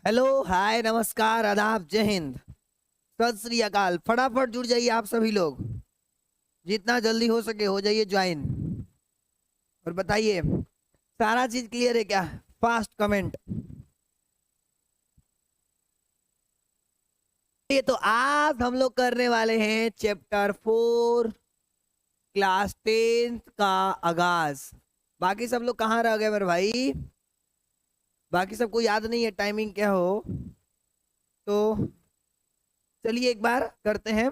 Hello, हाय, नमस्कार, आदाब, जय हिंद, सत श्री अकाल। फटाफट जुड़ जाइए आप सभी लोग, जितना जल्दी हो सके हो जाइए ज्वाइन। और बताइए, सारा चीज क्लियर है क्या? Fast comment. ये तो आज हम लोग करने वाले हैं चैप्टर 4, क्लास 10th का आगाज। बाकी सब लोग कहाँ रह गए मेरे भाई? बाकी सबको याद नहीं है टाइमिंग क्या हो, तो चलिए एक बार करते हैं।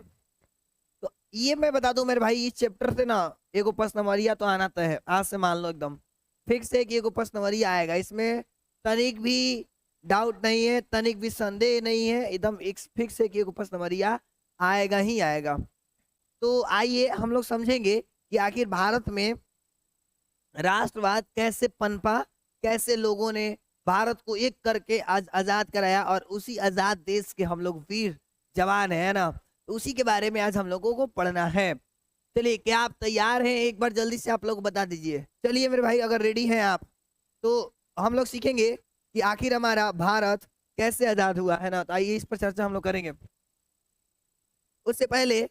तो ये मैं बता दूं मेरे भाई, इस चैप्टर से ना एगो प्रश्नवरिया तो आना तय है। आज से मान लो एकदम फिक्स है कि एगो प्रश्नवरिया आएगा। इसमें तनिक भी डाउट नहीं है, तनिक भी संदेह नहीं है, एकदम एक फिक्स है कि एगो प्रश्नवरिया आएगा ही आएगा। तो आइए हम लोग समझेंगे कि आखिर भारत में राष्ट्रवाद कैसे पनपा, कैसे लोगों ने भारत को एक करके आज आजाद कराया, और उसी आजाद देश के हम लोग वीर जवान है ना, तो उसी के बारे में आज हम लोगों को पढ़ना है। चलिए, क्या आप तैयार हैं? एक बार जल्दी से आप लोग बता दीजिए। चलिए मेरे भाई, अगर रेडी हैं आप, तो हम लोग सीखेंगे कि आखिर हमारा भारत कैसे आजाद हुआ है ना। तो आइए इस पर चर्चा हम लोग करेंगे। उससे पहले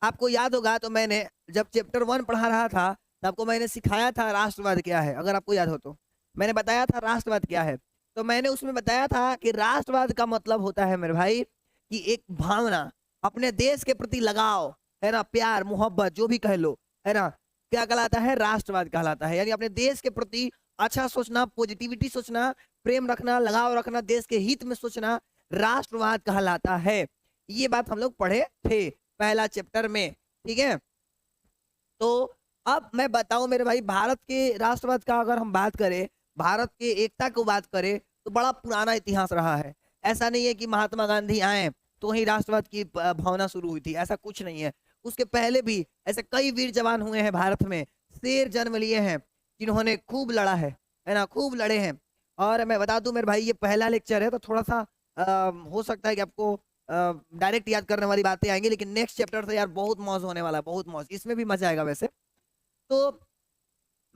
आपको याद होगा, तो मैंने जब चैप्टर 1 पढ़ा रहा था तो आपको मैंने सिखाया था राष्ट्रवाद क्या है। अगर आपको याद हो तो मैंने बताया था राष्ट्रवाद क्या है। तो मैंने उसमें बताया था कि राष्ट्रवाद का मतलब होता है मेरे भाई कि एक भावना, अपने देश के प्रति लगाव है ना, प्यार मोहब्बत जो भी कह लो, है ना, क्या कहलाता है? राष्ट्रवाद कहलाता है। यानी अपने देश के प्रति अच्छा सोचना, पॉजिटिविटी सोचना, प्रेम रखना, लगाव रखना, देश के हित में सोचना, राष्ट्रवाद कहलाता है। ये बात हम लोग पढ़े थे पहला चैप्टर में, ठीक है। तो अब मैं बताऊं मेरे भाई, भारत के राष्ट्रवाद का अगर हम बात करें, भारत के एकता को बात करें, तो बड़ा पुराना इतिहास रहा है। ऐसा नहीं है कि महात्मा गांधी आए तो ही राष्ट्रवाद की भावना शुरू हुई थी, ऐसा कुछ नहीं है। उसके पहले भी ऐसे कई वीर जवान हुए हैं भारत में, शेर जन्म लिए हैं जिन्होंने खूब लड़ा है ना, खूब लड़े हैं। और मैं बता दूं मेरे भाई, ये पहला लेक्चर है तो थोड़ा सा हो सकता है कि आपको डायरेक्ट याद करने वाली बातें आएंगी, लेकिन नेक्स्ट चैप्टर से यार बहुत मौज होने वाला है, बहुत मौज, इसमें भी मजा आएगा वैसे। तो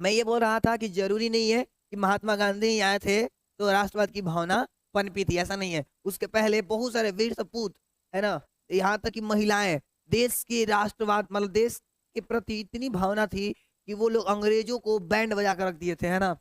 मैं ये बोल रहा था कि जरूरी नहीं है कि महात्मा गांधी ही आए थे तो राष्ट्रवाद की भावना पनपी थी, ऐसा नहीं है। उसके पहले बहुत सारे वीर सपूत, है ना, यहाँ तक कि महिलाएं, देश के राष्ट्रवाद मतलब देश के प्रति इतनी भावना थी कि वो लोग अंग्रेजों को बैंड बजा कर रख दिए थे, है ना।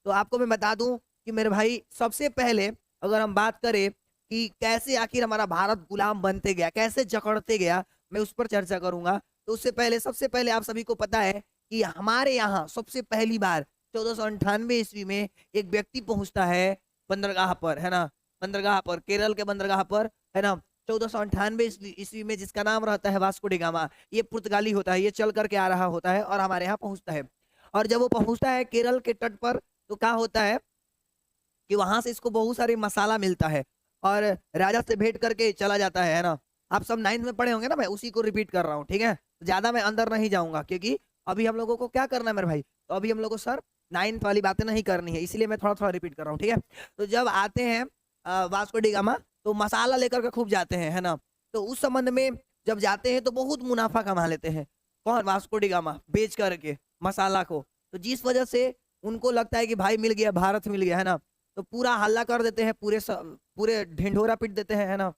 तो आपको मैं बता दूं कि मेरे भाई, सबसे पहले अगर हम बात करें कि कैसे आखिर हमारा भारत गुलाम बनते गया, कैसे जकड़ते गया, मैं उस पर चर्चा करूंगा। तो उससे पहले, सबसे पहले आप सभी को पता है कि हमारे यहाँ सबसे पहली बार 1498 ईस्वी में एक व्यक्ति पहुंचता है बंदरगाह पर, है ना, बंदरगाह पर, केरल के बंदरगाह पर, है ना। 1498 ईस्वी में, जिसका नाम रहता है वास्को डी गामा। ये पुर्तगाली होता है, ये चल करके आ रहा होता है और हमारे यहाँ पहुंचता है। और जब वो पहुंचता है केरल के तट पर, तो क्या होता है कि वहां से इसको बहुत सारे मसाला मिलता है और राजा से भेंट करके चला जाता है ना। आप सब 9th में पढ़े होंगे ना, मैं उसी को रिपीट कर रहा हूँ, ठीक है। ज्यादा मैं अंदर नहीं जाऊंगा क्योंकि अभी हम लोगों को क्या करना है मेरे भाई, तो अभी हम लोग को सर 9th वाली बातें नहीं करनी है, इसलिए मैं थोड़ा थोड़ा रिपीट कर रहा हूँ, ठीक है। तो जब आते हैं वास्को डी गामा, तो मसाला लेकर के खूब जाते हैं, है ना। तो उस संबंध में जब जाते हैं तो बहुत मुनाफा कमा लेते हैं। कौन? वास्को डी गामा, बेच करके मसाला को। तो जिस वजह से उनको लगता है कि भाई मिल गया, भारत मिल गया, है ना। तो पूरा हल्ला कर देते हैं, पूरे ढिंढोरा पीट देते हैं, है ना।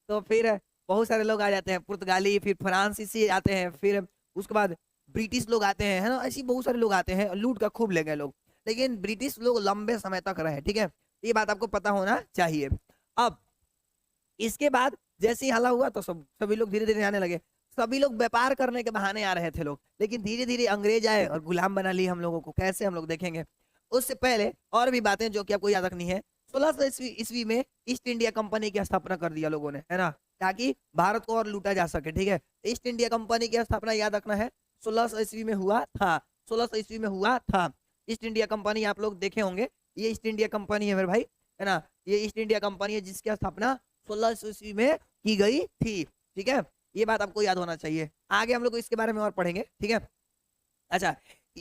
तो फिर बहुत सारे लोग आ जाते हैं, पुर्तगाली, फिर फ्रांसीसी आते हैं, फिर उसके बाद ब्रिटिश लोग आते हैं, है ना। ऐसी बहुत सारे लोग आते हैं, लूट का खूब ले गए लोग। लेकिन ब्रिटिश लोग लंबे समय तक रहे, ठीक है, ये बात आपको पता होना चाहिए। अब इसके बाद जैसे ही हल्ला हुआ तो सभी लोग धीरे धीरे आने लगे। सभी लोग व्यापार करने के बहाने आ रहे थे लोग, लेकिन धीरे धीरे अंग्रेज आए और गुलाम बना लिए हम लोगों को। कैसे, हम लोग देखेंगे। उससे पहले और भी बातें जो कि आपको याद रखनी है। 1600 ईस्वी में ईस्ट इंडिया कंपनी की स्थापना कर दिया लोगों ने, है ना, ताकि भारत को और लूटा जा सके, ठीक है। ईस्ट इंडिया कंपनी की स्थापना याद रखना है, 1600 ईस्वी में हुआ था, 1600 ईस्वी में हुआ था। ईस्ट इंडिया कंपनी आप लोग देखे होंगे, ये ईस्ट इंडिया कंपनी है मेरे भाई, है ना। ये ईस्ट इंडिया कंपनी है जिसकी स्थापना 1600 ईस्वी में की गई थी, ठीक है। ये बात आपको याद होना चाहिए। आगे हम लोग इसके बारे में और पढ़ेंगे, ठीक है। अच्छा,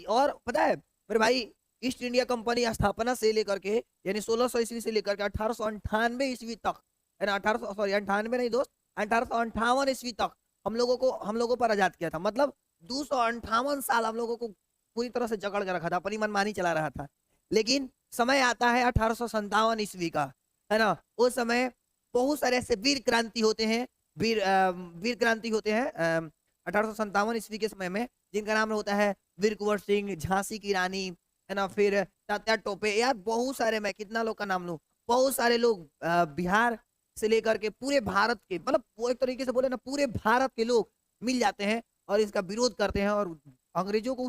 और पता है मेरे भाई, ईस्ट इंडिया कंपनी स्थापना से लेकर के, यानी 1600 ईस्वी से लेकर के 1898 ईस्वी तक, है ना, 1800 सॉरी 98 नहीं दोस्त, 1858 ईस्वी तक हम लोगों पर आजाद किया था। मतलब 258 साल हम लोगों को पूरी तरह से जकड़ के रखा था, अपनी मनमानी चला रहा था। लेकिन समय आता है 1857 ईस्वी का, है ना, उस समय बहुत सारे ऐसे वीर क्रांति होते हैं, वीर क्रांति होते हैं 1857 ईस्वी के समय में, जिनका नाम होता है वीर कुंवर सिंह, झांसी की रानी, है ना, फिर तात्या टोपे, यार बहुत सारे, मैं कितना लोग का नाम लूं, बहुत सारे लोग बिहार से लेकर के पूरे भारत के, मतलब वो एक तरीके से बोले ना, पूरे भारत के लोग मिल जाते हैं और इसका विरोध करते हैं, और अंग्रेजों को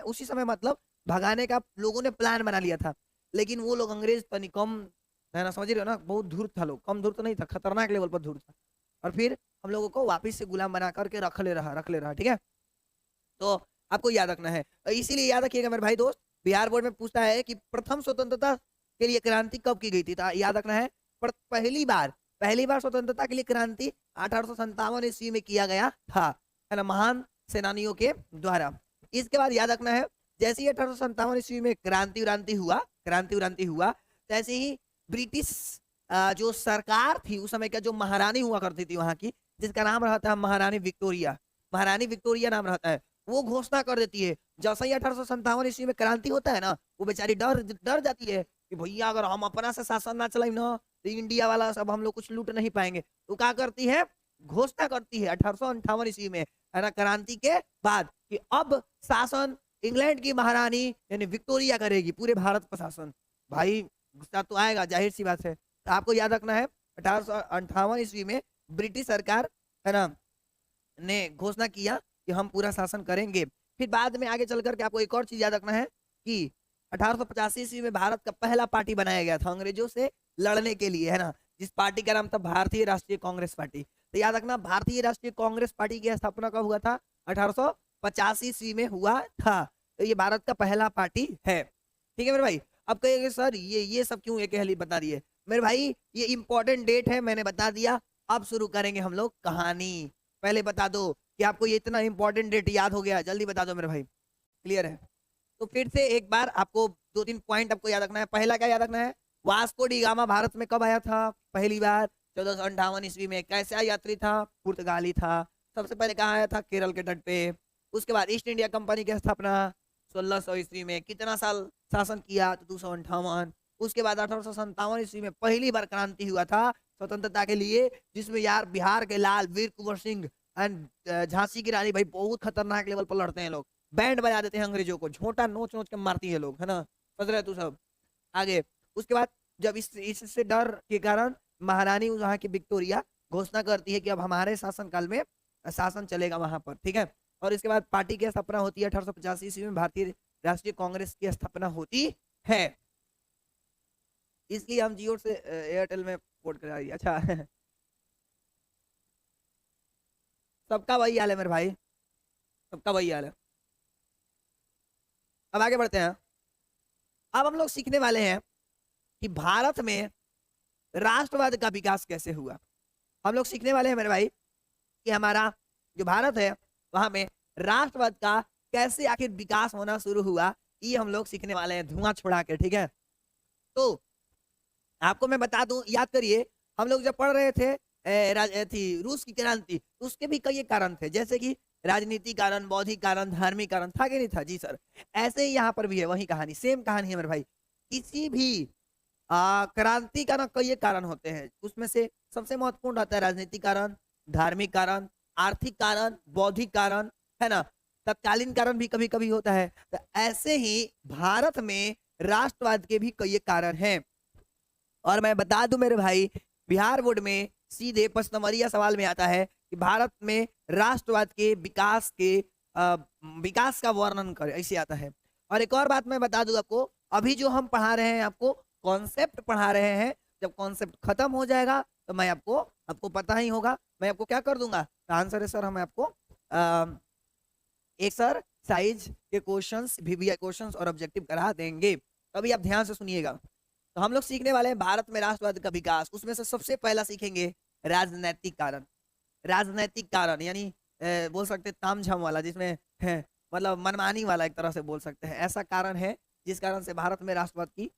उसी समय मतलब भगाने का लोगों ने प्लान बना लिया था। लेकिन वो लोग अंग्रेज तनी कम, है ना, समझ रहे हो ना, बहुत धूर्त था लोग, कम धूर्त नहीं था, खतरनाक लेवल पर धूर्त था, और फिर हम लोगों को वापिस से गुलाम बना करके रख ले रहा, ठीक है। तो आपको याद रखना है, इसीलिए याद रखिएगा मेरे भाई दोस्त, बिहार बोर्ड में पूछता है कि प्रथम स्वतंत्रता के लिए क्रांति कब की गई थी, तो याद रखना है पहली बार स्वतंत्रता के लिए क्रांति 1857 ईस्वी में किया गया था, है ना, महान सेनानियों के द्वारा। इसके बाद याद रखना है, जैसे ही 1857 ईस्वी में क्रांति हुआ, तैसे ही ब्रिटिश जो सरकार थी उस समय का, जो महारानी हुआ करती थी वहां की, जिसका नाम रहता है महारानी विक्टोरिया नाम रहता है, वो घोषणा कर देती है, जैसे ही 1857 ईस्वी में क्रांति होता है ना, वो बेचारी डर डर जाती है कि भैया अगर हम अपना से शासन ना चलाए ना, तो इंडिया वाला सब हम लोग कुछ लूट नहीं पाएंगे। तो क्या करती है, घोषणा करती है 1858 ईस्वी में, है ना, क्रांति के बाद, कि अब शासन इंग्लैंड की महारानी यानी विक्टोरिया करेगी पूरे भारत पर शासन। भाई गुस्सा तो आएगा, जाहिर सी बात है। तो आपको याद रखना है 1858 ईस्वी में ब्रिटिश सरकार, है ना, ने घोषणा किया कि हम पूरा शासन करेंगे। फिर बाद में आगे चल करके आपको एक और चीज याद रखना है कि 1885 ईस्वी में भारत का पहला पार्टी बनाया गया था अंग्रेजों से लड़ने के लिए, है ना, जिस पार्टी का नाम था भारतीय राष्ट्रीय कांग्रेस पार्टी। तो याद रखना, भारतीय राष्ट्रीय कांग्रेस पार्टी की स्थापना कब हुआ था, 1885 ईस्वी में हुआ था। तो ये भारत का पहला पार्टी है, ठीक है मेरे भाई। अब कहेंगे सर ये सब क्यों एक हेली बता दिए, मेरे भाई ये इंपॉर्टेंट डेट है, मैंने बता दिया। अब शुरू करेंगे हम लोग कहानी। पहले बता दो कि आपको ये इतना इंपॉर्टेंट डेट याद हो गया, जल्दी बता दो मेरे भाई, क्लियर है। तो फिर से एक बार आपको 2-3 पॉइंट आपको याद रखना है। पहला क्या याद रखना है, वास्को डी गामा भारत में कब आया था पहली बार, 1458 ईस्वी में। कैसा यात्री था, पुर्तगाली था। सबसे पहले कहाँ आया था, केरल के तट पे। उसके बाद ईस्ट इंडिया कंपनी की स्थापना 1600 ईस्वी में। कितना साल शासन किया, तो 258। उसके बाद 1857 ईस्वी में पहली बार क्रांति हुआ था स्वतंत्रता के लिए, जिसमें यार बिहार के लाल वीर कुंवर सिंह एंड झांसी की रानी, भाई बहुत खतरनाक लेवल पर लड़ते हैं लोग, बैंड बजा देते हैं अंग्रेजों को, झोंटा नोच नोच के मारती है लोग, है ना, समझ रहे तू सब। आगे उसके बाद जब इससे डर के कारण महारानी वहां की विक्टोरिया घोषणा करती है कि अब हमारे शासनकाल में शासन चलेगा वहां पर, ठीक है। और इसके बाद पार्टी की स्थापना होती है 1885 ईस्वी में, भारतीय राष्ट्रीय कांग्रेस की स्थापना होती है। इसलिए हम जियो से एयरटेल में पोर्ट करा दिया। अच्छा सबका वही हाल है मेरे भाई, सबका वही हाल है। अब आगे बढ़ते हैं। अब हम लोग सीखने वाले हैं कि भारत में राष्ट्रवाद का विकास कैसे हुआ। हम लोग सीखने वाले हैं मेरे भाई कि हमारा जो भारत है वहां में राष्ट्रवाद का कैसे आखिर विकास होना शुरू हुआ, ये हम लोग सीखने वाले हैं धुआं छोड़ा के, ठीक है। तो आपको मैं बता दूं, याद करिए, हम लोग जब पढ़ रहे थे थी रूस की क्रांति, उसके भी कई कारण थे, जैसे कि राजनीतिक कारण, बौद्धिक कारण, धार्मिक कारण था कि नहीं था जी सर। ऐसे ही यहाँ पर भी है, वही कहानी, सेम कहानी है मेरे भाई। किसी भी क्रांति का ना कई कारण होते हैं, उसमें से सबसे महत्वपूर्ण रहता है राजनीतिक कारण, धार्मिक कारण, आर्थिक कारण, बौद्धिक कारण, है ना, तत्कालीन कारण भी कभी कभी होता है। तो ऐसे ही भारत में राष्ट्रवाद के भी कई कारण हैं। और मैं बता दूं मेरे भाई, बिहार बोर्ड में सीधे प्रश्नमरिया सवाल में आता है कि भारत में राष्ट्रवाद के विकास का वर्णन करें, ऐसे आता है। और एक और बात मैं बता दूं आपको, अभी जो हम पढ़ा रहे हैं आपको कॉन्सेप्ट पढ़ा रहे हैं, जब कॉन्सेप्ट खत्म हो जाएगा तो मैं आपको पता ही होगा, मैं आपको क्या कर दूंगा, आंसर है सर, हम आपको एक्सरसाइज के क्वेश्चंस, वीवीआई क्वेश्चंस और ऑब्जेक्टिव करा देंगे। तो अभी आप ध्यान से सुनिएगा। तो हम लोग सीखने वाले हैं भारत में राष्ट्रवाद का विकास। उसमें से सबसे पहला सीखेंगे राजनैतिक कारण। राजनैतिक कारण यानी बोल सकते हैं तामझाम वाला, जिसमें मतलब मनमानी वाला, एक तरह से बोल सकते हैं। ऐसा कारण है जिस कारण से भारत में राष्ट्रवाद की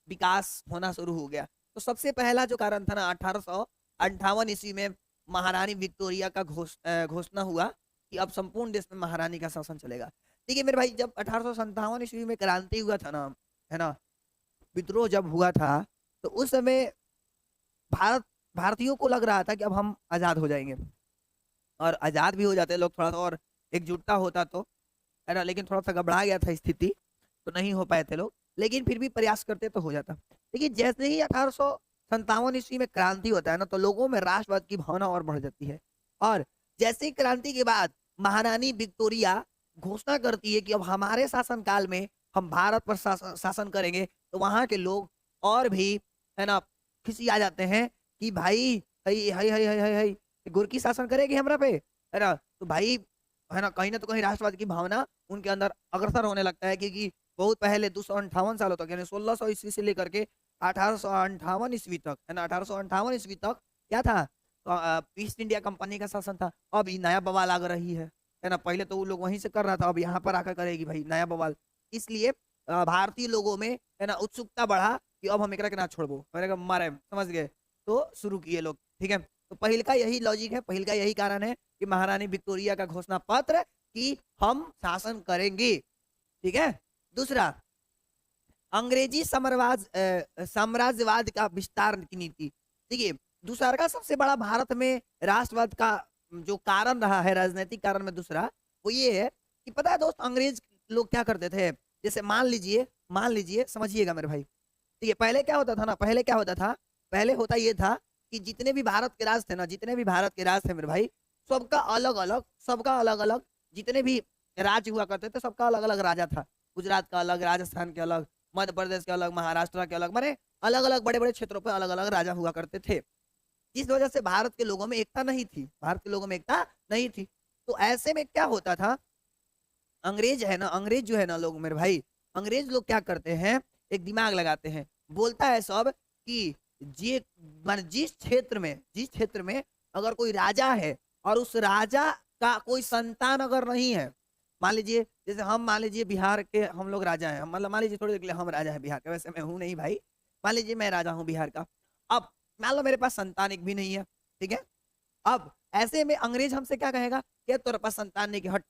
विकास होना शुरू हो गया। तो सबसे पहला जो कारण था ना, 1858 ईस्वी में महारानी विक्टोरिया का घोषणा हुआ कि अब संपूर्ण देश में महारानी का शासन चलेगा। ठीक है मेरे भाई, जब 1857 ईस्वी में क्रांति हुआ था ना, है ना, विद्रोह जब हुआ था, तो उस समय भारतीयों को लग रहा था कि अब हम आजाद हो जाएंगे, और आजाद भी हो जाते लोग, थोड़ा सा और एकजुटता होता तो, है ना। लेकिन थोड़ा सा घबरा गया था स्थिति, तो नहीं हो पाए थे लोग, लेकिन फिर भी प्रयास करते तो हो जाता। लेकिन जैसे ही 1857 ईस्वी में क्रांति होता है ना, तो लोगों में राष्ट्रवाद की भावना और बढ़ जाती है। और जैसे ही क्रांति के बाद महारानी विक्टोरिया घोषणा करती है कि अब हमारे शासनकाल में हम भारत पर शासन करेंगे, तो वहां के लोग और भी, है ना, खुशी आ जाते हैं कि भाई हई हई हई हई हई हई गुरकी शासन करेगी हमरा पे, है ना। तो भाई, है ना तो कहीं राष्ट्रवाद की भावना उनके अंदर अग्रसर होने लगता है, क्योंकि बहुत पहले 258 सालों तक, यानी 1600 ईस्वी से लेकर के 1858 ईस्वी तक, है ना, 1858 ईस्वी तक क्या था, ईस्ट इंडिया कंपनी का शासन था। अब ये नया बवाल आ रही है ना। पहले तो वो लोग वहीं से कर रहा था, अब यहाँ पर आकर करेगी भाई नया बवाल। इसलिए भारतीय लोगों में, है ना, उत्सुकता बढ़ा कि अब हम एकरा के ना छोड़बो, मारे, समझ गए, तो शुरू किए लोग। ठीक है, तो पहल का यही लॉजिक है, पहल का यही कारण है कि महारानी विक्टोरिया का घोषणा पत्र कि हम शासन करेंगे। ठीक है। दूसरा, अंग्रेजी साम्राज्यवाद का विस्तार की नीति। देखिए, दूसरा का सबसे बड़ा भारत में राष्ट्रवाद का जो कारण रहा है, राजनीतिक कारण में दूसरा, वो ये है कि पता है दोस्त, अंग्रेज लोग क्या करते थे। जैसे मान लीजिए समझिएगा मेरे भाई, ठीक है, पहले क्या होता था ना, पहले होता ये था कि जितने भी भारत के राज थे ना, मेरे भाई, सबका अलग अलग जितने भी राज्य हुआ करते थे, सबका अलग अलग राजा था। गुजरात का अलग, राजस्थान के अलग, मध्य प्रदेश के अलग, महाराष्ट्र के अलग, माने अलग अलग बड़े बड़े क्षेत्रों पर अलग अलग राजा हुआ करते थे। जिस वजह से भारत के लोगों में एकता नहीं थी। तो ऐसे में क्या होता था, अंग्रेज जो है ना लोग, मेरे भाई, अंग्रेज लोग क्या करते हैं, एक दिमाग लगाते हैं, बोलता है सब कि जिस क्षेत्र में अगर कोई राजा है और उस राजा का कोई संतान अगर नहीं है, मान लीजिए, जैसे मान लीजिए बिहार के हम लोग राजा हैं, मतलब मान लीजिए थोड़ी देर के लिए हम राजा हैं बिहार के, वैसे मैं हूं नहीं भाई, मान लीजिए मैं राजा हूं बिहार का। अब मान लो मेरे पास संतान एक भी नहीं है, ठीक है। अब ऐसे में अंग्रेज हमसे क्या कहेगा कि तेरे पास संतान नहीं, कि हट,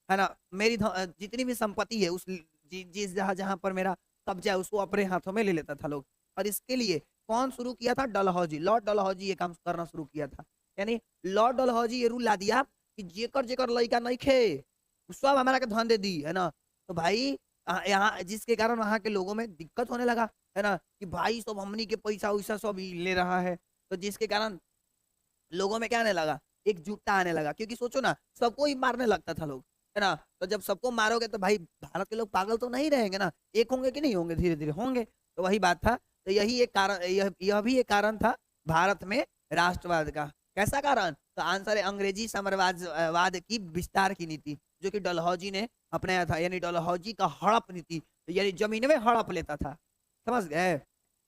है ना, मेरी जितनी भी संपत्ति है, उस जिस जहां पर मेरा कब्जा है, उसको अपने हाथों में ले लेता था लोग। और इसके लिए कौन शुरू किया था, डलहौजी, लॉर्ड डलहौजी ये काम करना शुरू किया था। यानी लॉर्ड डलहौजी ये रूल ला दिया कि जेकर जेकर लड़का नहीं खे, सब हमारा के धन दे दी, है ना। तो भाई यहाँ, जिसके कारण वहां के लोगों में दिक्कत होने लगा, है ना, कि भाई सब हमनी के पैसा वैसा सब ले रहा है। तो जिसके कारण लोगों में क्या आने लगा, एकजुटता आने लगा, क्योंकि सोचो ना, सबको ही मारने लगता था लोग, है ना। तो जब सबको मारोगे तो भाई भारत के लोग पागल तो नहीं रहेंगे ना, एक होंगे कि नहीं होंगे, धीरे धीरे होंगे। तो वही बात था। तो यही एक कारण, यह भी एक कारण था भारत में राष्ट्रवाद का। कैसा कारण, तो आंसर है अंग्रेजी साम्राज्यवाद की विस्तार की नीति, जो कि डलहौजी ने अपनाया था। यानी डलहौजी का हड़प नीति, यानी जमीन में हड़प लेता था, समझ गए,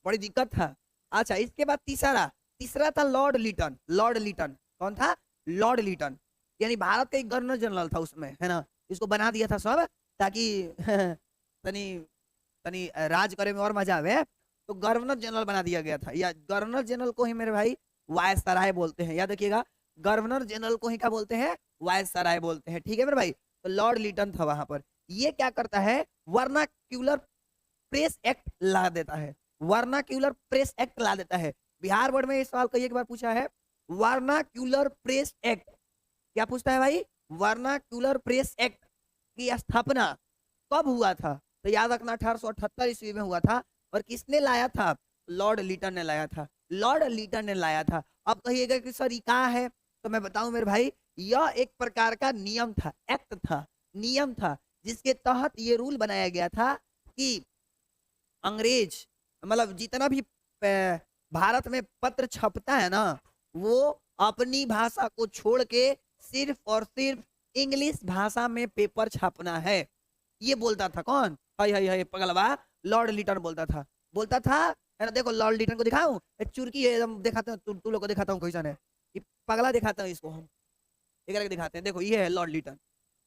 बड़ी दिक्कत था। अच्छा, इसके बाद तीसरा था लॉर्ड लिटन। कौन था, लॉर्ड लिटन, यानी भारत का एक गवर्नर जनरल था उसमें, है ना। इसको बना दिया था सब ताकि तनी तनी राज करे में और मजा आवे, तो गवर्नर जनरल बना दिया गया था। या गवर्नर जनरल को ही मेरे भाई वायसराय बोलते हैं, याद रखिएगा, गवर्नर जनरल को ही क्या बोलते हैं, वायसराय बोलते हैं। ठीक है मेरे भाई। तो लॉर्ड लिटन था वहां पर। ये क्या करता है, वर्नाक्यूलर प्रेस एक्ट ला देता है, बिहार बोर्ड में इस सवाल कई एक बार पूछा है, वर्नाक्यूलर प्रेस एक्ट, क्या पूछता है भाई, वर्नाक्यूलर प्रेस एक्ट की स्थापना कब हुआ था, तो याद रखना 1878 ईस्वी में हुआ था। और किसने लाया था, लॉर्ड लिटन ने लाया था। अब कहिएगा कि सर ये क्या है, तो मैं बताऊं मेरे भाई, यह एक प्रकार का नियम था, जिसके तहत ये रूल बनाया गया था कि अंग्रेज, मतलब जितना भी भारत में पत्र छपता है ना, वो अपनी भाषा को छोड़ के सिर्फ और सिर्फ इंग्लिश भाषा में पेपर छापना है। ये बोलता था कौन, हाय पगलवा, लॉर्ड लिटन बोलता था, है ना। देखो लॉर्ड लिटन को दिखाऊं, चुरकी है एकदम, दिखाते हैं तू लोग को, दिखाता हूँ कैसा है, ये पगला दिखाता हूँ इसको हम, एक दिखाते हैं, देखो ये है लॉर्ड लिटन,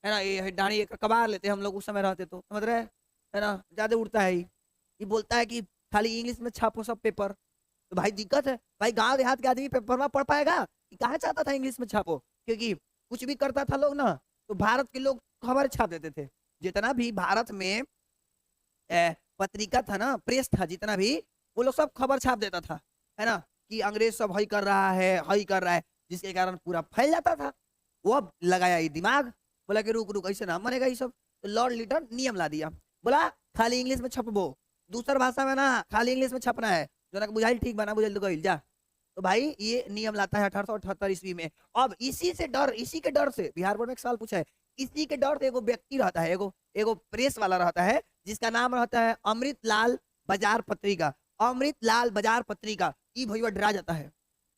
है ना। ये डाणी कबार लेते हम लोग उस समय रहते, तो समझ रहे, है ना, ज्यादा उड़ता है ये बोलता है कि खाली इंग्लिश में छापो सब पेपर। तो भाई दिक्कत है भाई, गांव देहात के आदमी पेपर में पढ़ पाएगा कि कहाँ चाहता था इंग्लिश में छापो, क्योंकि कुछ भी करता था लोग ना, तो भारत के लोग खबर छाप देते थे। जितना भी भारत में पत्रिका था ना, प्रेस था, जितना भी वो लोग सब खबर छाप देता था, है ना, कि अंग्रेज सब हई कर रहा है, हई कर रहा है, जिसके कारण पूरा फैल जाता था। वो अब लगाया ये दिमाग, बोला कि रुक रुक ऐसे ना मनेगा ये सब। तो लॉर्ड लिटन नियम ला दिया, बोला खाली इंग्लिश में छपबो, दूसर भाषा में ना, खाली इंग्लिश में छपना है, जो ना बुझाइल ठीक बना, बुझाइल तो गइल जा। तो भाई ये नियम लाता है 1878 ईस्वी में। अब इसी से डर, इसी के डर से बिहार बोर्ड में एक सवाल पूछा है, इसी के डर से एगो व्यक्ति रहता है, एगो एगो प्रेस वाला रहता है, जिसका नाम रहता है अमृत लाल बाजार पत्रिका। अमृत लाल बाजार पत्रिका, ई भैया डरा जाता है,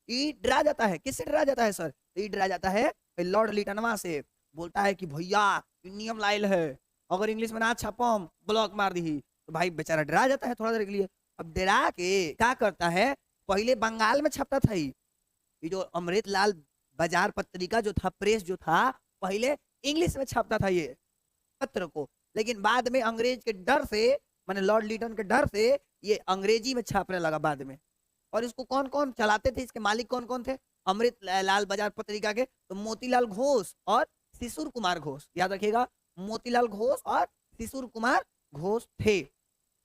ई डरा जाता है। किससे डरा जाता है सर? ई डरा जाता है लॉर्ड लिटनवा से। बोलता है कि भैया नियम लाइल है, अगर इंग्लिश में ना छपम ब्लॉक मार दी। तो भाई बेचारा डरा जाता है थोड़ा देर के लिए। अब डरा के क्या करता है, पहले बंगाल में छपता था ये जो अमृत लाल बाजार पत्रिका जो था, प्रेस जो था, पहले इंग्लिश में छपता था ये पत्र को, लेकिन बाद में अंग्रेज के डर से, माने लॉर्ड लिटन के डर से, ये अंग्रेजी में छापने लगा बाद में। और इसको कौन कौन चलाते थे, इसके मालिक कौन कौन थे अमृत लाल बाजार पत्रिका के? तो मोतीलाल घोष और शिशुर कुमार घोष, याद रखिएगा, मोतीलाल घोष और शिशुर कुमार घोष थे।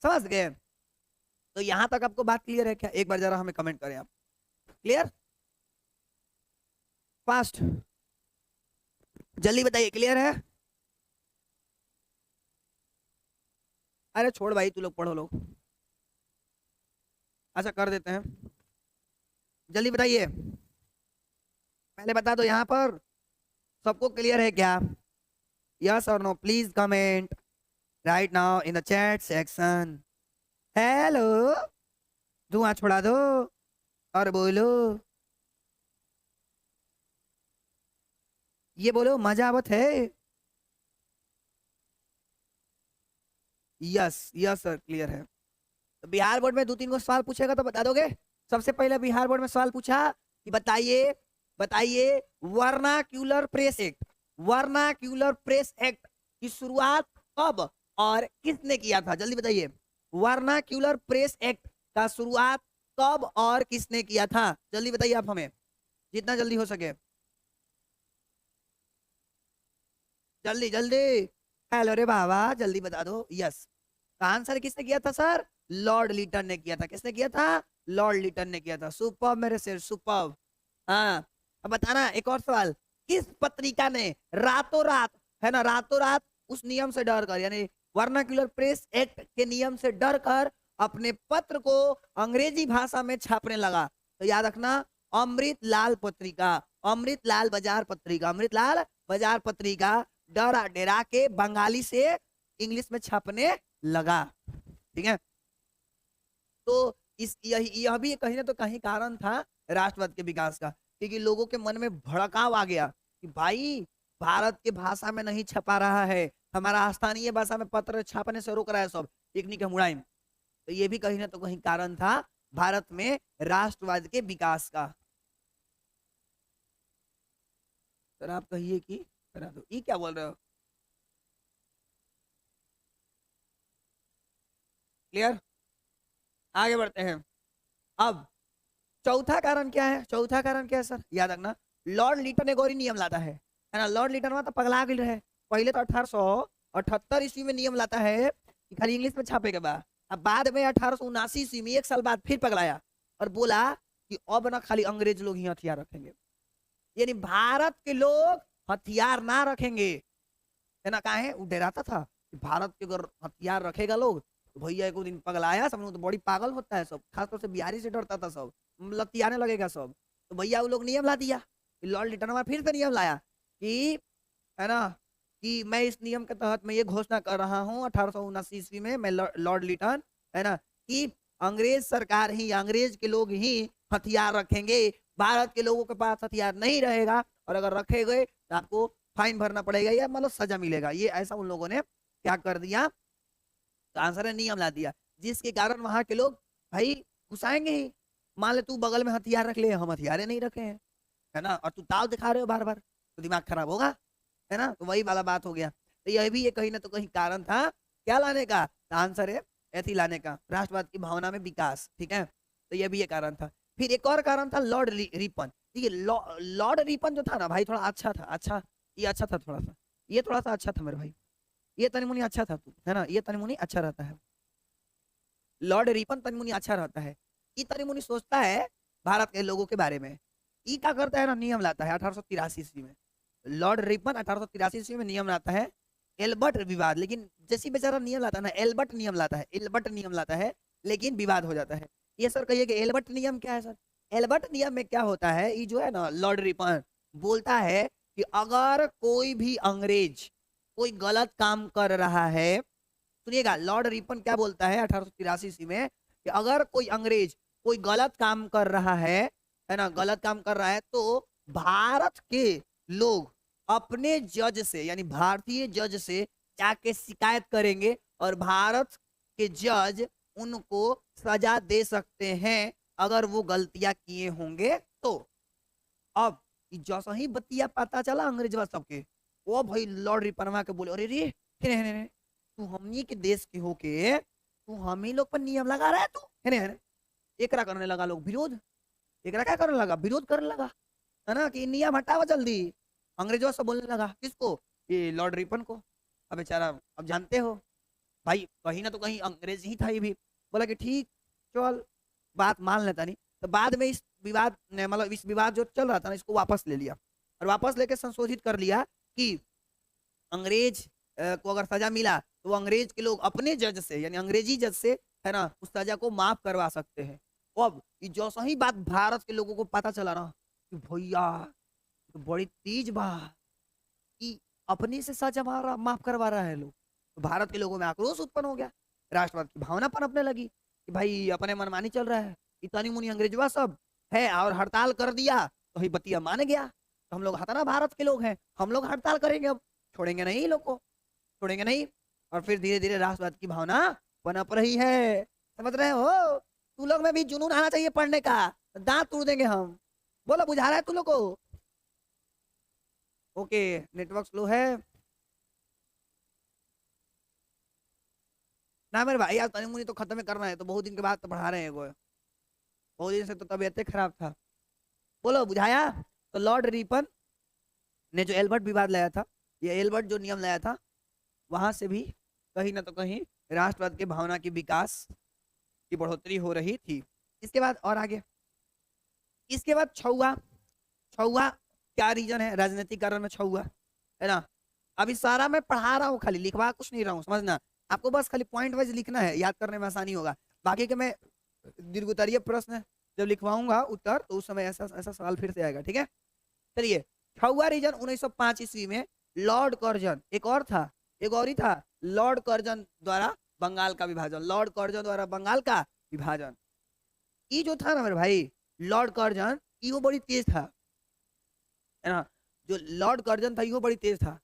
समझ गए? तो यहां तक आपको बात क्लियर है क्या? एक बार जरा हमें कमेंट करें आप। क्लियर? फास्ट जल्दी बताइए, क्लियर है? अरे छोड़ भाई, तू लोग पढ़ो लोग। अच्छा कर देते हैं, जल्दी बताइए, पहले बता दो यहाँ पर सबको क्लियर है क्या? यस और no, please comment right now in the chat section. Hello, धुआं छोड़ा दो और बोलो, ये बोलो मजा आवत है? यस यस सर, क्लियर है। तो बिहार बोर्ड में 2-3 को सवाल पूछेगा तो बता दोगे? सबसे पहले बिहार बोर्ड में सवाल पूछा कि बताइए, बताइए vernacular press act, vernacular press act की शुरुआत कब और किसने किया था? जल्दी बताइए, वर्नाक्यूलर प्रेस एक्ट का शुरुआत कब और किसने किया था? जल्दी बताइए आप हमें, जितना जल्दी हो सके, जल्दी जल्दी। हेलो रे बाबा, जल्दी बता दो। यस, आंसर किसने किया था सर? लॉर्ड लिटन ने किया था। किसने किया था? लॉर्ड लिटन ने किया था। सुपर्ब मेरे सिर, सुपर्ब। हाँ, अब बताना एक और सवाल, किस पत्रिका ने रातों रात, है ना, रातों रात उस नियम से डर कर, यानी वर्नाक्यूलर प्रेस एक्ट के नियम से डर कर अपने पत्र को अंग्रेजी भाषा में छापने लगा? तो याद रखना, अमृत लाल पत्रिका, अमृत लाल बाजार पत्रिका, अमृत लाल बाजार पत्रिका डरा डेरा के बंगाली से इंग्लिश में छापने लगा। ठीक है, तो इस यह भी कहीं ना तो कहीं कारण था राष्ट्रवाद के विकास का, क्योंकि लोगों के मन में भड़काव आ गया कि भाई भारत के भाषा में नहीं छपा रहा है, हमारा स्थानीय भाषा में पत्र छापने से रोक रहा है सब, टेक्निक मुड़ाई। तो ये भी कहीं ना तो कहीं कारण था भारत में राष्ट्रवाद के विकास का। सर आप कहिए कि करा दो, ये क्या बोल रहे हो? क्लियर? आगे बढ़ते हैं। अब चौथा कारण क्या है? चौथा कारण क्या है सर? याद रखना, लॉर्ड लिटन एक और ही नियम लाता है ना। लॉर्ड लिटन वहां तो पगला गए रहे, पहले तो 1878 ईस्वी में नियम लाता है कि खाली इंग्लिश में छापे के बाद, अब बाद में 1879 ईस्वी में 1 साल बाद फिर पगलाया और बोला कि अब ना खाली अंग्रेज लोग ही हथियार रखेंगे, यानी भारत के लोग हथियार ना रखेंगे, है ना। कहा है वो डराता था कि भारत के अगर हथियार रखेगा लोग तो भैया एक दिन पगलाया, समझो तो बड़ी पागल होता है सब, खासतौर से बिहारी से डरता था सब, लतियाने लगेगा सब। तो भैया वो लोग नियम ला दिया, लॉर्ड लिटन फिर से नियम लाया कि, है ना, कि मैं इस नियम के तहत मैं ये घोषणा कर रहा हूँ 1879 ईस्वी में, मैं लॉर्ड लिटन, है ना, कि अंग्रेज सरकार ही, अंग्रेज के लोग ही हथियार रखेंगे, भारत के लोगों के पास हथियार नहीं रहेगा, और अगर रखे गए तो आपको फाइन भरना पड़ेगा या मतलब सजा मिलेगा। ये ऐसा उन लोगों ने क्या कर दिया, तो आंसर है नियम ला दिया, जिसके कारण वहां के लोग भाई घुसाएंगे ही। मान ले तू बगल में हथियार रख ले, हम हथियारे नहीं रखे हैं, है ना, और तू ताव दिखा रहे हो बार बार, तो दिमाग खराब होगा, है ना। तो वही वाला बात हो गया। तो यह भी ये कहीं ना तो कहीं कारण था क्या लाने का, तो आंसर है एथी लाने का, राष्ट्रवाद की भावना में विकास। ठीक है, तो यह भी ये कारण था। फिर एक और कारण था लॉर्ड रिपन। ठीक है, लॉर्ड रिपन जो था ना भाई, थोड़ा अच्छा था, अच्छा, ये अच्छा था थोड़ा सा, ये थोड़ा सा अच्छा था मेरे भाई, ये तनिमुनी अच्छा था तू, है ना, ये तनिमुनी अच्छा रहता है। लॉर्ड रिपन तनी मुनी अच्छा रहता है। ये तनी मुनी सोचता है भारत के लोगों के बारे में। ये क्या करता है ना, नियम लाता है 1883 ईस्वी में। लॉर्ड रिपन 1883 ईस्वी में नियम लाता है एल्बर्ट विवाद। लेकिन जैसी बेचारा नियम लाता है ना, एल्बर्ट नियम लाता है, एल्बर्ट नियम लाता है, लेकिन विवाद हो जाता है। ये सर कहिए कि एल्बर्ट नियम क्या है सर? एल्बर्ट नियम में क्या होता है, ये जो है ना लॉर्ड रिपन बोलता है कि अगर कोई भी अंग्रेज कोई गलत काम कर रहा है, सुनिएगा लॉर्ड रिपन क्या बोलता है 1883 ईस्वी में, कि अगर कोई अंग्रेज कोई गलत काम कर रहा है ना, गलत काम कर रहा है, तो भारत के लोग अपने जज से यानी भारतीय जज से जाके शिकायत करेंगे और भारत के जज उनको सजा दे सकते हैं अगर वो गलतियां किए होंगे तो। अब जैसा ही बतिया पता चला अंग्रेजवा सबके, वो भाई लॉर्ड रिपनवा के बोले, अरे रे तू हमनी के देश के होके तू हम ही लोग पर नियम लगा रहा है तू, है एकरा करने लगा लोग विरोध। एकरा क्या करने लगा, विरोध करने लगा, है ना, कि नियम हटावा जल्दी। अंग्रेजों से बोलने लगा, किसको, ये लॉर्ड रिपन को। अब बेचारा, अब जानते हो भाई कहीं ना तो कहीं अंग्रेज ही था ये भी। बोला कि ठीक चल बात मान लेता नहीं। तो बाद में इस विवाद ने, मतलब इस विवाद जो चल रहा था ना, इसको वापस ले लिया और वापस लेके संशोधित कर लिया कि अंग्रेज को अगर सजा मिला तो वो अंग्रेज के लोग अपने जज से यानी अंग्रेजी जज से, है ना, उस सजा को माफ करवा सकते हैं। अब जैसा ही बात भारत के लोगों को पता चला ना कि भैया तो बड़ी तेज बा कि अपने से सजा माफ करवा रहा है लोग, तो भारत के लोगों में आक्रोश उत्पन्न हो गया, राष्ट्रवाद की भावना पनपने लगी कि भाई अपने मनमानी चल रहा है, इतनी मुनी अंग्रेजवा सब है, और हड़ताल कर दिया तो ही बतिया मान गया, तो हम लोग हताना भारत के लोग हैं, हम लोग हड़ताल करेंगे, अब छोड़ेंगे नहीं लोग को, छोड़ेंगे नहीं। और फिर धीरे धीरे राष्ट्रवाद की भावना पनप रही है, समझ रहे हो? तू लोग में भी जुनून आना चाहिए पढ़ने का, दांत तोड़ देंगे हम। बोलो बुझा रहा है तू लोग को? ओके, नेटवर्क स्लो है ना मेरे भाई, यार तनी मुनी तो खत्म करना है, तो बहुत दिन के बाद तो पढ़ा रहे हैं, बहुत दिन से तो तबीयत खराब था। बोलो बुझाया? तो लॉर्ड रिपन ने जो एल्बर्ट विवाद लाया था, ये एल्बर्ट जो नियम लाया था, वहां से भी कहीं ना तो कहीं राष्ट्रवाद के भावना की विकास की बढ़ोतरी हो रही थी। इसके बाद और आगे, इसके बाद छुआ। छुआ क्या रीजन है राजनीतिक कारण में छुआ, है ना? अभी सारा मैं पढ़ा रहा हूँ, खाली लिखवा कुछ नहीं रहा हूँ, समझना। आपको बस खाली पॉइंट वाइज लिखना है, याद करने में आसानी होगा। बाकी के मैं दीर्घोत्तरीय प्रश्न जब लिखवाऊंगा उत्तर, तो उस समय ऐसा ऐसा सवाल फिर से आएगा, ठीक है? चलिए, छुआ रीजन 1905 ईस्वी में लॉर्ड कर्जन, एक और था, एक और ही था, लॉर्ड कर्जन द्वारा बंगाल का विभाजन, लॉर्ड कर्जन द्वारा बंगाल का विभाजन। ये जो था ना मेरे भाई, लॉर्ड कर्जन, ये बड़ी तेज था, है ना? जो लॉर्ड कर्जन था, ये बड़ी तेज था।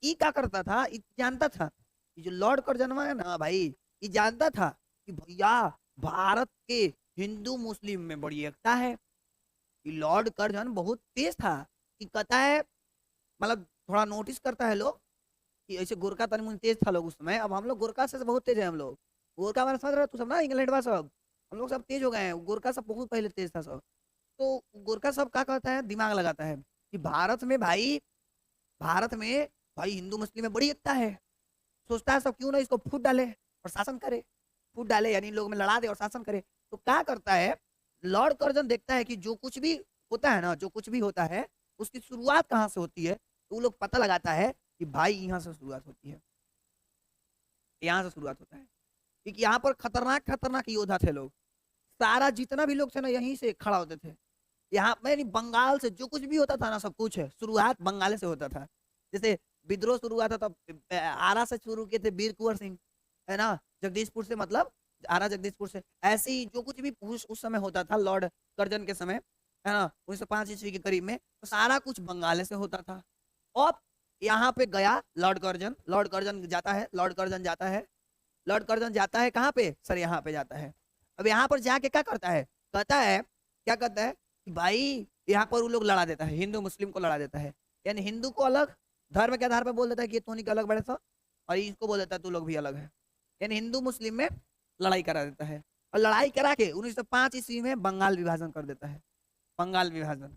ये क्या करता था, ये जानता था, ये जो लॉर्ड कर्जनवा है ना भाई, ये जानता था कि भैया भारत के हिंदू मुस्लिम में बड़ी एकता है। ये लॉर्ड कर्जन बहुत तेज था, कि कहता है, मतलब थोड़ा नोटिस करता है लोग कि ऐसे गोरखा तनी मुनी तेज था लोग उस समय, अब हम लोग गोरखा से बहुत तेज है, हम लोग गोरखा मैंने समझ रहा तू सब ना, इंग्लैंड वा सब, हम लोग सब तेज हो गए हैं, गोरखा सब बहुत पहले तेज था सब। तो गोरखा सब क्या करता है, दिमाग लगाता है कि भारत में भाई, भारत में भाई हिंदू मुस्लिम में बड़ी एकता है, सोचता है सब क्यों ना इसको फूट डाले और शासन करे, फूट डाले यानी लोग में लड़ा दे और शासन करे। तो क्या करता है, लॉर्ड कर्जन देखता है कि जो कुछ भी होता है ना, जो कुछ भी होता है उसकी शुरुआत कहाँ से होती है, तो वो लोग पता लगाता है कि भाई यहाँ से शुरुआत होती है, यहाँ से शुरुआत होता है, क्योंकि यहाँ पर खतरनाक खतरनाक योद्धा थे लोग, सारा जितना भी लोग थे ना यहीं से खड़ा होते थे। यहाँ में बंगाल से जो कुछ भी होता था ना, सब कुछ है शुरुआत बंगाल से होता था। जैसे विद्रोह शुरू हुआ था तब आरा से शुरू किए थे वीर कुंवर सिंह, है ना, जगदीशपुर से, मतलब आरा जगदीशपुर से। ऐसे ही जो कुछ भी उस समय होता था लॉर्ड कर्जन के समय, है ना, 1905 ईस्वी के करीब में, तो सारा कुछ बंगाल से होता था। अब यहाँ पे गया लॉर्ड कर्जन, लॉर्ड कर्जन जाता है, लॉर्ड कर्जन जाता है, लॉर्ड कर्जन जाता है कहाँ पे सर, यहाँ पे जाता है। अब यहाँ पर जाके क्या करता है, कहता है, क्या कहता है कि भाई यहाँ पर वो लोग लड़ा देता है, हिंदू मुस्लिम को लड़ा देता है, यानी हिंदू को अलग धर्म के आधार पर बोल देता है कि तो नहीं अलग बड़े सा, और इसको बोल देता है तू लोग भी अलग है, यानी हिंदू मुस्लिम में लड़ाई करा देता है। और लड़ाई करा के 1905 ईस्वी में बंगाल विभाजन कर देता है, बंगाल विभाजन,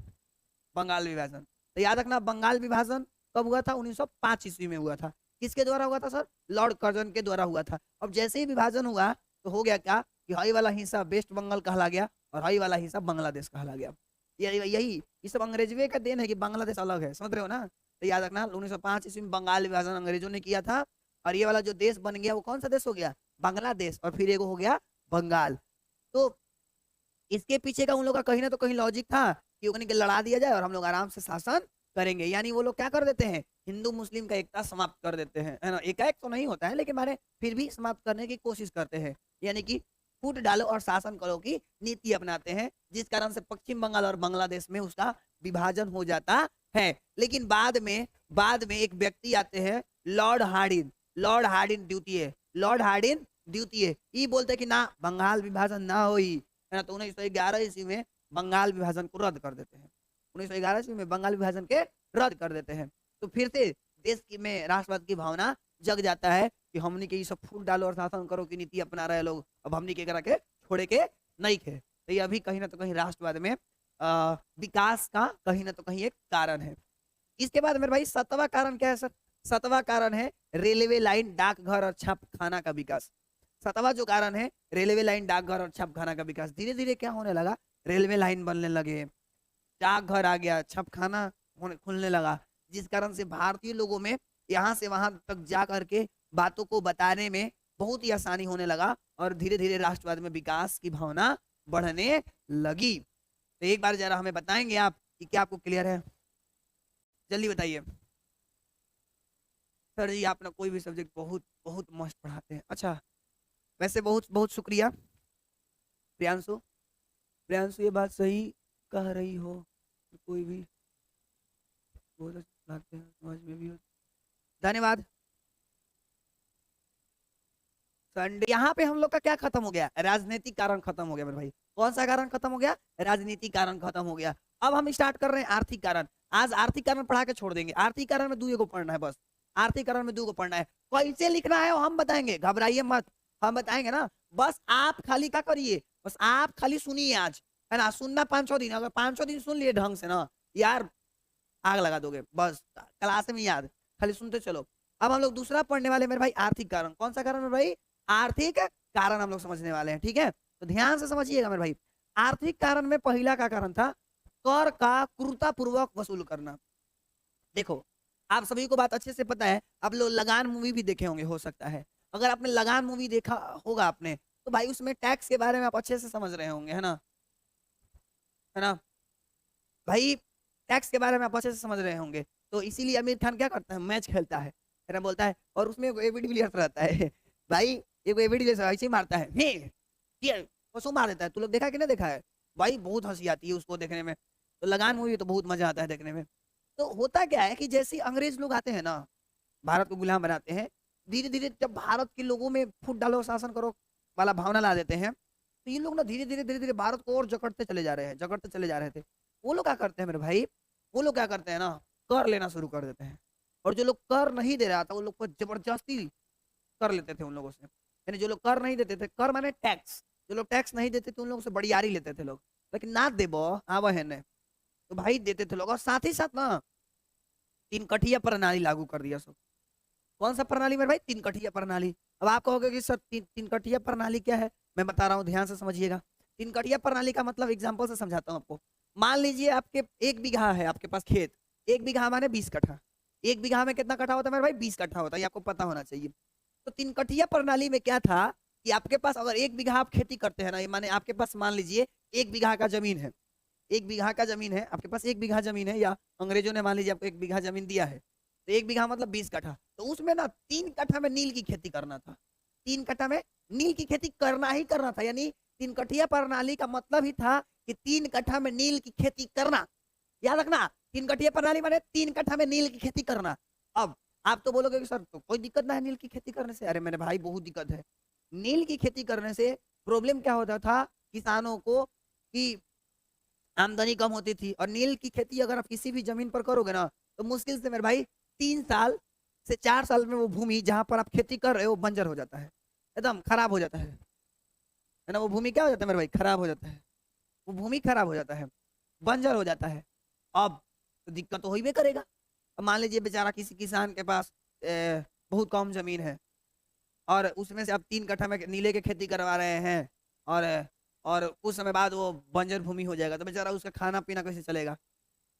बंगाल विभाजन। तो याद रखना, बंगाल विभाजन कब हुआ था, 1905 ईस्वी में हुआ था। किसके द्वारा हुआ था सर, लॉर्ड कर्जन के द्वारा हुआ था। अब जैसे ही विभाजन हुआ तो हो गया क्या, कि हई वाला हिस्सा वेस्ट बंगाल कहला गया और हई वाला हिस्सा बांग्लादेश कहला गया। यही ये सब अंग्रेजवे का देन है कि बांग्लादेश अलग है, समझ रहे हो ना। तो याद रखना 1905 ईस्वी में बंगाल विभाजन अंग्रेजों ने किया था और ये वाला जो देश बन गया वो कौन सा देश हो गया, बांग्लादेश, और फिर एगो हो गया बंगाल। तो इसके पीछे का उन लोग का कहीं ना तो कहीं लॉजिक था कि उन्हें लड़ा दिया जाए और हम लोग आराम से शासन करेंगे। यानी वो लोग क्या कर देते हैं, हिंदू मुस्लिम का एकता समाप्त कर देते हैं, है ना। एकाएक तो नहीं होता है लेकिन माने फिर भी समाप्त करने की कोशिश करते हैं, यानी कि फूट डालो और शासन करो की नीति अपनाते हैं, जिस कारण से पश्चिम बंगाल और बांग्लादेश में उसका विभाजन हो जाता है। लेकिन बाद में एक व्यक्ति आते हैं लॉर्ड हार्डिन द्वितीय, लॉर्ड हार्डिन द्वितीय, ये बोलते कि ना बंगाल विभाजन ना हो, है ना। तो 1911 ईस्वी में बंगाल विभाजन को रद्द कर देते हैं, 1911 ईस्वी में बंगाल विभाजन के रद्द कर देते हैं। तो फिर से देश की में राष्ट्रवाद की भावना जग जाता है कि हमनी के ये सब फूट डालो और शासन करो की नीति अपना रहे लोग, अब हमनी के करा के छोड़े के नहीं खे। तो ये अभी कहीं ना तो कहीं राष्ट्रवाद में विकास का कहीं ना तो कहीं एक कारण है। इसके बाद मेरे भाई 7वां कारण क्या है सर, 7वां कारण है रेलवे लाइन, डाकघर और छापखाना का विकास। 7वां जो कारण है रेलवे लाइन, डाकघर और छापखाना का विकास। धीरे धीरे क्या होने लगा, रेलवे लाइन बनने लगे, डाकघर आ गया, छापखाना खुलने लगा, जिस कारण से भारतीय लोगों में यहाँ से वहां तक जा करके बातों को बताने में बहुत ही आसानी होने लगा और धीरे धीरे राष्ट्रवाद में विकास की भावना बढ़ने लगी। तो एक बार जरा हमें बताएंगे आप कि क्या आपको क्लियर है, जल्दी बताइए। सर जी आपने कोई भी सब्जेक्ट बहुत बहुत मस्त पढ़ाते हैं। अच्छा वैसे बहुत बहुत शुक्रिया प्रियांशु, प्रियांशु ये बात सही कह रही हो, कोई भी बहुत अच्छा लगते हैं, समझ में भी हो, धन्यवाद। संडे यहाँ पे हम लोग का क्या खत्म हो गया, राजनीतिक कारण खत्म हो गया मेरे भाई। कौन सा कारण खत्म हो गया, राजनीतिक कारण खत्म हो गया। अब हम स्टार्ट कर रहे हैं आर्थिक कारण। आज आर्थिक कारण पढ़ा के छोड़ देंगे, आर्थिक कारण में 2 को पढ़ना है बस, आर्थिक कारण में 2 को पढ़ना है। कैसे लिखना है हम बताएंगे, घबराइए मत, हम बताएंगे ना। बस आप खाली क्या करिए, बस आप खाली सुनिए आज, है ना। सुनना 5-6 दिन, अगर 5-6 दिन सुन लिए ढंग से ना यार आग लगा दोगे, बस क्लास में याद, खाली सुनते चलो। अब हम लोग दूसरा पढ़ने वाले मेरे भाई आर्थिक कारण। कौन सा कारण मेरे भाई, आर्थिक कारण हम लोग समझने वाले हैं, ठीक है। तो ध्यान से समझिएगा मेरे भाई। आर्थिक कारण में पहला का कारण था कर का क्रूरतापूर्वक वसूल करना। देखो आप सभी को बात अच्छे से पता है, आप लोग लगान मूवी भी देखे होंगे, हो सकता है अगर आपने लगान मूवी देखा होगा आपने, तो भाई उसमें टैक्स के बारे में आप अच्छे से समझ रहे होंगे, है ना, है ना भाई, टैक्स के बारे में आप अच्छे से समझ रहे होंगे। तो इसीलिए आमिर खान क्या करता है, मैच खेलता है ना, बोलता है, और उसमें एबी डिविलियर्स रहता है भाई, एक एबी डिविलियर्स ऐसे ही मारता है, ये उसको मार देता है। तू लोग देखा कि नहीं देखा है भाई, बहुत हंसी आती है उसको देखने में। तो लगान मूवी तो बहुत मजा आता है देखने में। तो होता क्या है कि जैसे अंग्रेज लोग आते हैं ना, भारत को गुलाम बनाते हैं, धीरे धीरे जब भारत के लोगों में फूट डालो शासन करो वाला भावना ला देते हैं, तो ये लोग ना धीरे धीरे भारत को और जकड़ते चले जा रहे हैं, जकड़ते चले जा रहे थे। वो लोग क्या करते हैं मेरे भाई, वो लोग क्या करते हैं ना, कर लेना शुरू कर देते हैं। और जो लोग कर नहीं दे रहा था वो लोग को जबरदस्ती कर लेते थे उन लोगों से, यानी जो लोग कर नहीं देते थे, कर माने टैक्स, जो लोग टैक्स नहीं देते थे उन लोगों से बड़ियारी लेते थे लोग, लेकिन ना देबो आवा है ने, तो भाई देते थे लोग। और साथ ही साथ ना 3 कठिया प्रणाली लागू कर दिया सब। कौन सा प्रणाली मेरे भाई, 3 कठिया प्रणाली। अब आप कहोगे कि सर 3 कठिया प्रणाली क्या है, मैं बता रहा हूँ, ध्यान से समझिएगा। 3 कठिया प्रणाली का मतलब एग्जाम्पल से समझाता हूँ आपको। मान लीजिए आपके 1 बीघा है आपके पास खेत, 1 बीघा माने 20 कट्ठा, 1 बीघा में कितना कट्ठा होता है मेरे भाई, 20 कट्ठा होता है, आपको पता होना चाहिए। तो 3 कठिया प्रणाली में क्या था कि आपके पास अगर 1 बीघा आप खेती करते हैं ना, ये माने आपके पास मान लीजिए 1 बीघा का जमीन है, 1 बीघा का जमीन है आपके पास, 1 बीघा जमीन है, या अंग्रेजों ने मान लीजिए आपको 1 बीघा जमीन दिया है, तो 1 बीघा मतलब 20 कट्ठा। तो उसमें ना 3 कट्ठा में नील की खेती करना था, 3 कट्ठा में नील की खेती करना ही करना था। यानी 3 कठिया प्रणाली का मतलब ही था कि 3 कट्ठा में नील की खेती करना। याद रखना, 3 कठिया प्रणाली माने 3 कट्ठा में नील की खेती करना। अब आप तो बोलोगे कि सर तो कोई दिक्कत ना है नील की खेती करने से। अरे मेरे भाई बहुत दिक्कत है। नील की खेती करने से प्रॉब्लम क्या होता था किसानों को, कि आमदनी कम होती थी। और नील की खेती अगर आप किसी भी जमीन पर करोगे ना, तो मुश्किल से मेरे भाई 3 साल से 4 साल में वो भूमि जहां पर आप खेती कर रहे हो बंजर हो जाता है, एकदम खराब हो जाता है ना। वो भूमि क्या हो जाता है मेरे भाई, खराब हो जाता है, वो भूमि खराब हो जाता है, बंजर हो जाता है। अब तो दिक्कत तो हो ही करेगा। अब मान लीजिए बेचारा किसी किसान के पास बहुत कम जमीन है और उसमें से आप 3 कट्ठा में नीले की खेती करवा रहे हैं, और और कुछ समय बाद वो बंजर भूमि हो जाएगा, तो बेचारा उसका खाना पीना कैसे चलेगा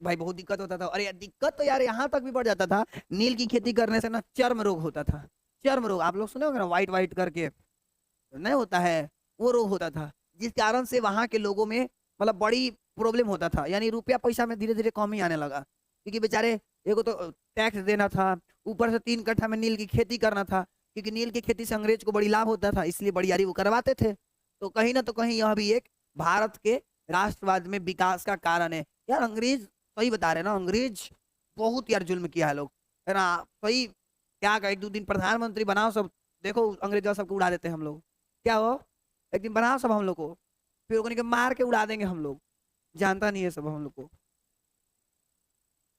भाई, बहुत दिक्कत होता था। अरे यार दिक्कत तो यार यहाँ तक भी बढ़ जाता था, नील की खेती करने से ना चर्म रोग होता था। चर्म रोग आप लोग सुने होंगे ना, व्हाइट व्हाइट करके नहीं होता है, वो रोग होता था, जिस कारण से वहां के लोगों में मतलब बड़ी प्रॉब्लम होता था, यानी रुपया पैसा में धीरे धीरे कम ही आने लगा, क्योंकि बेचारे एगो तो टैक्स देना था, ऊपर से 3 कट्ठा में नील की खेती करना था, क्योंकि नील की खेती से अंग्रेज को बड़ी लाभ होता था, इसलिए बड़ी यारी वो करवाते थे। तो कहीं ना तो कहीं यह भी एक भारत के राष्ट्रवाद में विकास का कारण है। यार अंग्रेज सही बता रहे हैं ना, अंग्रेज बहुत यार जुल्म किया है लोग, है ना, सही। क्या का एक दो दिन प्रधानमंत्री बनाओ सब, देखो अंग्रेजों सबको उड़ा देते हैं हम लोग। क्या हो, एक दिन बनाओ सब हम लोग को, फिर उन्हीं के मार के उड़ा देंगे हम लोग, जानता नहीं है सब हम लोग को,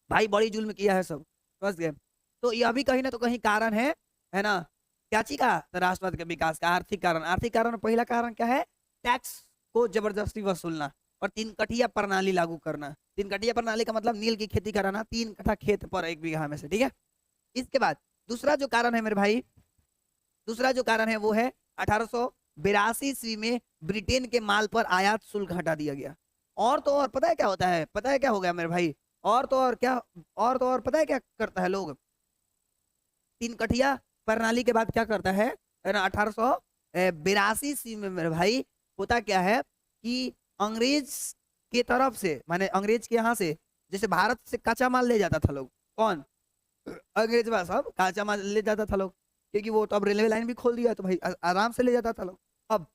भाई बड़ी जुल्म किया है सब, समझ गए। तो यह भी कहीं ना तो कहीं कारण है ना, क्या चीज का, तो राष्ट्रवाद के विकास का आर्थिक कारण। आर्थिक कारण पहला कारण क्या है, टैक्स को जबरदस्ती वसूलना और 3 कठिया प्रणाली लागू करना। 3 कठिया प्रणाली का मतलब नील की खेती कराना, 3 कट्ठा खेत पर 1 बीघा में से, ठीक है। इसके बाद दूसरा जो कारण है मेरे भाई, दूसरा जो कारण है वो है 1882 ईस्वी में ब्रिटेन के माल पर आयात शुल्क हटा दिया गया। और तो और पता है क्या होता है, पता है क्या हो गया मेरे भाई, और तो और क्या, और तो और पता है क्या करता है लोग, 3 कठिया प्रणाली के बाद क्या करता है ना, 1882 ईस्वी में मेरे भाई होता क्या है कि अंग्रेज के तरफ से, माने अंग्रेज के यहाँ से जैसे भारत से कच्चा माल ले जाता था लोग, कौन, अंग्रेज बा सब कच्चा माल ले जाता था लोग, क्योंकि वो तो अब रेलवे लाइन भी खोल दिया तो भाई आराम से ले जाता था लोग। अब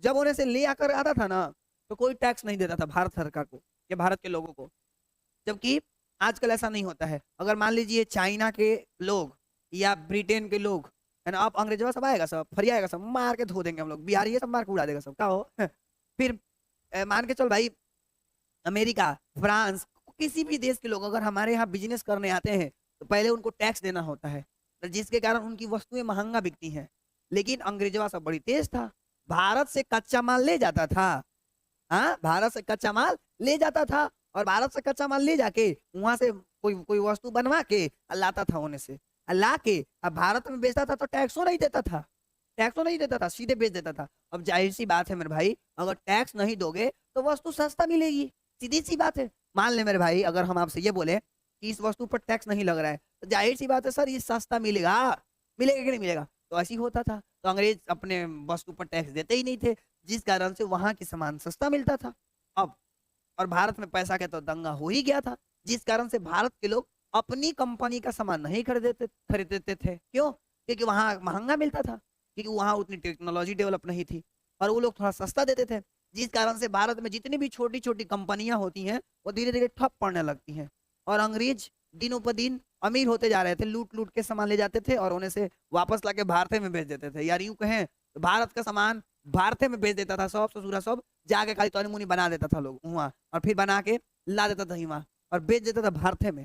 जब उन्हें से ले आकर आता था ना, तो कोई टैक्स नहीं देता था भारत सरकार को या भारत के लोगों को, जबकि आजकल ऐसा नहीं होता है। अगर मान लीजिए चाइना के लोग या ब्रिटेन के लोग, है ना, अब अंग्रेजों सब आएगा, सब फरियाएगा, सब मार के धो देंगे हम लोग, बिहारी ये सब मार के उड़ा देगा सब, क्या हो फिर मान के चल भाई, अमेरिका, फ्रांस, किसी भी देश के लोग अगर हमारे यहाँ बिजनेस करने आते हैं तो पहले उनको टैक्स देना होता है, तो जिसके कारण उनकी वस्तुएं महंगा बिकती हैं। लेकिन अंग्रेजवा सब बड़ी तेज था, भारत से कच्चा माल ले जाता था, हाँ भारत से कच्चा माल ले जाता था, और भारत से कच्चा माल ले जाके वहां से कोई कोई वस्तु बनवा के लाता था होने से, ला के अब भारत में बेचता था, तो टैक्सो नहीं देता था, टैक्सो नहीं देता था, सीधे बेच देता था। अब जाहिर सी बात है मेरे भाई, अगर टैक्स नहीं दोगे तो वस्तु सस्ता मिलेगी, सीधी सी बात है। मान ले मेरे भाई, अगर हम आपसे ये बोले कि इस वस्तु पर टैक्स नहीं लग रहा है, तो जाहिर सी बात है सर ये सस्ता मिलेगा, मिलेगा कि नहीं मिलेगा, तो ऐसी होता था। तो अंग्रेज अपने वस्तु पर टैक्स देते ही नहीं थे, जिस कारण से वहां की सामान सस्ता मिलता था। अब और भारत में पैसा का तो दंगा हो ही गया था, जिस कारण से भारत के लोग अपनी कंपनी का सामान नहीं खरीदते थे। क्यों, क्योंकि वहां महंगा मिलता था, क्योंकि वहां उतनी टेक्नोलॉजी डेवलप नहीं थी, और वो लोग थोड़ा सस्ता देते थे, जिस कारण से भारत में जितनी भी छोटी छोटी कंपनियां होती हैं वो धीरे धीरे ठप पड़ने लगती हैं, और अंग्रेज दिनों पर दिन अमीर होते जा रहे थे, लूट लूट के सामान ले जाते थे और उन्हें से वापस लाके भारत में बेच देते थे। यार यूं कहें तो भारत का सामान भारत में बेच देता था, सब ससुरा सब जाके खाली तनी मुनी बना देता था लोग वहां, और फिर बना के ला देता था वहां और बेच देता था भारत में,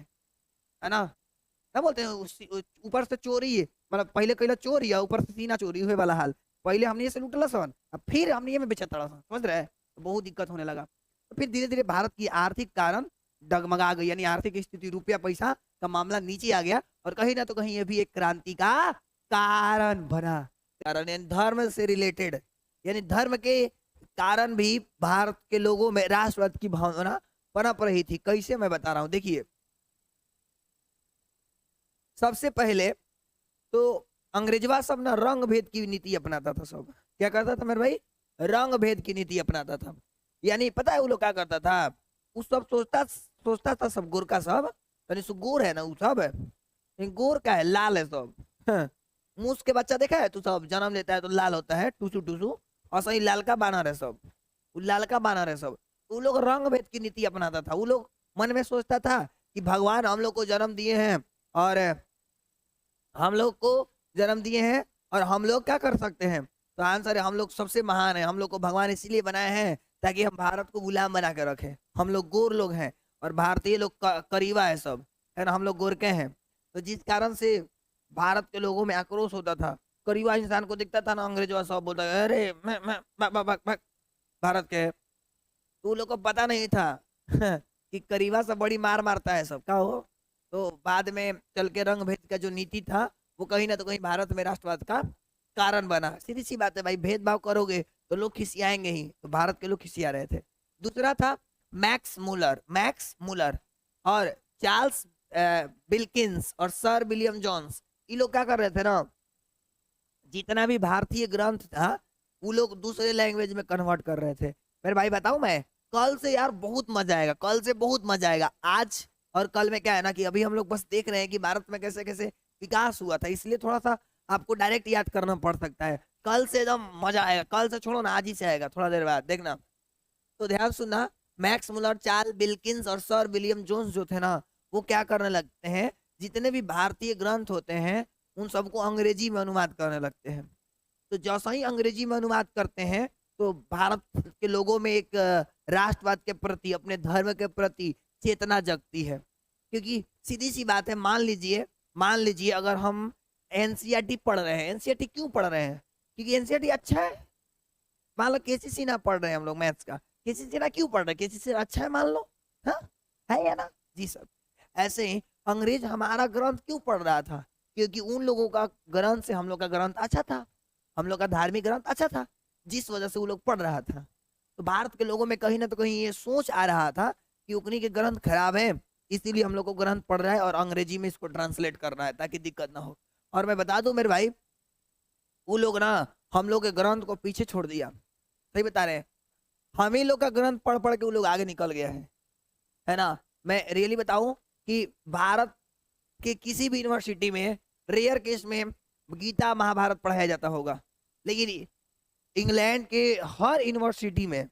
है ना। क्या बोलते हैं, ऊपर से चोरी है, मतलब पहले कैला चोरी है, ऊपर से सीना चोरी हुए वाला हाल, पहले हमने ये से लूटला सन, अब फिर हमने ये में बेचता सन, समझ रहे हैं, तो बहुत दिक्कत होने लगा। तो फिर धीरे धीरे भारत की आर्थिक कारण डगमगा गई, यानी आर्थिक स्थिति, रुपया पैसा का मामला नीचे आ गया, और कहीं ना तो कहीं ये भी एक क्रांति का कारण बना। कारण यानी धर्म से रिलेटेड, यानी धर्म के कारण भी भारत के लोगों में राष्ट्रवाद की भावना पनप रही थी। कैसे, मैं बता रहा हूं, देखिए सबसे पहले तो अंग्रेजवा सब ना रंग भेद की नीति अपनाता था। सब क्या करता था मेरे भाई, रंग भेद की नीति अपनाता था। यानी पता है वो लोग क्या करता था, उस सब सोचता था सब गोरका सब, यानी सो गोर है ना वो सब, गोर का है, लाल है सब। मूस के बच्चा देखा है तू, सब जन्म लेता है तो लाल होता है, टूसू टूसू, और सही लाल का बानर है सब, वो लाल का बानर है सब। वो लोग रंग भेद की नीति अपनाता था। वो लोग मन में सोचता था कि भगवान हम लोग को जन्म दिए हैं, और हम लोग को जन्म दिए हैं, और हम लोग क्या कर सकते हैं, तो आंसर है हम लोग सबसे महान है, हम लोग को भगवान इसलिए बनाए हैं ताकि हम भारत को गुलाम बना के रखें। हम लोग गोर लोग हैं और भारतीय लोग करीबा है सब, है ना, हम लोग गोरके हैं। तो जिस कारण से भारत के लोगों में आक्रोश होता था, करीबा इंसान को दिखता था ना, अंग्रेजों सब बोलता है अरे मैं भारत के है। तो लोग को पता नहीं था कि करीबा सब बड़ी मार मारता है सब, क्या हो। तो बाद में चल के रंग भेद का जो नीति था वो कहीं ना तो कहीं भारत में राष्ट्रवाद का कारण बना। सीधी सी बात है भाई, भेदभाव करोगे तो लोग खिसियाएंगे ही, तो भारत के लोग खिसिया रहे थे। दूसरा था मैक्स मुलर और चार्ल्स बिल्किंस और सर विलियम जॉन्स। ये लोग क्या कर रहे थे ना, जितना भी भारतीय ग्रंथ था वो लोग दूसरे लैंग्वेज में कन्वर्ट कर रहे थे। मेरे भाई बताऊं मैं, कल से यार बहुत मजा आएगा, कल से बहुत मजा आएगा। आज और कल में क्या है ना कि अभी हम लोग बस देख रहे हैं कि भारत में कैसे कैसे विकास हुआ था, इसलिए थोड़ा सा आपको डायरेक्ट याद करना पड़ सकता है। कल से एकदम मजा आएगा, कल से छोड़ो ना, आज ही से आएगा, थोड़ा देर बाद देखना। तो ध्यान सुनना, मैक्स मुलर, चार्ल्स बिल्किंस और सर विलियम जोन्स जो थे ना, वो क्या करने लगते हैं, जितने भी भारतीय ग्रंथ होते हैं उन सबको अंग्रेजी में अनुवाद करने लगते हैं। तो जैसा ही अंग्रेजी में अनुवाद करते हैं तो भारत के लोगों में एक राष्ट्रवाद के प्रति, अपने धर्म के प्रति चेतना जगती है। क्योंकि सीधी सी बात है, मान लीजिए अगर हम एनसीईआरटी पढ़ रहे हैं, एनसीईआरटी क्यों पढ़ रहे हैं, क्योंकि एनसीईआरटी अच्छा है। मान लो केसीसी ना पढ़ रहे हैं हम लोग मैथ्स का, केसीसी ना क्यों पढ़ रहे हैं, केसीसी अच्छा है मान लो, हाँ है या ना जी सर। ऐसे ही अंग्रेज हमारा ग्रंथ क्यों पढ़ रहा था, क्योंकि उन लोगों का ग्रंथ से हम लोग का ग्रंथ अच्छा था, हम लोग का धार्मिक ग्रंथ अच्छा था, जिस वजह से वो लोग पढ़ रहा था। तो भारत के लोगों में कहीं ना तो कहीं ये सोच आ रहा था कि उन्हीं के ग्रंथ खराब है, इसीलिए हम लोग को ग्रंथ पढ़ रहा है और अंग्रेजी में इसको ट्रांसलेट कर रहा है ताकि दिक्कत ना हो। और मैं बता दूं मेरे भाई, वो लोग ना हम लोग के ग्रंथ को पीछे छोड़ दिया, सही बता रहे हैं। हम ही लोग का ग्रंथ पढ़ पढ़ के वो लोग आगे निकल गया है ना। मैं रियली बताऊं कि भारत के किसी भी यूनिवर्सिटी में रेयर केस में गीता महाभारत पढ़ाया जाता होगा, लेकिन इंग्लैंड के हर यूनिवर्सिटी में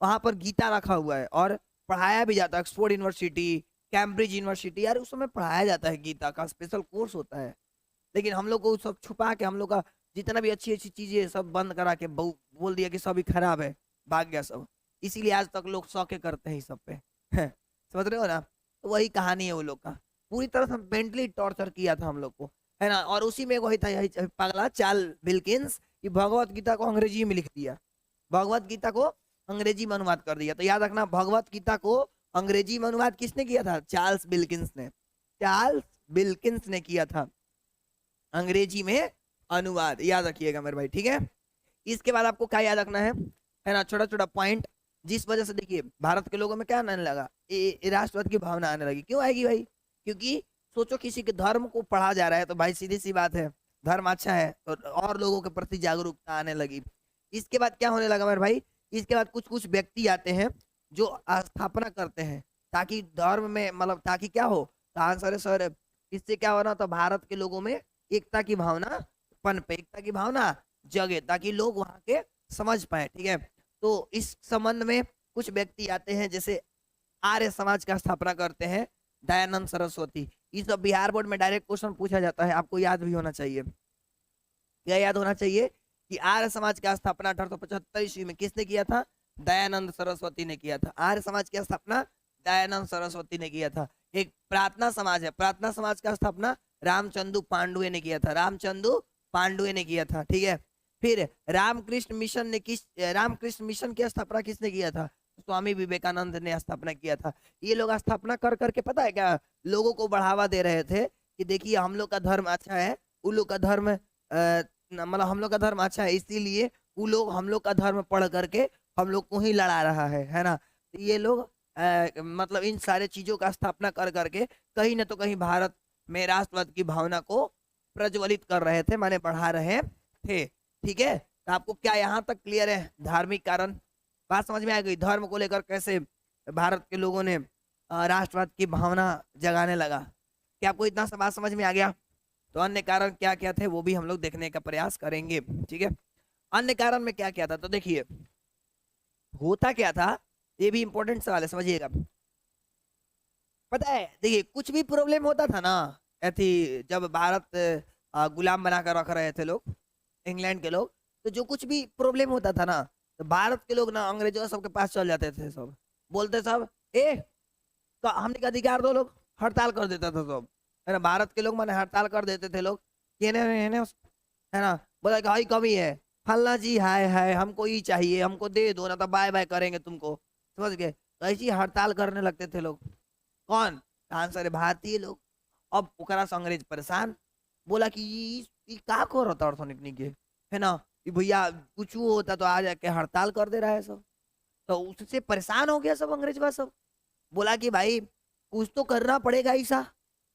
वहां पर गीता रखा हुआ है और पढ़ाया भी जाता है। ऑक्सफोर्ड यूनिवर्सिटी, कैम्ब्रिज यूनिवर्सिटी, यार उसमें पढ़ाया जाता है, गीता का स्पेशल कोर्स होता है। लेकिन हम लोग को सब छुपा के, हम लोग का जितना भी अच्छी अच्छी चीजें सब बंद करा के बोल दिया कि सभी खराब है, भाग गया सब। इसीलिए आज तक लोग शौके करते हैं इस सब पे समझ रहे हो ना। तो वही कहानी है वो लोग का, पूरी तरह से मेंटली टॉर्चर किया था हम लोग को, है ना। और उसी में वही था, यही पगला चार्ल्स बिल्किंस कि भगवत गीता को अंग्रेजी में लिख दिया, भगवत गीता को अंग्रेजी में अनुवाद कर दिया। तो याद रखना, भगवत गीता को अंग्रेजी में अनुवाद किसने किया था, चार्ल्स बिल्किंस ने, चार्ल्स बिल्किंस ने किया था अंग्रेजी में अनुवाद, याद रखिएगा मेरे भाई, ठीक है। इसके बाद आपको क्या याद रखना है ना, छोटा छोटा पॉइंट, जिस वजह से देखिए भारत के लोगों में क्या आने लगा, राष्ट्रवाद की भावना आने लगी। क्यों आएगी भाई, क्योंकि सोचो किसी के धर्म को पढ़ा जा रहा है तो भाई सीधी सी बात है, धर्म अच्छा है तो और लोगों के प्रति जागरूकता आने लगी। इसके बाद क्या होने लगा मेरे भाई, इसके बाद कुछ कुछ व्यक्ति आते हैं जो स्थापना करते हैं ताकि धर्म में, मतलब ताकि क्या हो, तो आंसर है सर, इससे क्या होना, तो भारत के लोगों में एकता की भावना पनपे, एकता की भावना जगे, ताकि लोग वहां के समझ पाए, ठीक है। तो इस संबंध में कुछ व्यक्ति आते हैं, जैसे आर्य समाज का स्थापना करते हैं दयानंद सरस्वती। इस बिहार बोर्ड में डायरेक्ट क्वेश्चन पूछा जाता है, आपको याद भी होना चाहिए। क्या याद होना चाहिए कि आर्य समाज की स्थापना 1875 ईस्वी में किसने किया था, दयानंद सरस्वती ने किया था। आर्य समाज की स्थापना दयानंद सरस्वती ने किया था। एक प्रार्थना समाज है, प्रार्थना समाज का स्थापना रामचंद्र पांडुए ने किया था, रामचंद्र पांडुए ने किया था, ठीक है। फिर रामकृष्ण मिशन की स्थापना किसने किया था, स्वामी विवेकानंद ने स्थापना किया था। ये लोग स्थापना कर करके पता है क्या, लोगों को बढ़ावा दे रहे थे कि देखिए हम लोग का धर्म अच्छा है, उन लोग का धर्म मतलब हम लोग का धर्म अच्छा है, इसीलिए वो लोग हम लोग का धर्म पढ़ करके हम लोग को ही लड़ा रहा है ना। तो ये लोग मतलब इन सारे चीजों का स्थापना कर करके कहीं ना तो कहीं भारत में राष्ट्रवाद की भावना को प्रज्वलित कर रहे थे, माने बढ़ा रहे थे, ठीक है। तो आपको क्या यहाँ तक क्लियर है, धार्मिक कारण बात समझ में आ गई, धर्म को लेकर कैसे भारत के लोगों ने राष्ट्रवाद की भावना जगाने लगा, क्या आपको इतना सा बात समझ में आ गया। तो अन्य कारण क्या क्या थे वो भी हम लोग देखने का प्रयास करेंगे, ठीक है। अन्य कारण में क्या क्या था, तो देखिए होता क्या था, ये भी इंपॉर्टेंट सवाल है, समझिएगा। पता है देखिए कुछ भी प्रॉब्लम होता था ना, ऐसी जब भारत गुलाम बनाकर रख रहे थे लोग, इंग्लैंड के लोग, तो जो कुछ भी प्रॉब्लम होता था ना, तो भारत के लोग ना अंग्रेजों सबके पास चल जाते थे, सब बोलते सब तो हमने का अधिकार दो, लोग हड़ताल कर देता था सब, है ना। भारत के लोग माने हड़ताल कर देते थे लोग, है ना, बोला कि हाई कमी है, फलना जी हाय हाय हमको ही चाहिए, हमको दे दो ना तो बाय बाय करेंगे तुमको, समझ गए। तो ऐसी हड़ताल करने लगते थे लोग, कौन, आंसर है भारतीय लोग। अब ओकरा से अंग्रेज परेशान, बोला कि का करो तड़फनिक के, है ना, कि भैया कुछ वो होता तो आ जाके हड़ताल कर दे रहा है सब। तो उससे परेशान हो गया सब अंग्रेजवा सब, बोला कि भाई कुछ तो करना पड़ेगा ऐसा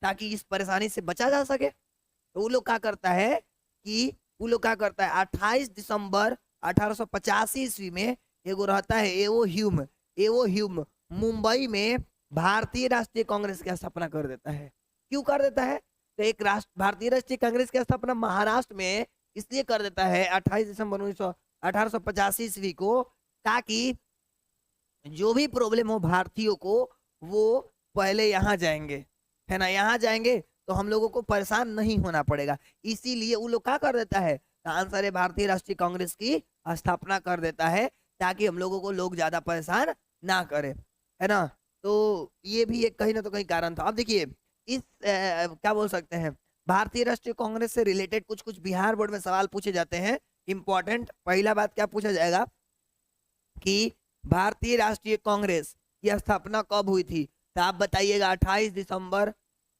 ताकि इस परेशानी से बचा जा सके। तो वो लोग क्या करता है कि वो लोग क्या करता है 28 दिसंबर 1885 ईस्वी में एगो रहता है एवो ह्यूम मुंबई में भारतीय राष्ट्रीय कांग्रेस की स्थापना कर देता है। क्यों कर देता है? तो एक भारतीय राष्ट्रीय कांग्रेस की स्थापना महाराष्ट्र में इसलिए कर देता है 28 दिसंबर 1885 ईस्वी को, ताकि जो भी प्रॉब्लम हो भारतीयों को वो पहले यहाँ जाएंगे, है ना, यहाँ जाएंगे तो हम लोगों को परेशान नहीं होना पड़ेगा। इसीलिए वो लोग क्या कर देता है, आंसर है भारतीय राष्ट्रीय कांग्रेस की स्थापना कर देता है ताकि हम लोगों को लोग ज्यादा परेशान ना करे, है ना। तो ये भी एक कहीं ना तो कहीं कारण था। अब देखिए इस क्या बोल सकते हैं, भारतीय राष्ट्रीय कांग्रेस से रिलेटेड कुछ कुछ बिहार बोर्ड में सवाल पूछे जाते हैं इंपॉर्टेंट। पहला बात क्या पूछा जाएगा कि भारतीय राष्ट्रीय कांग्रेस की स्थापना कब हुई थी, तो आप बताइएगा 28 दिसंबर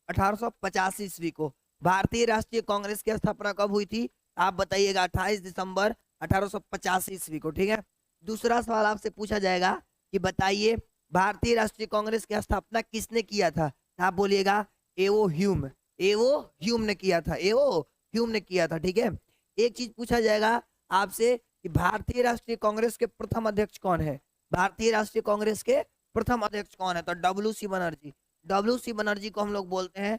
1885 ईस्वी को। भारतीय राष्ट्रीय कांग्रेस की स्थापना कब हुई थी, आप बताइएगा 28 दिसंबर 1885 ईस्वी को, ठीक है। दूसरा सवाल आपसे पूछा जाएगा कि बताइए भारतीय राष्ट्रीय कांग्रेस की स्थापना किसने किया था, तो आप बोलिएगा एवो ह्यूम ने किया था, एवो ह्यूम ने किया था, ठीक है। एक चीज पूछा जाएगा आपसे कि भारतीय राष्ट्रीय कांग्रेस के प्रथम अध्यक्ष कौन है, भारतीय राष्ट्रीय कांग्रेस के प्रथम अध्यक्ष कौन है, तो डब्ल्यू.सी. बनर्जी। डब्ल्यू.सी. बनर्जी को हम लोग बोलते हैं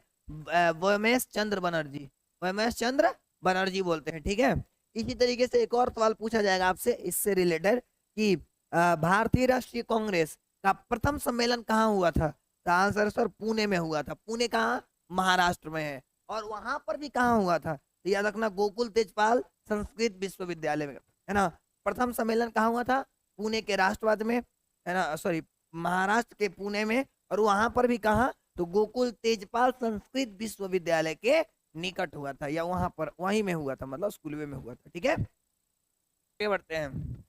वोमेश चंद्र बनर्जी, वोमेश चंद्र बनर्जी बोलते हैं, ठीक है। इसी तरीके से एक और सवाल पूछा जाएगा आपसे इससे रिलेटेड कि भारतीय राष्ट्रीय कांग्रेस का प्रथम सम्मेलन कहाँ हुआ था, तो आंसर सर पुणे में हुआ था। पुणे कहाँ, महाराष्ट्र में है। और वहां पर भी कहाँ हुआ था, तो याद रखना गोकुल तेजपाल संस्कृत विश्वविद्यालय में, है ना। प्रथम सम्मेलन कहाँ हुआ था, पुणे के राष्ट्रवाद में, है ना, सॉरी महाराष्ट्र के पुणे में। और वहां पर भी कहा, तो गोकुल तेजपाल संस्कृत विश्वविद्यालय के निकट हुआ था, या वहां पर वहीं में हुआ था, मतलब स्कूल में हुआ था, ठीक है। आगे बढ़ते हैं।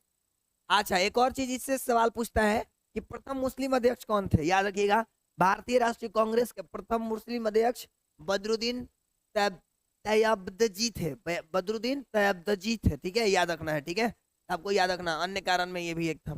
अच्छा एक और चीज इससे सवाल पूछता है कि प्रथम मुस्लिम अध्यक्ष कौन थे, याद रखिएगा भारतीय राष्ट्रीय कांग्रेस के प्रथम मुस्लिम अध्यक्ष बदरुद्दीन तैयबदजी थे, बदरुद्दीन तैयबदजी थे, ठीक है, याद रखना है, ठीक है। आपको याद रखना, अन्य कारण में ये भी एक था।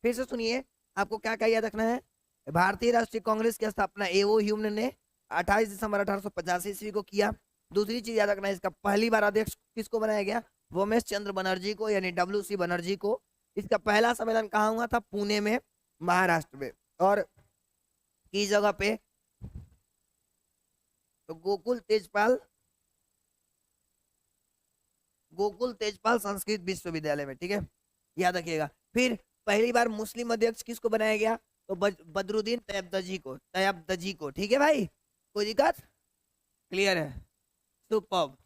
फिर से सुनिए, आपको क्या क्या याद रखना है। भारतीय राष्ट्रीय कांग्रेस की स्थापना एवो ह्यूम ने 28 दिसंबर 1885 ईस्वी को किया। दूसरी चीज याद रखना है, इसका पहली बार अध्यक्ष किसको बनाया गया, वोमेश चंद्र बनर्जी को, यानी डब्ल्यू.सी. बनर्जी को। इसका पहला सम्मेलन कहाँ हुआ था, पुणे में, महाराष्ट्र में। और किस जगह पे, तो गोकुल तेजपाल संस्कृत विश्वविद्यालय में, ठीक है, याद रखिएगा। फिर पहली बार मुस्लिम अध्यक्ष किसको बनाया गया, तो बदरुद्दीन तैयबदजी को, ठीक है भाई, कोई दिक्कत, क्लियर है, सुपर्ब।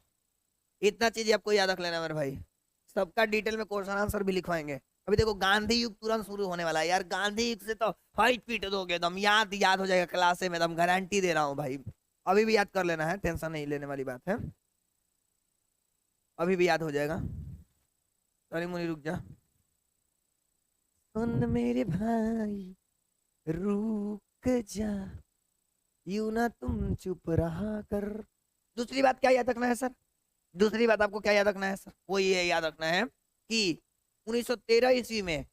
इतना चीज आपको याद रख लेना मेरे भाई, सबका डिटेल में क्वेश्चन आंसर भी लिखवाएंगे। अभी देखो गांधी युग तुरंत शुरू होने वाला है यार, गांधी युग से तो फाइट पीट दोगे एकदम, याद हो जाएगा क्लास में, एकदम गारंटी दे रहा हूँ भाई। अभी भी याद कर लेना है, टेंशन नहीं लेने वाली बात है, अभी भी याद हो जाएगा। सॉरी मुनी रुक जा, सुन मेरे भाई रुक जा, यूं ना तुम चुप रहा कर। दूसरी बात क्या याद रखना है सर, दूसरी बात आपको क्या याद रखना है सर, वो ये याद रखना है कि 1913 ईस्वी में,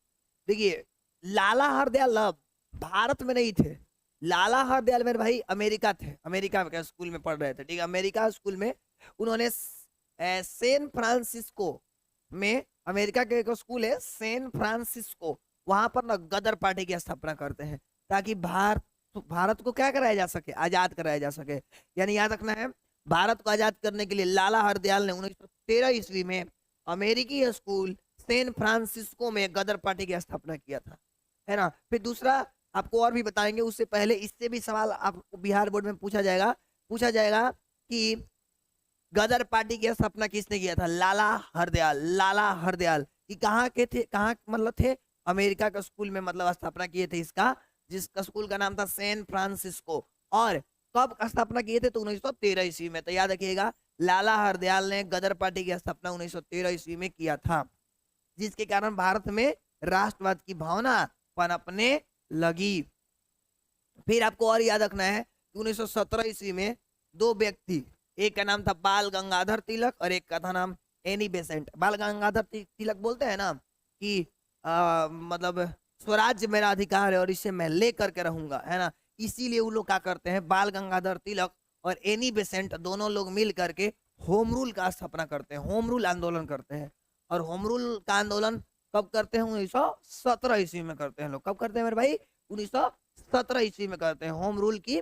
देखिए लाला हरदयाल भारत में नहीं थे, लाला हरदयाल मेरे भाई अमेरिका थे, अमेरिका के स्कूल में पढ़ रहे थे, ठीक है, अमेरिका स्कूल में। उन्होंने सैन फ्रांसिस्को में, अमेरिका के एक स्कूल है सैन फ्रांसिस्को, वहां पर ना गदर पार्टी की स्थापना करते हैं ताकि भारत को क्या कराया जा सके, आजाद कराया जा सके। यानी याद रखना है, भारत को आजाद करने के लिए लाला हरदयाल ने 1913 ईस्वी में अमेरिकी स्कूल सैन फ्रांसिस्को में गदर पार्टी की स्थापना किया था, है ना। फिर दूसरा आपको और भी बताएंगे, उससे पहले इससे भी सवाल आपको बिहार बोर्ड में पूछा जाएगा कि गदर पार्टी की स्थापना किसने किया था, लाला हरदयाल कि कहाँ के थे, कहाँ मतलब थे, अमेरिका के स्कूल में मतलब स्थापना किए थे इसका, जिसका स्कूल का नाम था सैन फ्रांसिस्को। और कब स्थापना किए थे, तो 1913 ईस्वी में। तो याद रखिएगा लाला हरदयाल ने गदर पार्टी की स्थापना 1913 ईस्वी में किया था, जिसके कारण भारत में राष्ट्रवाद की भावना पनपने लगी। फिर आपको और याद रखना है 1917 ईस्वी में दो व्यक्ति, एक का नाम था बाल गंगाधर तिलक और एक का था नाम एनी बेसेंट। बाल गंगाधर तिलक बोलते हैं ना कि मतलब स्वराज्य मेरा अधिकार है और इसे मैं ले करके रहूंगा, है ना। इसीलिए वो लोग क्या करते हैं, बाल गंगाधर तिलक और एनी बेसेंट दोनों लोग मिल करके होम रूल का स्थापना करते हैं, होम रूल आंदोलन करते हैं। और होम रूल का आंदोलन कब करते हैं, 1917 ईस्वी में करते हैं लोग। कब करते हैं मेरे भाई, 1917 ईस्वी में करते हैं होम रूल की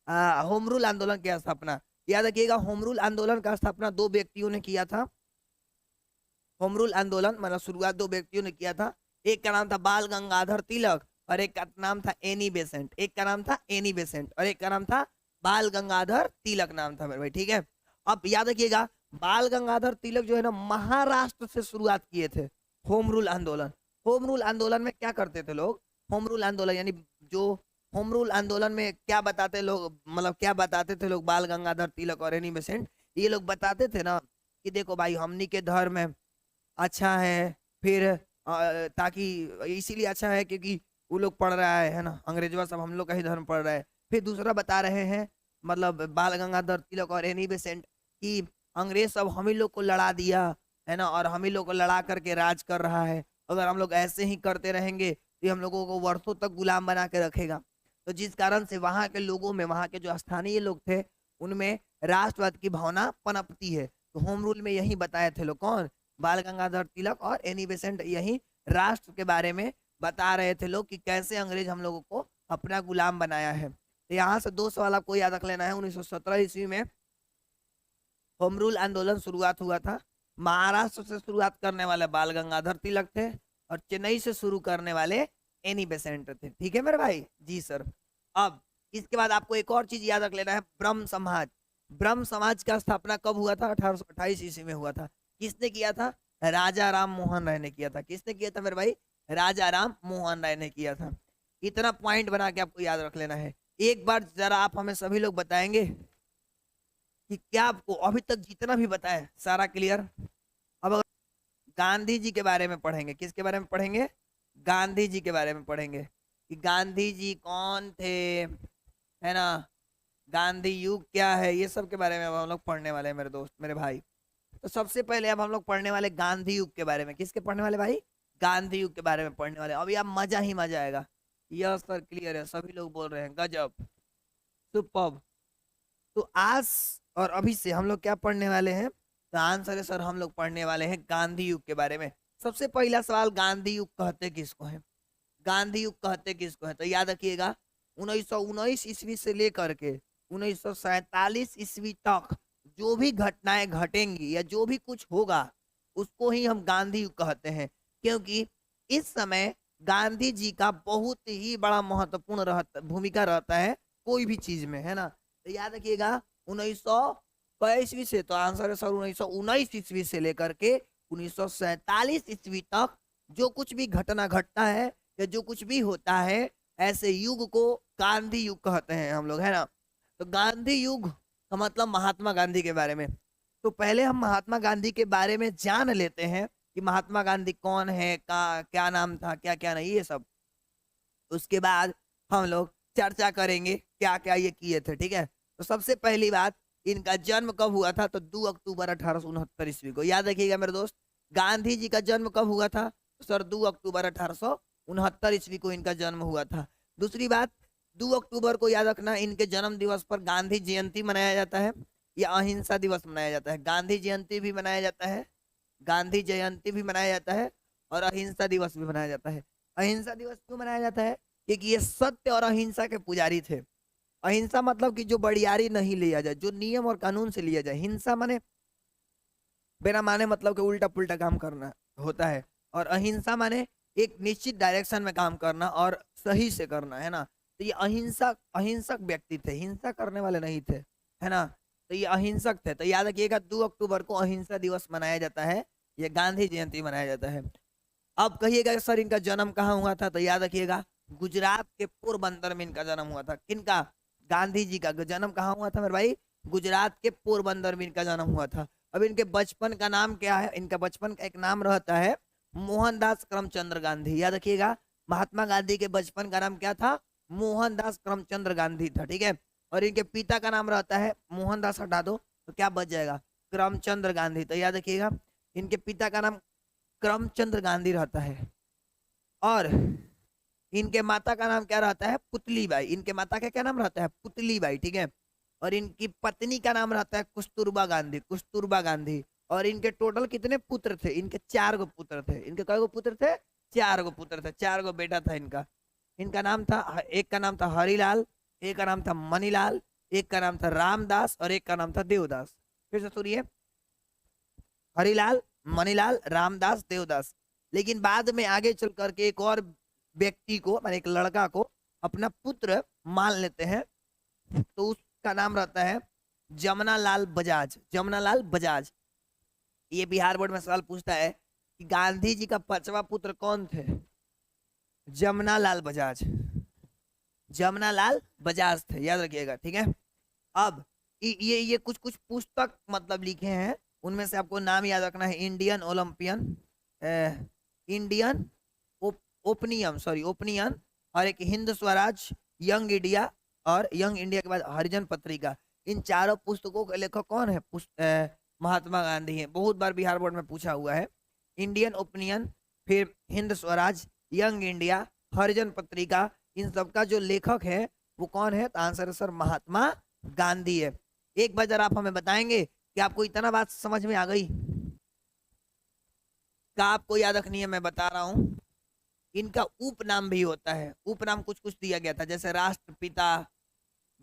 होम रूल आंदोलन की स्थापना। याद रखिएगा, होम रूल आंदोलन का स्थापना दो व्यक्तियों ने किया था। होम रूल आंदोलन मतलब शुरुआत दो व्यक्तियों ने किया था। एक का नाम था बाल गंगाधर तिलक और एक का नाम था एनी बेसेंट। एक का नाम था एनी बेसेंट और एक का नाम था बाल गंगाधर तिलक नाम था मेरे भाई, ठीक है। अब याद रखिएगा, बाल गंगाधर तिलक जो है ना महाराष्ट्र से शुरुआत किए थे होम रूल आंदोलन। होम रूल आंदोलन में क्या करते थे लोग, होम रूल आंदोलन यानी जो होम रूल आंदोलन में क्या बताते लोग, मतलब क्या बताते थे लोग, बाल गंगाधर तिलक और एनी बेसेंट ये लोग बताते थे ना कि देखो भाई हमनी के धर्म है अच्छा है, फिर ताकि इसीलिए अच्छा है क्योंकि वो लोग पढ़ रहा है ना, अंग्रेजवा सब हम लोग का ही धर्म पढ़ रहा है। फिर दूसरा बता रहे हैं मतलब बाल गंगाधर तिलक और एनी बेसेंट कि अंग्रेज सब हम ही लोग को लड़ा दिया है ना, और हम ही लोग को लड़ा करके राज कर रहा है। अगर हम लोग ऐसे ही करते रहेंगे तो हम लोगों को वर्षों तक गुलाम बना के रखेगा। तो जिस कारण से वहां के लोगों में, वहां के जो स्थानीय लोग थे उनमें राष्ट्रवाद की भावना पनपती है। तो होम रूल में यही बताए थे लोग, कौन, बाल गंगाधर तिलक और एनी बेसेंट, यही राष्ट्र के बारे में बता रहे थे लोग कि कैसे अंग्रेज हम लोगों को अपना गुलाम बनाया है। तो यहाँ से दो सवाल आपको याद रख लेना है। 1917 ईस्वी में होम रूल आंदोलन शुरुआत हुआ था। महाराष्ट्र से शुरुआत करने वाले बाल गंगाधर तिलक थे और चेन्नई से शुरू करने वाले एनी बेसेंट थे, ठीक है मेरे भाई जी सर। अब इसके बाद आपको एक और चीज याद रख लेना है, ब्रह्म समाज। ब्रह्म समाज का स्थापना कब हुआ था, 1828 ईस्वी में हुआ था। किसने किया था, राजा राम मोहन राय ने किया था। किसने किया था मेरे भाई, राजा राम मोहन राय ने किया था। इतना पॉइंट बना के आपको याद रख लेना है। एक बार जरा आप हमें सभी लोग बताएंगे कि क्या आपको अभी तक जितना भी बताया सारा क्लियर। अब अगर गांधी जी के बारे में पढ़ेंगे, किसके बारे में पढ़ेंगे, गांधी जी के बारे में पढ़ेंगे कि गांधी जी कौन थे, है ना, गांधी युग क्या है, ये सब के बारे में अब हम लोग पढ़ने वाले हैं मेरे दोस्त मेरे भाई। तो सबसे पहले अब हम लोग पढ़ने वाले गांधी युग के बारे में। किसके पढ़ने वाले भाई, गांधी युग के बारे में पढ़ने वाले। अभी आप मजा ही मजा आएगा। यस सर क्लियर है, सभी लोग बोल रहे हैं, गजब, सुपर्ब। तो आज और अभी से हम लोग क्या पढ़ने वाले हैं, तो आंसर है सर हम लोग पढ़ने वाले हैं गांधी युग के बारे में। सबसे पहला सवाल, गांधी युग कहते किसको है, गांधी युग कहते किसको है। तो याद रखिएगा 1919 ईस्वी से लेकर के 1947 ईस्वी तक जो भी घटनाएं घटेंगी या जो भी कुछ होगा उसको ही हम गांधी युग कहते हैं, क्योंकि इस समय गांधी जी का बहुत ही बड़ा महत्वपूर्ण भूमिका रहता है कोई भी चीज में, है ना। तो याद रखिएगा 1900 ईस्वी से, तो आंसर है सर 1919 ईस्वी से लेकर के 1947 ईस्वी तक जो कुछ भी घटना घटता है या जो कुछ भी होता है, ऐसे युग को गांधी युग कहते हैं हम लोग, है ना। तो गांधी युग का मतलब महात्मा गांधी के बारे में। तो पहले हम महात्मा गांधी के बारे में जान लेते हैं कि महात्मा गांधी कौन है, का क्या नाम था, क्या क्या नहीं, ये सब। उसके बाद हम लोग चर्चा करेंगे क्या क्या ये किए थे, ठीक है। तो सबसे पहली बात, इनका जन्म कब हुआ था, तो 2 अक्टूबर 1869 ईस्वी को। याद रखिएगा मेरे दोस्त, गांधी जी का जन्म कब हुआ था, तो सर 2 अक्टूबर 1869 ईस्वी को इनका जन्म हुआ था। दूसरी बात, 2 अक्टूबर को याद रखना, इनके जन्म दिवस पर गांधी जयंती मनाया जाता है या अहिंसा दिवस मनाया जाता है। गांधी जयंती भी मनाया जाता है, गांधी जयंती भी मनाया जाता है और अहिंसा दिवस भी मनाया जाता है। अहिंसा दिवस क्यों मनाया जाता है, क्योंकि ये सत्य और अहिंसा के पुजारी थे। अहिंसा मतलब कि जो बड़ियारी नहीं लिया जाए, जो नियम और कानून से लिया जाए। हिंसा माने बिना माने मतलब कि उल्टा पुल्टा काम करना होता है, और अहिंसा माने एक निश्चित डायरेक्शन में काम करना और सही से करना, है ना। तो ये अहिंसक व्यक्ति थे, हिंसा करने वाले नहीं थे, है ना। तो ये अहिंसक थे। तो याद रखिएगा 2 अक्टूबर को अहिंसा दिवस मनाया जाता है, ये गांधी जयंती मनाया जाता है। अब कहिएगा सर इनका जन्म कहाँ हुआ था, तो याद रखिएगा गुजरात के पोरबंदर में इनका जन्म हुआ था। किनका, गांधी जी का जन्म कहाँ हुआ था मेरे भाई, गुजरात के पोरबंदर में इनका जन्म हुआ था। अब इनके बचपन का नाम क्या है, इनका बचपन का एक नाम रहता है मोहनदास करमचंद्र गांधी। याद रखिएगा महात्मा गांधी के बचपन का नाम क्या था, मोहनदास करमचंद्र गांधी था, ठीक है। और इनके पिता का नाम रहता है, मोहनदास हटा दो तो क्या बच जाएगा, करमचंद्र गांधी। तो याद रखिएगा इनके पिता का नाम करमचंद गांधी रहता है और इनके माता का नाम क्या रहता है, पुतली बाई। इनके माता का क्या नाम रहता है, पुतली बाई, ठीक है। और इनकी पत्नी का नाम रहता है कस्तूरबा गांधी, कस्तूरबा गांधी। और इनके टोटल कितने पुत्र थे, इनके 4 गो पुत्र थे। इनके कई गो पुत्र थे, 4 गो पुत्र थे, 4 गो बेटा था इनका। इनका नाम था, एक का नाम था हरिलाल, एक का नाम था मनीलाल, एक का नाम था रामदास और एक का नाम था देवदास। फिर से सुनिए, हरिलाल, मनीलाल, रामदास, देवदास। लेकिन बाद में आगे चल करके एक और व्यक्ति को, माने एक लड़का को अपना पुत्र मान लेते हैं, तो उसका नाम रहता है जमनालाल बजाज, जमनालाल बजाज। ये बिहार बोर्ड में सवाल पूछता है कि गांधी जी का 5वां पुत्र कौन थे, जमनालाल बजाज, जमनालाल बजाज थे, याद रखिएगा, ठीक है। अब ये कुछ कुछ पुस्तक मतलब लिखे हैं, उनमें से आपको नाम याद रखना है, इंडियन ओलंपियन, इंडियन ओपनियम, सॉरी ओपनियन, और एक हिंद स्वराज, यंग इंडिया, और यंग इंडिया के बाद हरिजन पत्रिका। इन चारों पुस्तकों के लेखक कौन है, महात्मा गांधी है। बहुत बार बिहार बोर्ड में पूछा हुआ है। इंडियन ओपिनियन, फिर हिंद स्वराज, यंग इंडिया, हरिजन पत्रिका, इन सब का जो लेखक है वो कौन है, तो आंसर है सर महात्मा गांधी है। एक बार जरा आप हमें बताएंगे कि आपको इतना बात समझ में आ गई, क्या आपको याद रखनी है, मैं बता रहा हूं। इनका उपनाम भी होता है, उपनाम कुछ कुछ दिया गया था, जैसे राष्ट्रपिता,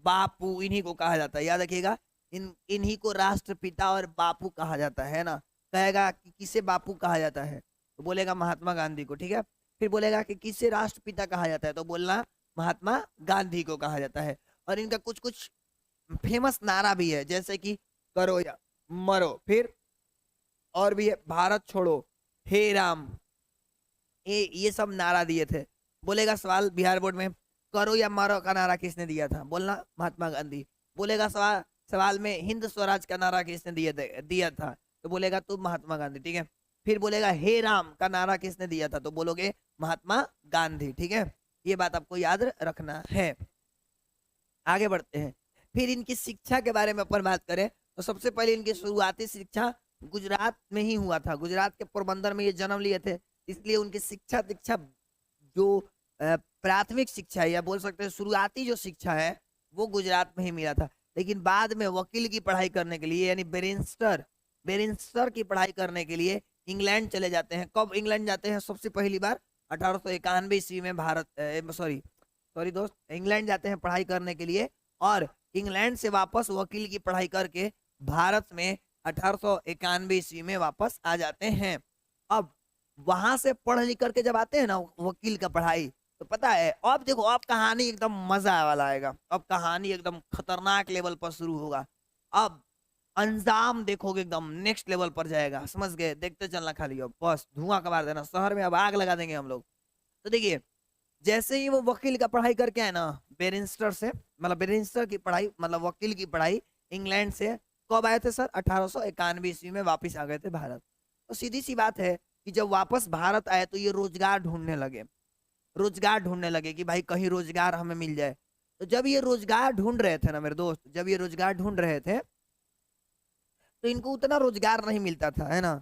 बापू, इन्हीं को कहा जाता है, याद रखिएगा। इन्हीं को राष्ट्रपिता और बापू कहा जाता है ना। कहेगा कि किसे बापू कहा जाता है, तो बोलेगा महात्मा गांधी को, ठीक है। फिर बोलेगा कि किसे राष्ट्रपिता कहा जाता है, तो बोलना महात्मा गांधी को कहा जाता है। और इनका कुछ कुछ फेमस नारा भी है, जैसे कि करो या मरो, फिर और भी है भारत छोड़ो, हे राम, ये सब नारा दिए थे। बोलेगा सवाल बिहार बोर्ड में, करो या मरो का नारा किसने दिया था, बोलना महात्मा गांधी। बोलेगा सवाल सवाल में हिंद स्वराज का नारा किसने दिया था, तो बोलेगा तुम महात्मा गांधी, ठीक है। फिर बोलेगा हे राम का नारा किसने दिया था, तो बोलोगे महात्मा गांधी, ठीक है। ये बात आपको याद रखना है। आगे बढ़ते हैं। फिर इनकी शिक्षा के बारे में अपन बात करें तो सबसे पहले इनकी शुरुआती शिक्षा गुजरात में ही हुआ था। गुजरात के पोरबंदर में ये जन्म लिए थे, इसलिए उनकी शिक्षा दीक्षा जो प्राथमिक शिक्षा है, या बोल सकते हैं शुरुआती जो शिक्षा है, वो गुजरात में ही मिला था। लेकिन बाद में वकील की पढ़ाई करने के लिए, यानी बैरिस्टर की पढ़ाई करने के लिए इंग्लैंड चले जाते हैं। कब इंग्लैंड जाते हैं, सबसे पहली बार 1891 ईस्वी में भारत, सॉरी दोस्त, इंग्लैंड जाते हैं पढ़ाई करने के लिए, और इंग्लैंड से वापस वकील की पढ़ाई करके भारत में 1891 ईस्वी में वापस आ जाते हैं। अब वहां से पढ़ लिख करके जब आते हैं ना वकील का पढ़ाई, तो पता है अब देखो, अब कहानी एकदम मजा वाला आएगा। अब कहानी एकदम खतरनाक लेवल पर शुरू होगा। अब अंजाम देखोगे एकदम नेक्स्ट लेवल पर जाएगा, समझ गए, देखते चलना खाली, अब बस धुआं कबार देना, शहर में अब आग लगा देंगे हम लोग। तो देखिए, जैसे ही वो वकील का पढ़ाई करके आए ना, बैरिस्टर से, मतलब बैरिस्टर की पढ़ाई, मतलब वकील की पढ़ाई इंग्लैंड से कब आए थे सर, 1891 ईस्वी में वापिस आ गए थे भारत। तो सीधी सी बात है कि जब वापस भारत आए तो ये रोजगार ढूंढने लगे, रोजगार ढूंढने लगे कि भाई कहीं रोजगार हमें मिल जाए। तो जब ये रोजगार ढूंढ रहे थे ना मेरे दोस्त, जब ये रोजगार ढूंढ रहे थे तो इनको उतना रोजगार नहीं मिलता था, है ना,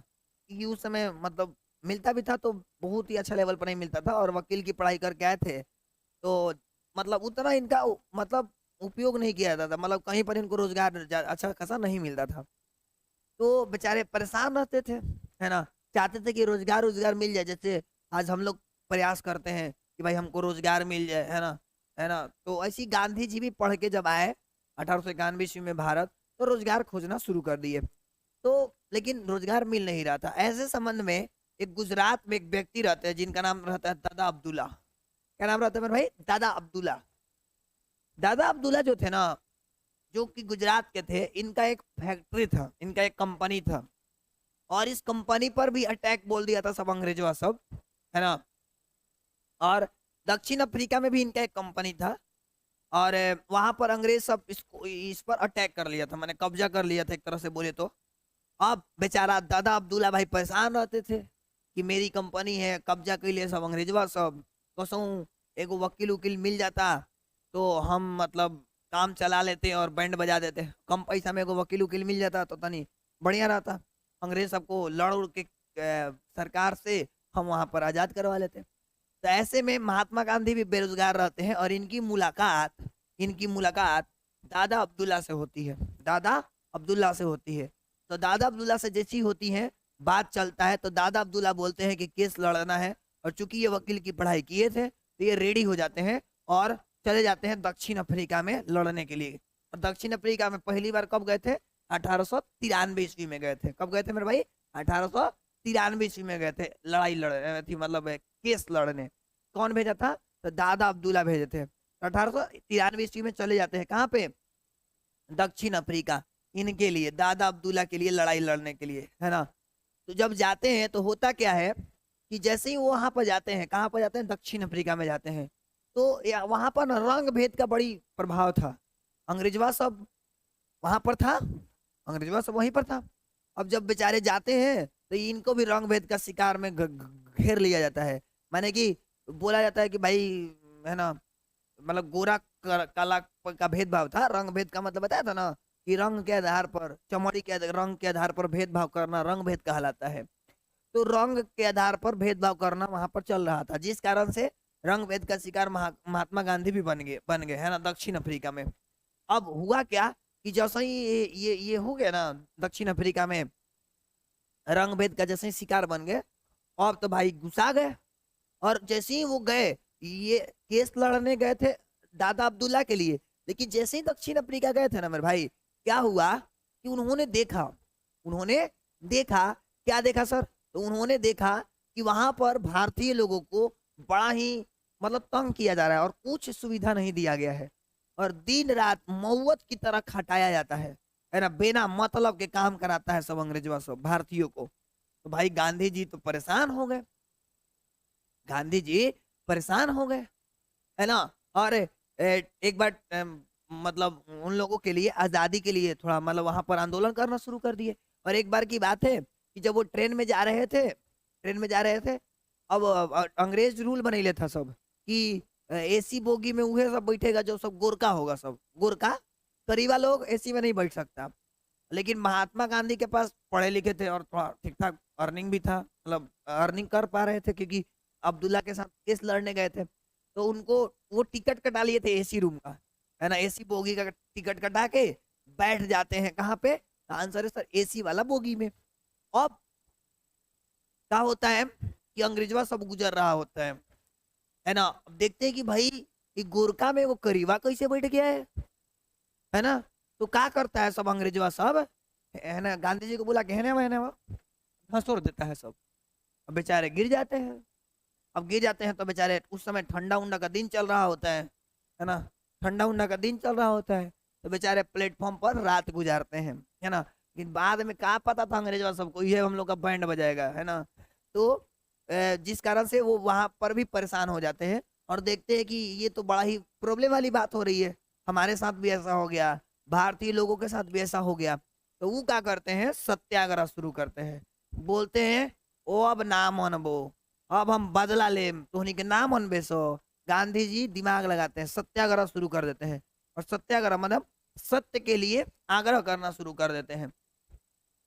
क्योंकि उस समय मतलब मिलता भी था तो बहुत ही अच्छा लेवल पर नहीं मिलता था। और वकील की पढ़ाई करके आए थे तो मतलब उतना इनका मतलब उपयोग नहीं किया जाता था, मतलब कहीं पर इनको रोजगार अच्छा खासा नहीं मिलता था। तो बेचारे परेशान रहते थे, है ना, चाहते थे कि रोजगार रोजगार मिल जाए, जैसे आज हम लोग प्रयास करते हैं कि भाई हमको रोजगार मिल जाए, है ना, है ना। तो ऐसी गांधी जी भी पढ़ के जब आए 1891 ईस्वी में भारत, तो रोजगार खोजना शुरू कर दिए। तो लेकिन रोजगार मिल नहीं रहा था। ऐसे संबंध में एक गुजरात में एक व्यक्ति रहते हैं जिनका नाम रहता है दादा अब्दुल्ला। क्या नाम रहता है मेरे भाई, दादा अब्दुल्ला। दादा अब्दुल्ला जो थे ना, जो कि गुजरात के थे, इनका एक फैक्ट्री था, इनका एक कंपनी था, और इस कंपनी पर भी अटैक बोल दिया था सब अंग्रेजों सब, है ना। और दक्षिण अफ्रीका में भी इनका एक कंपनी था, और वहां पर अंग्रेज सब इस पर अटैक कर लिया था, मैंने कब्जा कर लिया था एक तरह से बोले तो। अब बेचारा दादा अब्दुल्ला भाई परेशान रहते थे कि मेरी कंपनी है, कब्जा कर लिए सब अंग्रेजवा सब, कसों एगो वकील उकील मिल जाता तो हम मतलब काम चला लेते और बैंड बजा देते, कम पैसा में एगो वकील उकील मिल जाता तो तनी बढ़िया रहता। अंग्रेज सबको लड़ उड़ के सरकार से हम वहां पर आजाद करवा लेते। तो ऐसे में महात्मा गांधी भी बेरोजगार रहते हैं और इनकी मुलाकात दादा अब्दुल्ला से होती है। दादा अब्दुल्ला से होती है। तो दादा अब्दुल्ला से जैसी होती है, बात चलता है, तो दादा अब्दुल्ला बोलते हैं कि केस लड़ना है, और चूंकि ये वकील की पढ़ाई किए थे तो ये रेडी हो जाते हैं और चले जाते हैं दक्षिण अफ्रीका में लड़ने के लिए। और दक्षिण अफ्रीका में पहली बार कब गए थे? 1893 ईस्वी में गए थे। कब गए थे मेरे भाई? 1893 ईस्वी में गए थे, लड़ाई लड़ थी, मतलब केस लड़ने। कौन भेजा था? तो दादा अब्दुल्ला भेजे थे। 1893 ईस्वी में चले जाते हैं कहाँ पे? दक्षिण अफ्रीका, इनके लिए, दादा अब्दुल्ला के लिए लड़ाई लड़ने के लिए, है ना। तो जब जाते हैं तो होता क्या है कि जैसे ही वो वहां पर जाते हैं, कहाँ पर जाते हैं? दक्षिण अफ्रीका में जाते हैं, तो वहां पर ना रंग भेद का बड़ी प्रभाव था। अंग्रेजवा सब वहां पर था, अंग्रेजवा सब वहीं पर था। अब जब बेचारे जाते हैं तो इनको भी रंग भेद का शिकार में घेर लिया जाता है। माने कि बोला जाता है कि भाई, है ना, मतलब गोरा काला का भेदभाव था। रंग भेद का मतलब बताया था ना कि रंग के आधार पर, चमड़ी के रंग के आधार पर भेदभाव करना रंग भेद कहलाता है। तो रंग के आधार पर भेदभाव करना वहां पर चल रहा था, जिस कारण से रंग भेद का शिकार महात्मा गांधी भी बन गए, है ना, दक्षिण अफ्रीका में। अब हुआ क्या कि जैसे ही ये हो गया ना दक्षिण अफ्रीका में, रंग भेद का जैसे ही शिकार बन गए, अब तो भाई गुस्सा गए। और जैसे ही वो गए, ये केस लड़ने गए थे दादा अब्दुल्ला के लिए, लेकिन जैसे ही दक्षिण अफ्रीका गए थे ना मेरे भाई, क्या हुआ कि उन्होंने देखा क्या देखा सर? तो उन्होंने देखा कि वहां पर भारतीय लोगों को बड़ा ही मतलब तंग किया जा रहा है और कुछ सुविधा नहीं दिया गया है, और दिन रात मौत की तरह खटाया जाता है ना, बिना मतलब के काम कराता है सब अंग्रेजवा सब भारतीयों को। तो भाई गांधी जी तो परेशान हो गए, गांधी जी परेशान हो गए, है ना। और एक बार मतलब उन लोगों के लिए आजादी के लिए थोड़ा मतलब वहां पर आंदोलन करना शुरू कर दिए। और एक बार की बात है कि जब वो ट्रेन में जा रहे थे, अब अंग्रेज रूल बनैले था सब कि एसी बोगी में उहे सब बैठेगा जो सब गोरका होगा, सब गोरका करीबा लोग एसी में नहीं बैठ सकता। लेकिन महात्मा गांधी के पास पढ़े लिखे थे और थोड़ा ठीक ठाक अर्निंग भी था, मतलब अर्निंग कर पा रहे थे, क्योंकि अब्दुल्ला के साथ केस लड़ने गए थे। तो उनको वो टिकट कटा लिए थे एसी रूम का, है ना, एसी बोगी का टिकट कटा के बैठ जाते हैं। कहाँ पे? आंसर है सर एसी वाला बोगी में। अब क्या होता है कि अंग्रेजवा सब गुजर रहा होता है ना। अब देखते हैं कि भाई ये गोरखा में वो करीबा कैसे बैठ गया है ना। तो क्या करता है सब अंग्रेजवा सब, है ना, गांधी जी को बोला कि है ना हंसोड़ देता है सब। अब बेचारे गिर जाते हैं। अब गिर जाते हैं तो बेचारे, उस समय ठंडा उंडा का दिन चल रहा होता है ना, ठंडा उंडा का दिन चल रहा होता है, तो बेचारे प्लेटफॉर्म पर रात गुजारते हैं, है ना। लेकिन बाद में क्या पता था अंग्रेजवा सबको ये हम लोग का बैंड बजाएगा, है ना। तो जिस कारण से वो वहां पर भी परेशान हो जाते हैं और देखते हैं कि ये तो बड़ा ही प्रॉब्लम वाली बात हो रही है, हमारे साथ भी ऐसा हो गया, भारतीय लोगों के साथ भी ऐसा हो गया। तो वो क्या करते हैं? सत्याग्रह शुरू करते हैं। बोलते हैं ओ अब ना मनबो, अब हम बदला ले, तोहनी के नाम अनबे सो। गांधी जी दिमाग लगाते हैं, सत्याग्रह शुरू कर देते हैं। और सत्याग्रह मतलब सत्य के लिए आग्रह करना शुरू कर देते हैं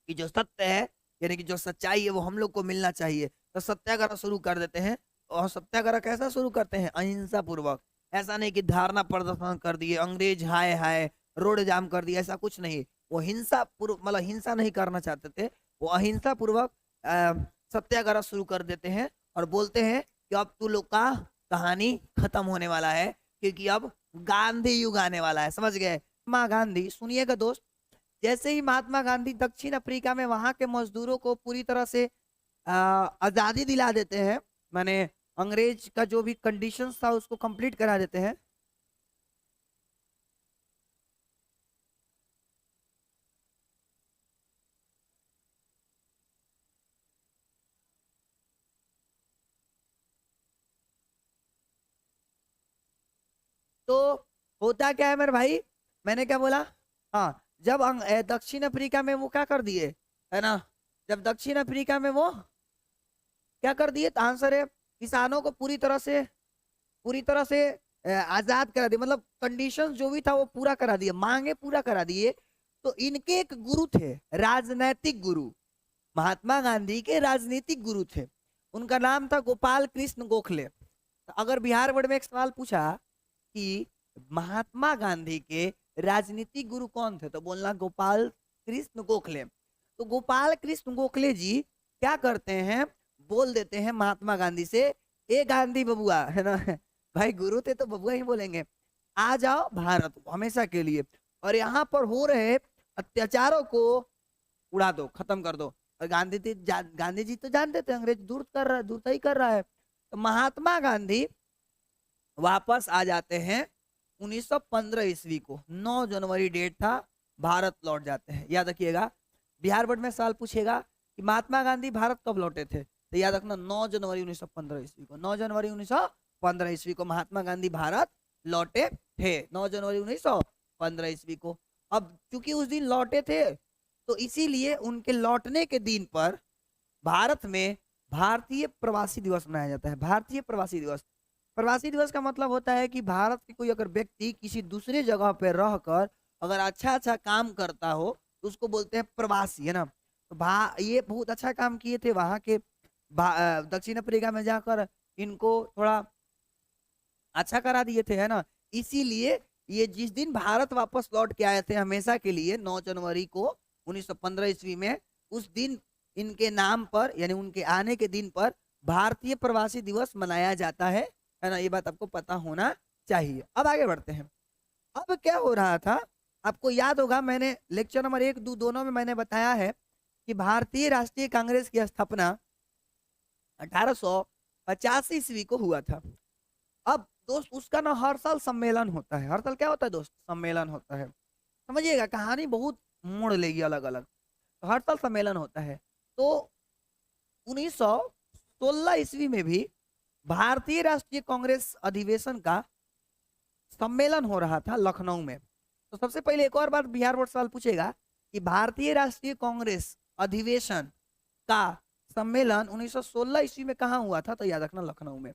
कि जो सत्य है, यानी कि जो सच्चाई है वो हम लोग को मिलना चाहिए। तो सत्याग्रह शुरू कर देते हैं। और सत्याग्रह कैसा शुरू करते हैं? अहिंसा पूर्वक। ऐसा नहीं कि धारणा प्रदर्शन कर दिए, अंग्रेज हाय हाय रोड जाम कर दिया, ऐसा कुछ नहीं। वो हिंसा पूर्व मतलब हिंसा नहीं करना चाहते थे, वो अहिंसा पूर्वक सत्याग्रह शुरू कर देते हैं और बोलते हैं कि अब तू लोग का कहानी खत्म होने वाला है, क्योंकि अब गांधी युग आने वाला है। समझ गए? महात्मा गांधी, सुनिएगा दोस्त, जैसे ही महात्मा गांधी दक्षिण अफ्रीका में वहां के मजदूरों को पूरी तरह से आजादी दिला देते हैं, माने अंग्रेज का जो भी कंडीशंस था उसको कंप्लीट करा देते हैं। तो होता क्या है मेरे भाई, मैंने क्या बोला? हाँ, जब दक्षिण अफ्रीका में वो क्या कर दिए, है ना, जब दक्षिण अफ्रीका में वो क्या कर दिए, तो आंसर है किसानों को पूरी तरह से आजाद करा दिया, मतलब कंडीशंस जो भी था वो पूरा करा दिया, मांगे पूरा करा दिए। तो इनके एक गुरु थे, राजनैतिक गुरु, महात्मा गांधी के राजनीतिक गुरु थे। उनका नाम था गोपाल कृष्ण गोखले। तो अगर बिहार बोर्ड में एक सवाल पूछा कि महात्मा गांधी के राजनीतिक गुरु कौन थे, तो बोलना गोपाल कृष्ण गोखले। तो गोपाल कृष्ण गोखले जी क्या करते हैं, बोल देते हैं महात्मा गांधी से, ए गांधी बबुआ, है ना, भाई गुरु थे तो बबुआ ही बोलेंगे, आ जाओ भारत हमेशा के लिए, और यहाँ पर हो रहे अत्याचारों को उड़ा दो, खत्म कर दो। और गांधी जी तो जानते थे अंग्रेज दूर ही कर रहा है। तो महात्मा गांधी वापस आ जाते हैं 1915 ईस्वी को, 9 जनवरी डेट था, भारत लौट जाते हैं। याद रखिएगा, बिहार बोर्ड में सवाल पूछेगा कि महात्मा गांधी भारत कब लौटे थे, तो याद रखना 9 जनवरी 1915 ईस्वी को। 9 जनवरी 1915 ईस्वी को महात्मा गांधी भारत लौटे थे, 9 जनवरी 1915 ईस्वी को। अब चूंकि उस दिन लौटे थे, तो इसीलिए उनके लौटने के दिन पर भारत में भारतीय प्रवासी दिवस मनाया जाता है। भारतीय प्रवासी दिवस, प्रवासी दिवस का मतलब होता है कि भारत के कोई अगर व्यक्ति किसी दूसरे जगह पर रहकर अगर अच्छा काम करता हो तो उसको बोलते हैं प्रवासी, है ना। तो ये बहुत अच्छा काम किए थे वहां के, दक्षिण अफ्रीका में जाकर इनको थोड़ा अच्छा करा दिए थे, है ना। इसीलिए ये जिस दिन भारत वापस लौट के आए थे हमेशा के लिए, 9 जनवरी को 1915 ईस्वी में, उस दिन इनके नाम पर, यानी उनके आने के दिन पर भारतीय प्रवासी दिवस मनाया जाता है ना। ये बात आपको पता होना चाहिए। अब आगे बढ़ते हैं। अब क्या हो रहा था, आपको याद होगा, मैंने लेक्चर नंबर 1, 2 दोनों में मैंने बताया है कि भारतीय राष्ट्रीय कांग्रेस की स्थापना 1885 ईस्वी को हुआ था। अब दोस्त उसका ना हर साल सम्मेलन होता है। हर साल क्या होता है दोस्त, सम्मेलन होता है। समझिएगा, कहानी बहुत मोड़ लेगी अलग अलग। तो हर साल सम्मेलन होता है। तो 1916 ईस्वी में भी भारतीय राष्ट्रीय कांग्रेस अधिवेशन का सम्मेलन हो रहा था लखनऊ में। तो सबसे पहले एक और बात बिहार बोर्ड सवाल पूछेगा कि भारतीय राष्ट्रीय कांग्रेस अधिवेशन का सम्मेलन 1916 ईस्वी में कहाँ हुआ था, तो याद रखना लखनऊ में।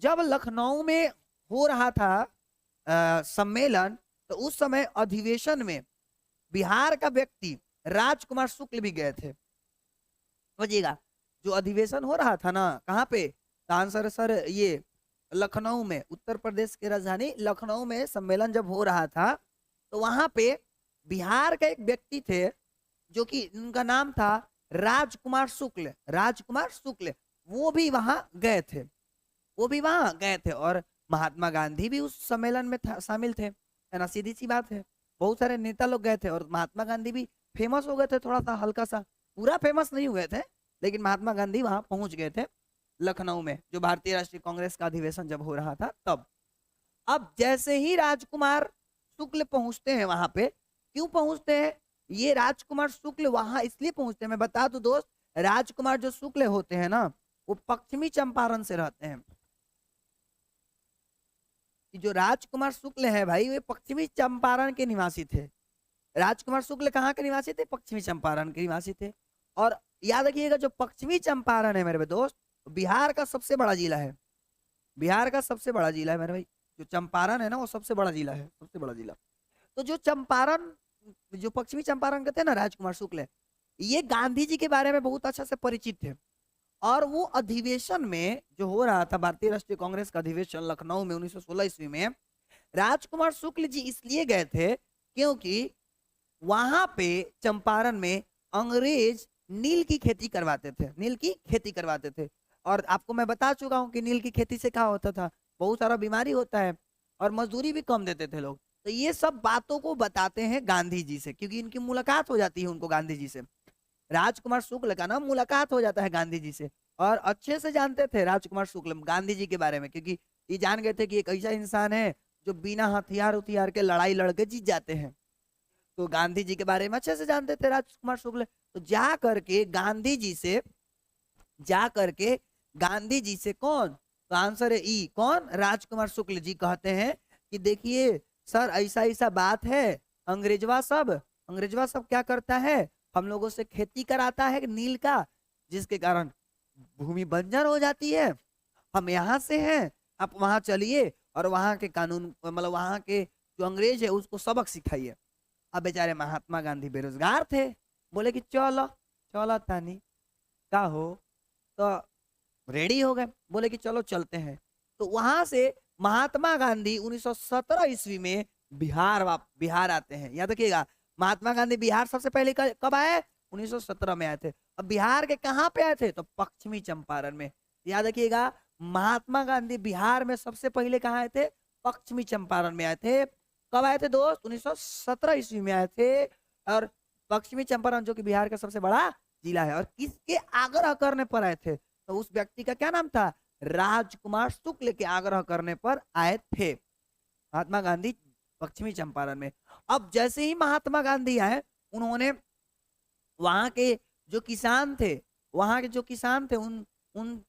जब लखनऊ में हो रहा था सम्मेलन, तो उस समय अधिवेशन में बिहार का व्यक्ति राजकुमार शुक्ल भी गए थे। समझिएगा, जो अधिवेशन हो रहा था ना, कहाँ पे, आंसर सर ये लखनऊ में, उत्तर प्रदेश की राजधानी लखनऊ में सम्मेलन जब हो रहा था, तो वहां पे बिहार का एक व्यक्ति थे जो कि उनका नाम था राजकुमार शुक्ल। राजकुमार शुक्ल वो भी वहां गए थे, वो भी वहां गए थे। और महात्मा गांधी भी उस सम्मेलन में शामिल थे, है ना। सीधी सी बात है, बहुत सारे नेता लोग गए थे और महात्मा गांधी भी फेमस हो गए थे, थोड़ा सा हल्का सा, पूरा फेमस नहीं हुए थे, लेकिन महात्मा गांधी वहां पहुंच गए थे लखनऊ में, जो भारतीय राष्ट्रीय कांग्रेस का अधिवेशन जब हो रहा था तब। अब जैसे ही राजकुमार शुक्ल पहुंचते हैं वहां पे, क्यों पहुंचते हैं, ये राजकुमार शुक्ल वहां इसलिए पहुंचते हैं, मैं बता दूं दोस्त, राजकुमार जो शुक्ल होते हैं ना, वो पश्चिमी चंपारण से रहते हैं। जो राजकुमार शुक्ल है भाई, वे पश्चिमी चंपारण के निवासी थे। राजकुमार शुक्ल कहाँ के निवासी थे, पश्चिमी चंपारण के निवासी थे। और याद रखिएगा, जो पश्चिमी चंपारण है मेरे दोस्त, बिहार का सबसे बड़ा जिला है। बिहार का सबसे बड़ा जिला है मेरे भाई, जो चंपारण है ना, वो सबसे बड़ा जिला है, सबसे बड़ा जिला। तो जो चंपारण, जो पश्चिमी चंपारण कहते हैं ना, राजकुमार शुक्ल, ये गांधी जी के बारे में बहुत अच्छा से परिचित थे। और वो अधिवेशन में जो हो रहा था, भारतीय राष्ट्रीय कांग्रेस का अधिवेशन लखनऊ में 1916 ईस्वी में, राजकुमार शुक्ल जी इसलिए गए थे क्योंकि वहां पे चंपारण में अंग्रेज नील की खेती करवाते थे, नील की खेती करवाते थे। और आपको मैं बता चुका हूं कि नील की खेती से क्या होता था, बहुत सारा बीमारी होता है और मजदूरी भी कम देते थे लोग। तो ये सब बातों को बताते हैं गांधी जी से, क्योंकि इनकी मुलाकात हो जाती है उनको गांधी जी से। राजकुमार शुक्ल का ना मुलाकात हो जाता है गांधी जी से, और अच्छे से जानते थे राजकुमार शुक्ल गांधी जी के बारे में, क्योंकि ये जान गए थे कि एक ऐसा इंसान है जो बिना हथियार उथियार के लड़ाई लड़के जीत जाते हैं। तो गांधी जी के बारे में अच्छे से जानते थे राजकुमार शुक्ल। तो जा करके गांधी जी से, जा करके गांधी जी से कौन, तो आंसर है ई, कौन, राजकुमार शुक्ल जी कहते हैं कि देखिए सर, ऐसा ऐसा बात है, अंग्रेजवा सब क्या करता है, हम लोगों से खेती कराता है नील का, जिसके कारण भूमि बंजर हो जाती है। हम यहाँ से हैं, आप वहां चलिए और वहां के कानून, मतलब वहां के जो अंग्रेज है उसको सबक सिखाइए। अब बेचारे महात्मा गांधी बेरोजगार थे, बोले कि चलो चलो तानी का हो। तो रेडी हो गए, बोले कि चलो चलते हैं। तो वहां से महात्मा गांधी 1917 ईस्वी में बिहार आते हैं। याद रखिएगा, महात्मा गांधी बिहार सबसे पहले कब आए? 1917 में आए थे। अब बिहार के कहाँ पे आए थे? तो पश्चिमी चंपारण में। याद रखिएगा, महात्मा गांधी बिहार में सबसे पहले कहाँ आए थे? पश्चिमी चंपारण में आए थे। कब आए थे दोस्त? 1917 ईस्वी में आए थे। और पश्चिमी चंपारण जो कि बिहार का सबसे बड़ा जिला है। और किसके आग्रह करने पर आए थे? तो उस व्यक्ति का क्या नाम था? राजकुमार शुक्ल के आग्रह करने पर आए थे महात्मा गांधी पश्चिमी चंपारण में। अब जैसे ही महात्मा गांधी आए, उन्होंने वहां के जो किसान थे, वहां के जो किसान थे उन उन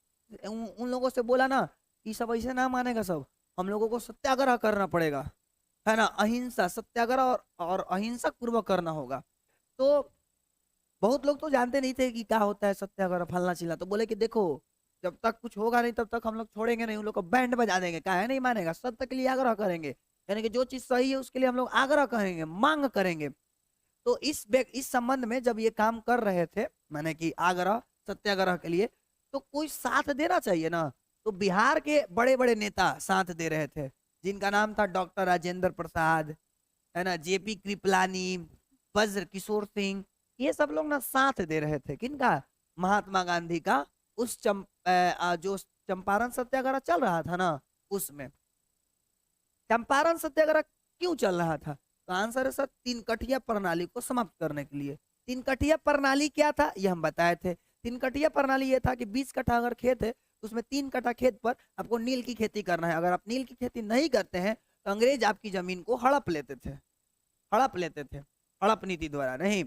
उन, उन लोगों से बोला ना कि सब ऐसे ना मानेगा, सब हम लोगों को सत्याग्रह करना पड़ेगा, है ना। अहिंसा सत्याग्रह और अहिंसक पूर्वक करना होगा। तो बहुत लोग तो जानते नहीं थे कि क्या होता है सत्याग्रह, फलना चिल्ला। तो बोले कि देखो, जब तक कुछ होगा नहीं तब तक हम लोग छोड़ेंगे नहीं, उन लोग को बैंड बजा देंगे, क्या है नहीं मानेगा, सत्य के लिए आग्रह करेंगे, यानी कि जो चीज सही है उसके लिए हम लोग आग्रह करेंगे, मांग करेंगे। तो इस संबंध में जब ये काम कर रहे थे, माने कि आग्रह सत्याग्रह के लिए, तो कोई साथ देना चाहिए ना। तो बिहार के बड़े बड़े नेता साथ दे रहे थे, जिनका नाम था डॉक्टर राजेंद्र प्रसाद, है ना, जेपी कृपलानी, वज्र किशोर सिंह। ये सब लोग ना साथ दे रहे थे किनका? महात्मा गांधी का। उस जो चंपारण सत्याग्रह चल रहा था ना, उसमें चंपारण सत्याग्रह क्यों चल रहा था? तो आंसर है सर, तीन कठिया प्रणाली को समाप्त करने के लिए। तीन कठिया प्रणाली क्या था ये हम बताए थे। तीन कठिया प्रणाली ये था कि 20 कट्ठा अगर खेत है तो उसमें 3 कट्ठा खेत पर आपको नील की खेती करना है। अगर आप नील की खेती नहीं करते हैं तो अंग्रेज आपकी जमीन को हड़प लेते थे, हड़प लेते थे, हड़प नीति द्वारा नहीं।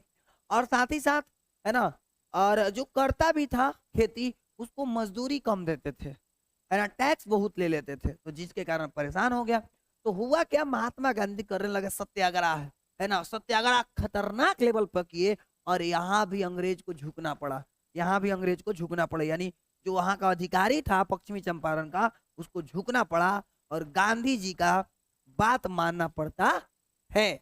और साथ ही साथ, है ना, और जो करता भी था खेती उसको मजदूरी कम देते थे, है ना, टैक्स बहुत ले लेते थे, तो जिसके कारण परेशान हो गया। तो हुआ क्या, महात्मा गांधी करने लगे सत्याग्रह, है ना, सत्याग्रह खतरनाक लेवल पर किए। और यहाँ भी अंग्रेज को झुकना पड़ा, यहाँ भी अंग्रेज को झुकना पड़ा, यानी जो वहां का अधिकारी था पश्चिमी चंपारण का, उसको झुकना पड़ा और गांधी जी का बात मानना पड़ता है।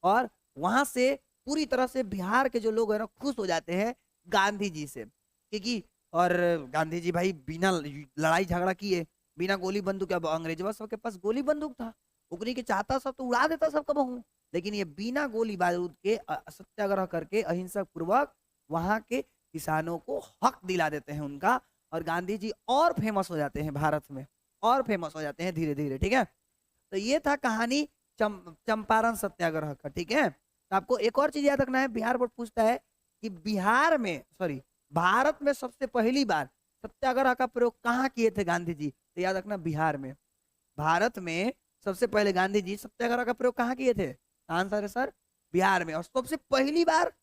और वहां से पूरी तरह से बिहार के जो लोग है ना खुश हो जाते हैं गांधी जी से, क्योंकि और गांधी जी भाई बिना लड़ाई झगड़ा किए, बिना गोली बंदूक, अब अंग्रेजवा सबके पास गोली बंदूक था, उगरी के चाहता सब तो उड़ा देता सबका बहू, लेकिन ये बिना गोली बारूद के सत्याग्रह करके अहिंसक पूर्वक वहां के किसानों को हक दिला देते हैं उनका। और गांधी जी और फेमस हो जाते हैं भारत में, और फेमस हो जाते हैं धीरे धीरे, ठीक है। तो ये था कहानी चंपारण सत्याग्रह का, ठीक है। तो आपको एक और चीज याद रखना है, बिहार बोर्ड पूछता है कि बिहार में, सॉरी, भारत में सबसे पहली बार सत्याग्रह का प्रयोग कहाँ किए थे गांधी जी? तो याद रखना, बिहार में। भारत में सबसे पहले गांधी जी सत्याग्रह का प्रयोग कहाँ किए थे? आंसर है सर, बिहार में। और सबसे पहली बार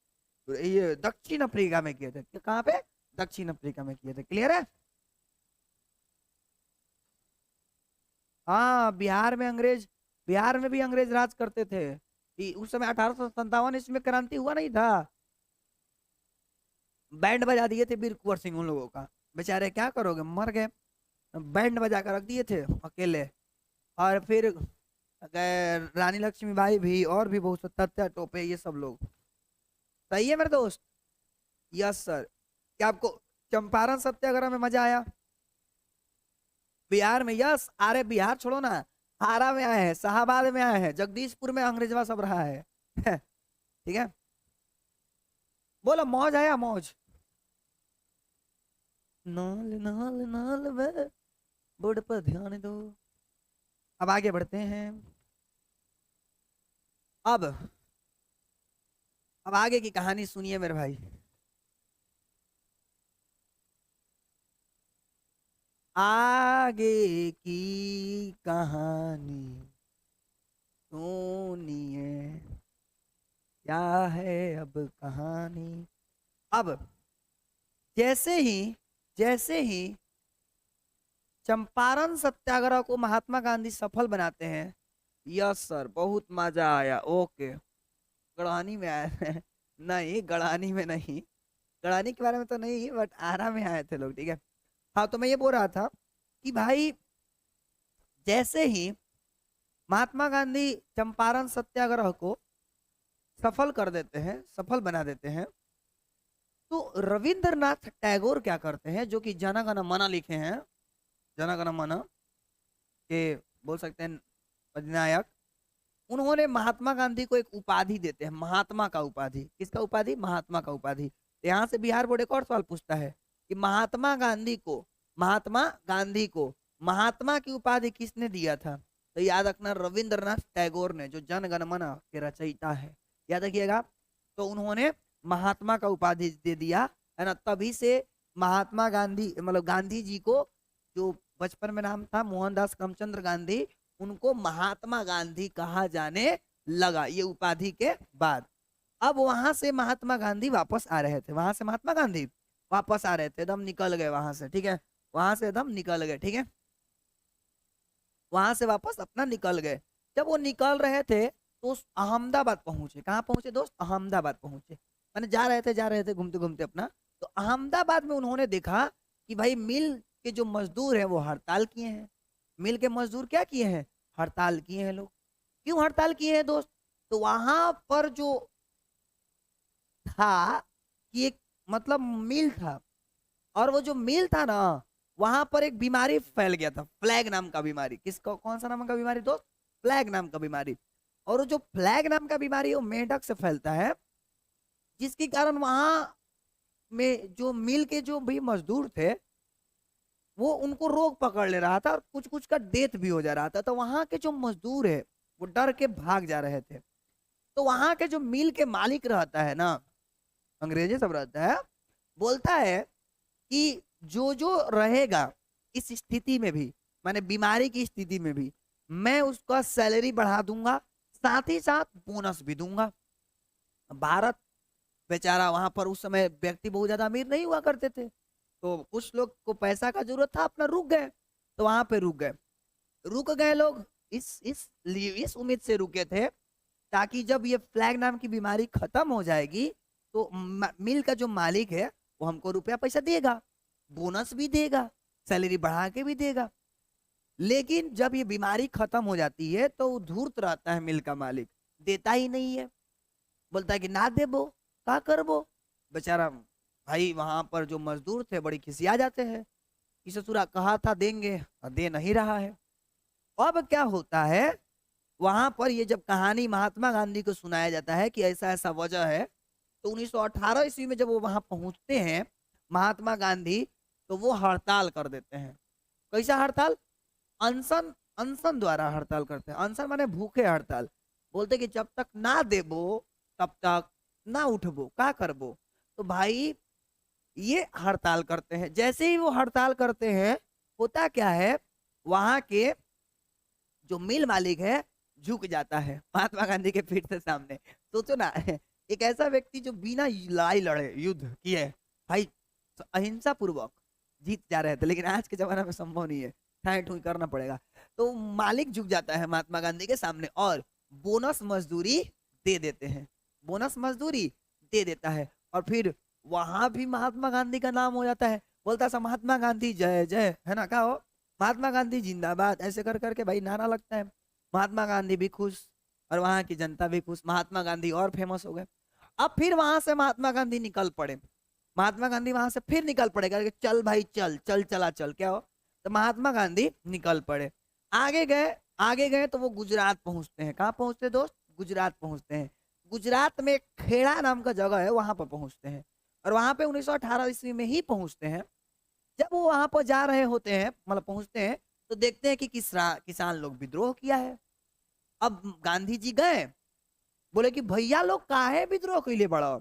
ये दक्षिण अफ्रीका में किए थे। कहाँ पे? दक्षिण अफ्रीका में किए थे। क्लियर है? हाँ, बिहार में भी अंग्रेज राज करते थे कि उस समय 1857 इसमें क्रांति हुआ नहीं था। बैंड बजा दिए थे वीर कुंवर सिंह उन लोगों का, बेचारे क्या करोगे, मर गए। बैंड बजा कर रख दिए थे अकेले। और फिर रानी लक्ष्मीबाई भी, और भी बहुत से तत्या टोपे, ये सब लोग। सही है मेरे दोस्त? Yes sir. क्या आपको चंपारण सत्याग्रह में मजा आया? बिहार में, यस। अरे बिहार छोड़ो ना, हारा में आए हैं, शाहबाद में आए हैं, जगदीशपुर में अंग्रेजवा सब रहा है ठीक है। बोलो मौज आया, मौज। नाल नाल नाल वे बोर्ड पर ध्यान दो। अब आगे बढ़ते हैं। अब अब आगे की कहानी सुनिए मेरे भाई। आगे की कहानी सुनिए, क्या है अब कहानी। अब जैसे ही चंपारण सत्याग्रह को महात्मा गांधी सफल बनाते हैं, यस सर, बहुत मजा आया, ओके। गढ़वानी में आए थे नहीं, गढ़वानी में नहीं, गढ़वानी के बारे में तो नहीं, बट आरा में आए थे लोग, ठीक है। हाँ, तो मैं ये बोल रहा था कि भाई जैसे ही महात्मा गांधी चंपारण सत्याग्रह को सफल कर देते हैं, सफल बना देते हैं, तो रविंद्रनाथ टैगोर क्या करते हैं, जो कि जन गण मन लिखे हैं, जन गण मन के बोल सकते हैं अधिनायक, उन्होंने महात्मा गांधी को एक उपाधि देते हैं, महात्मा का उपाधि। किसका उपाधि? महात्मा का उपाधि। तो यहाँ से बिहार बोर्ड एक और सवाल पूछता है कि महात्मा गांधी को महात्मा की उपाधि किसने दिया था? तो याद रखना रविंद्रनाथ टैगोर ने, जो जन गण मन के रचयिता है, याद रखिएगा। तो उन्होंने महात्मा का उपाधि दे दिया है ना, तभी से महात्मा गांधी मतलब गांधी जी को, जो बचपन में नाम था मोहनदास करमचंद गांधी, उनको महात्मा गांधी कहा जाने लगा ये उपाधि के बाद। अब वहां से महात्मा गांधी वापस आ रहे थे, वहां से महात्मा गांधी वापस आ रहे थे, एकदम निकल गए वहां से, ठीक है, वहां से एकदम निकल गए, ठीक है, वहां से वापस अपना निकल गए। जब वो निकल रहे थे तो अहमदाबाद पहुंचे। कहाँ पहुंचे दोस्त? अहमदाबाद पहुंचे। मैंने जा रहे थे घूमते घूमते अपना, तो अहमदाबाद में उन्होंने देखा कि भाई मिल के जो मजदूर हैं वो हड़ताल किए हैं। मिल के मजदूर क्या किए हैं? हड़ताल किए हैं। लोग क्यों हड़ताल किए हैं दोस्त? तो वहां पर जो था कि एक मतलब मिल था, और वो जो मिल था ना, वहां पर एक बीमारी फैल गया था, फ्लैग नाम का बीमारी। किसका? कौन सा नाम का बीमारी दोस्त? फ्लैग नाम का बीमारी। और वो जो फ्लैग नाम का बीमारी वो मेंढक से फैलता है, जिसके कारण वहां में जो मिल के जो भी मजदूर थे वो उनको रोग पकड़ ले रहा था, और कुछ कुछ का डेथ भी हो जा रहा था। तो वहां के जो मजदूर है वो डर के भाग जा रहे थे। तो वहां के जो मिल के मालिक रहता है ना, अंग्रेजी सब रहता है, बोलता है कि जो जो रहेगा इस स्थिति में भी, माने बीमारी की स्थिति में भी, मैं उसका सैलरी बढ़ा दूंगा, साथ ही साथ बोनस भी दूंगा। भारत बेचारा, वहां पर उस समय व्यक्ति बहुत ज्यादा अमीर नहीं हुआ करते थे, तो कुछ लोग को पैसा का जरूरत था, अपना रुक गए। तो वहां पे रुक गए लोग, इस उम्मीद से रुके थे ताकि जब ये फ्लैग नाम की बीमारी खत्म हो जाएगी तो मिल का जो मालिक है वो हमको रुपया पैसा देगा, बोनस भी देगा, सैलरी बढ़ा के भी देगा। लेकिन जब ये बीमारी खत्म हो जाती है तो धूर्त रहता है मिल का मालिक, देता ही नहीं है, बोलता है कि ना देबो का करबो। बेचारा भाई वहां पर जो मजदूर थे बड़ी खिसिया जाते हैं कि ससुरा कहा था देंगे और दे नहीं रहा है। अब क्या होता है, वहां पर ये जब कहानी महात्मा गांधी को सुनाया जाता है कि ऐसा ऐसा वजह है, तो 1918 ईस्वी में जब वो वहां पहुंचते हैं महात्मा गांधी, तो वो हड़ताल कर देते हैं। कैसा हड़ताल? अनशन, अनशन द्वारा हड़ताल करते हैं। अनशन माने भूखे हड़ताल। बोलते कि जब तक ना देबो तब तक ना उठबो, का करबो। तो भाई ये हड़ताल करते हैं। जैसे ही वो हड़ताल करते हैं, होता क्या है, वहां के जो मिल मालिक है झुक जाता है महात्मा गांधी के पीठ से सामने। सोचो ना, एक ऐसा व्यक्ति जो बिना लड़ाई लड़े युद्ध किए भाई अहिंसा पूर्वक जीत जा रहे थे, लेकिन आज के जमाना में संभव नहीं है, ठाई ठुई करना पड़ेगा। तो मालिक झुक जाता है महात्मा गांधी के सामने और बोनस मजदूरी दे देते हैं, बोनस मजदूरी दे देता है। और फिर वहां भी महात्मा गांधी का नाम हो जाता है, बोलता सा महात्मा गांधी जय जय, है ना, क्या हो, महात्मा गांधी जिंदाबाद, ऐसे कर करके भाई नारा लगता है। महात्मा गांधी भी खुश और वहां की जनता भी खुश, महात्मा गांधी और फेमस हो गए। अब फिर वहां से महात्मा गांधी निकल पड़े, महात्मा गांधी वहां से फिर निकल पड़े करके चल भाई चल चल चला चल, क्या हो, तो महात्मा गांधी निकल पड़े। आगे गए तो वो गुजरात पहुंचते हैं। कहाँ पहुंचते दोस्त? गुजरात पहुंचते हैं। गुजरात में खेड़ा नाम का जगह है, वहां पर पहुंचते हैं। और वहां पे 1918 ईस्वी में ही पहुंचते हैं। जब वो वहां पर जा रहे होते हैं, मतलब पहुंचते हैं, तो देखते हैं कि किसान लोग विद्रोह किया है। अब गांधी जी गए, बोले कि भैया लोग काहे विद्रोह के लिए बड़ा।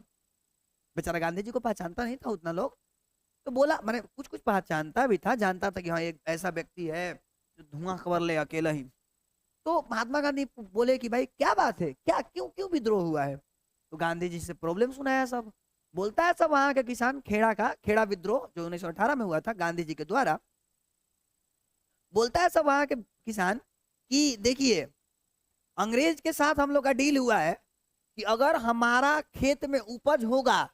बेचारा गांधी जी को पहचानता नहीं था उतना लोग, तो बोला, मैंने कुछ कुछ पहचानता भी था, जानता था कि हाँ एक ऐसा व्यक्ति है जो धुआं खबर ले अकेला ही। तो महात्मा गांधी बोले कि भाई क्या बात है, क्या क्यों क्यों विद्रोह हुआ है। तो गांधी जी से प्रॉब्लम सुनाया सब। बोलता है सब वहां के किसान, खेड़ा विद्रोह जो 1918 में हुआ था गांधी जी के द्वारा, बोलता है सब वहां के किसान कि देखिए अंग्रेज के साथ हम लोग का डील हुआ है कि अगर हमारा खेत में उपज होगा,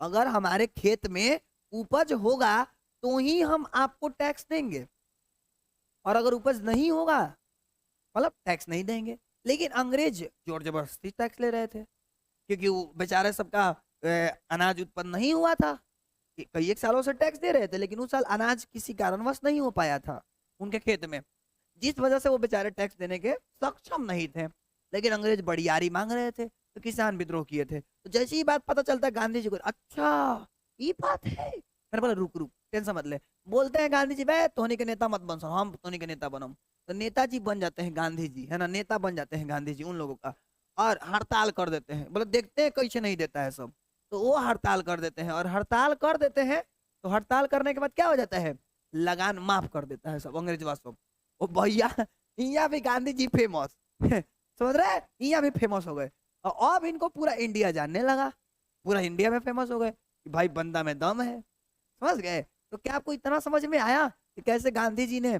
अगर हमारे खेत में उपज होगा तो ही हम आपको टैक्स देंगे, और अगर उपज नहीं होगा मतलब टैक्स नहीं देंगे। लेकिन अंग्रेज जोर जबरदस्ती टैक्स ले रहे थे, क्योंकि वो बेचारे सबका अनाज उत्पन्न नहीं हुआ था, कई एक सालों से टैक्स दे रहे थे, लेकिन उस साल अनाज किसी कारणवश नहीं हो पाया था उनके खेत में, जिस वजह से वो बेचारे टैक्स देने के सक्षम नहीं थे। लेकिन अंग्रेज बड़ियारी मांग रहे थे, तो किसान विद्रोह किए थे। तो जैसे ही बात पता चलता है गांधी जी को, अच्छा ये बात है, मैंने बोला रुक रुक टेंशन मत ले। बोलते हैं गांधी जी, भाई धोनी के नेता मत बन, हम धोनी के नेता बनम। तो नेताजी बन जाते हैं गांधी जी, है ना, नेता बन जाते हैं गांधी जी उन लोगों का, और हड़ताल कर देते हैं। बोले देखते हैं कैसे नहीं देता है सब। तो वो हड़ताल कर देते हैं, और हड़ताल कर देते हैं तो हड़ताल करने के बाद क्या हो जाता है, लगान माफ कर देता है सब अंग्रेजवा सब। ओ भैया यहाँ भी गांधी जी फेमस समझ रहे, यहाँ भी फेमस हो गए। और अब इनको पूरा इंडिया जानने लगा, पूरा इंडिया में फेमस हो गए कि भाई बंदा में दम है, समझ गए। तो क्या आपको इतना समझ में आया कि कैसे गांधी जी ने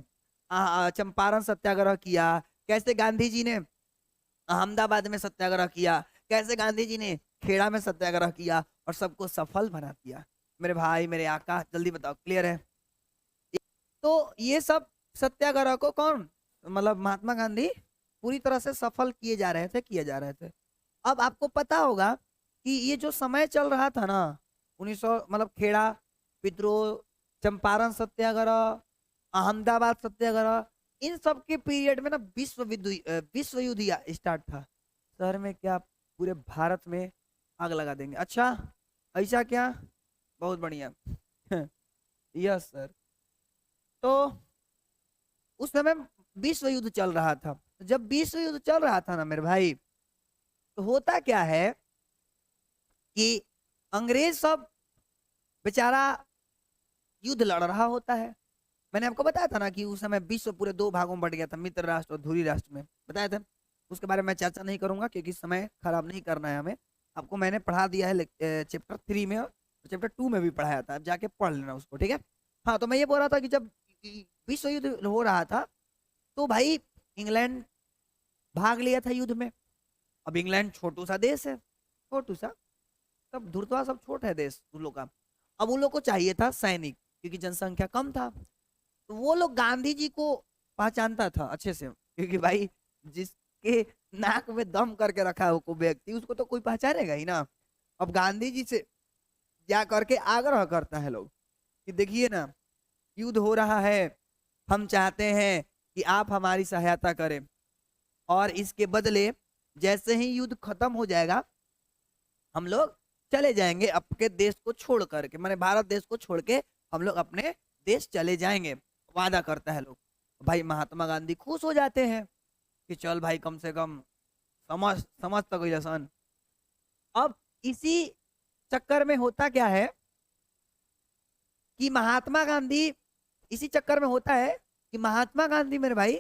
चंपारण सत्याग्रह किया, कैसे गांधी जी ने अहमदाबाद में सत्याग्रह किया, कैसे गांधी जी ने खेड़ा में सत्याग्रह किया और सबको सफल बना दिया। मेरे भाई मेरे आका जल्दी बताओ, क्लियर है? तो ये सब सत्याग्रह को कौन, मतलब महात्मा गांधी पूरी तरह से सफल किए जा रहे थे। अब आपको पता होगा कि ये जो समय चल रहा था ना, 1900 मतलब खेड़ा विद्रोह, चंपारण सत्याग्रह, अहमदाबाद सत्याग्रह, इन सब के पीरियड में ना विश्व युद्ध स्टार्ट था। शहर में क्या, पूरे भारत में आग लगा देंगे। अच्छा ऐसा क्या, बहुत बढ़िया यस सर। तो उस समय विश्व युद्ध चल रहा था। जब विश्व युद्ध चल रहा था ना मेरे भाई, तो होता क्या है कि अंग्रेज सब बेचारा युद्ध लड़ रहा होता है। मैंने आपको बताया था ना कि उस समय विश्व पूरे दो भागों में बट गया था, मित्र राष्ट्र और धुरी राष्ट्र में, बताया था। उसके बारे में चर्चा नहीं करूंगा क्योंकि समय खराब नहीं करना है हमें। आपको मैंने पढ़ा दिया है चैप्टर 3 में, और चैप्टर 2 में भी पढ़ाया था, आप जाके पढ़ लेना उसको, ठीक है। हाँ, तो मैं ये बोल रहा था कि जब विश्व युद्ध हो रहा था तो भाई इंग्लैंड भाग लिया था युद्ध में। अब इंग्लैंड छोटू सा देश है, छोटू सा, सब धुरतवा सब छोट है देश उन लोग का। अब उन लोग को चाहिए था सैनिक, क्योंकि जनसंख्या कम था। तो वो लोग गांधी जी को पहचानता था अच्छे से, क्योंकि भाई जिसके नाक में दम करके रखा है को व्यक्ति, उसको तो कोई पहचानेगा ही ना। अब गांधी जी से जा करके आग्रह करता है लोग कि देखिए ना, युद्ध हो रहा है, हम चाहते हैं कि आप हमारी सहायता करें, और इसके बदले जैसे ही युद्ध खत्म हो जाएगा हम लोग चले जाएंगे अपने देश को छोड़ करके, माने भारत देश को छोड़ के हम लोग अपने देश चले जाएंगे, वादा करता है लोग। भाई महात्मा गांधी खुश हो जाते हैं कि चल भाई कम से कम समझ तक कोई लसन। अब इसी चक्कर में होता क्या है कि महात्मा गांधी, इसी चक्कर में होता है कि महात्मा गांधी मेरे भाई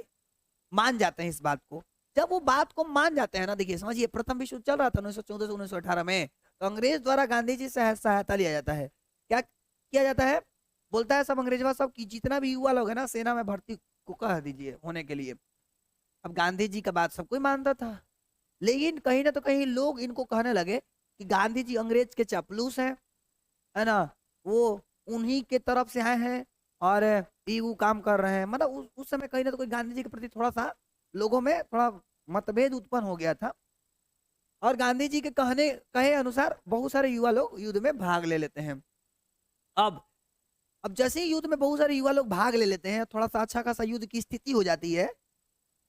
मान जाते हैं इस बात को। जब वो बात को मान जाते हैं ना, देखिए समझिए, प्रथम विश्व चल रहा था 1914 से 1918 में, तो अंग्रेज द्वारा गांधी जी से सहायता लिया जाता है। क्या किया जाता है, बोलता है सब अंग्रेजवा सब की जितना भी युवा लोग है ना, सेना में भर्ती को कह दीजिए होने के लिए। अब गांधी जी का बात सब कोई मानता था, लेकिन कहीं ना तो कहीं लोग इनको कहने लगे कि गांधी जी अंग्रेज के चापलूस हैं, है ना, वो उन्हीं के तरफ से आए हैं और वो काम कर रहे हैं। मतलब उस समय कहीं ना तो कोई गांधी जी के प्रति थोड़ा सा लोगों में थोड़ा मतभेद उत्पन्न हो गया था, और गांधी जी के कहे अनुसार बहुत सारे युवा लोग युद्ध में भाग ले लेते हैं। अब जैसे ही युद्ध में बहुत सारे युवा लोग भाग ले लेते हैं, थोड़ा सा अच्छा खासा युद्ध की स्थिति हो जाती है,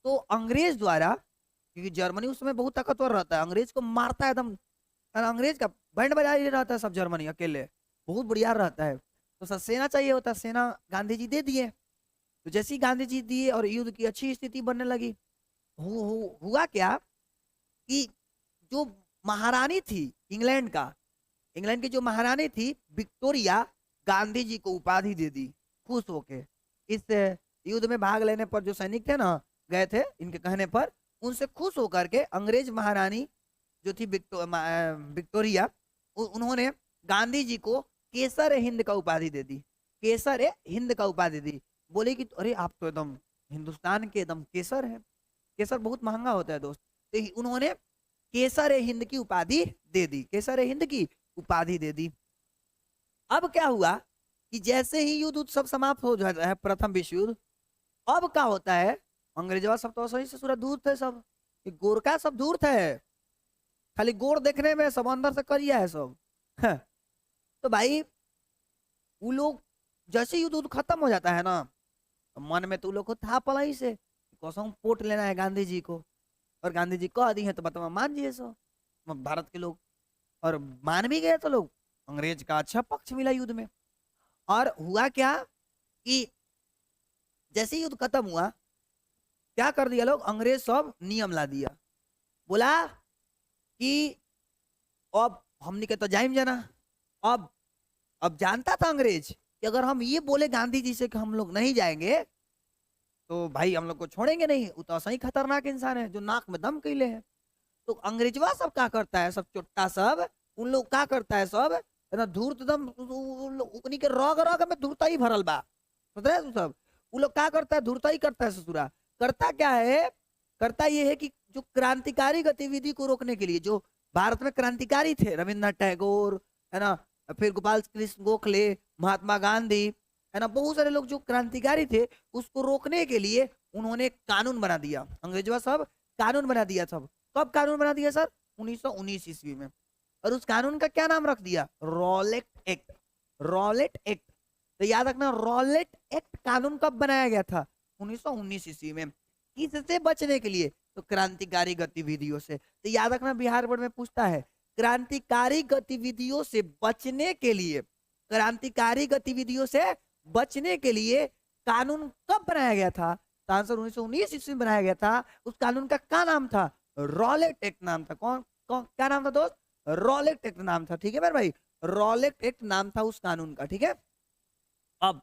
तो अंग्रेज द्वारा, क्योंकि जर्मनी उस समय बहुत ताकतवर रहता है, अंग्रेज को मारता है एकदम, अंग्रेज का बैंड बजा ही रहता है सब, जर्मनी अकेले बहुत बढ़िया रहता है। तो सब सेना चाहिए होता है, सेना गांधी जी दे दिए। तो जैसे ही गांधी जी दिए और युद्ध की अच्छी स्थिति बनने लगी, हुआ क्या कि जो महारानी थी इंग्लैंड की जो महारानी थी विक्टोरिया, गांधी जी को उपाधि दे दी खुश होके। इस युद्ध में भाग लेने पर जो सैनिक थे ना, गए थे इनके कहने पर, उनसे खुश होकर के अंग्रेज महारानी जो थी विक्टोरिया, उन्होंने गांधी जी को केसर हिंद का उपाधि दे दी, केसर हिंद का उपाधि दी। बोले कि अरे आप तो एकदम हिंदुस्तान के एकदम केसर है, केसर बहुत महंगा होता है दोस्त। तो उन्होंने केसर हिंद की उपाधि दे दी, केसर हिंद की उपाधि दे दी। अब क्या हुआ कि जैसे ही युद्ध सब समाप्त हो जाता है, प्रथम विश्व युद्ध, अब क्या होता है, अंग्रेजवा सब तो सही से सूरत दूर थे, सब गोरखा सब दूर थे, खाली गोर देखने में सब अंदर से करिया है सब, तो भाई वो लोग जैसे युद्ध खत्म हो जाता है ना, तो मन में तो लोग को था पड़ा ही से कसम पोट लेना है गांधी जी को, और गांधी जी कह दी है तो बताओ मान जिए सो भारत के लोग, और मान भी गए तो लोग, अंग्रेज का अच्छा पक्ष मिला युद्ध में। और हुआ क्या कि जैसे ही युद्ध खत्म हुआ, क्या कर दिया लोग, अंग्रेज सब नियम ला दिया, बोला कि अब हमने के तो जाइम जाना। अब जानता था अंग्रेज कि अगर हम ये बोले गांधी जी से कि हम लोग नहीं जाएंगे तो भाई हम लोग को छोड़ेंगे नहीं, वो तो सही खतरनाक इंसान है जो नाक में दम कैले है। तो अंग्रेजवा सब क्या करता है, सब चुट्टा सब उन लोग क्या करता है, सब है ना धूर्त दम उन्हीं के रग रग में धूर्ता ही भरल बा, समझ रहे तू सब। वो लोग क्या करता है, धूर्ता ही करता है ससुरा। करता क्या है, करता ये है कि जो क्रांतिकारी गतिविधि को रोकने के लिए, जो भारत में क्रांतिकारी थे, रविन्द्रनाथ टैगोर है ना, फिर गोपाल कृष्ण गोखले, महात्मा गांधी है ना, बहुत सारे लोग जो क्रांतिकारी थे, उसको रोकने के लिए उन्होंने कानून बना दिया, अंग्रेजवा सब कानून बना दिया सब। कब कानून बना दिया सर, 1919 ईस्वी में। और उस कानून का क्या नाम रख दिया, रॉलेट एक्ट। रॉलेट एक्ट, तो याद रखना रॉलेट एक्ट कानून कब बनाया गया था, 1919 ईस्वी में। किससे बचने के लिए, तो क्रांतिकारी गतिविधियों से। तो याद रखना बिहार बोर्ड में पूछता है, क्रांतिकारी गतिविधियों से बचने के लिए, क्रांतिकारी गतिविधियों से बचने के लिए कानून कब बनाया गया था, तो आंसर 1919 ईस्वी में बनाया गया था। उस कानून का क्या नाम था, रॉलेट एक्ट नाम था। कौन कौन क्या नाम था दोस्त, रॉलेट एक्ट नाम था, ठीक है मेरे भाई, रॉलेट एक्ट नाम था उस कानून का, ठीक है। अब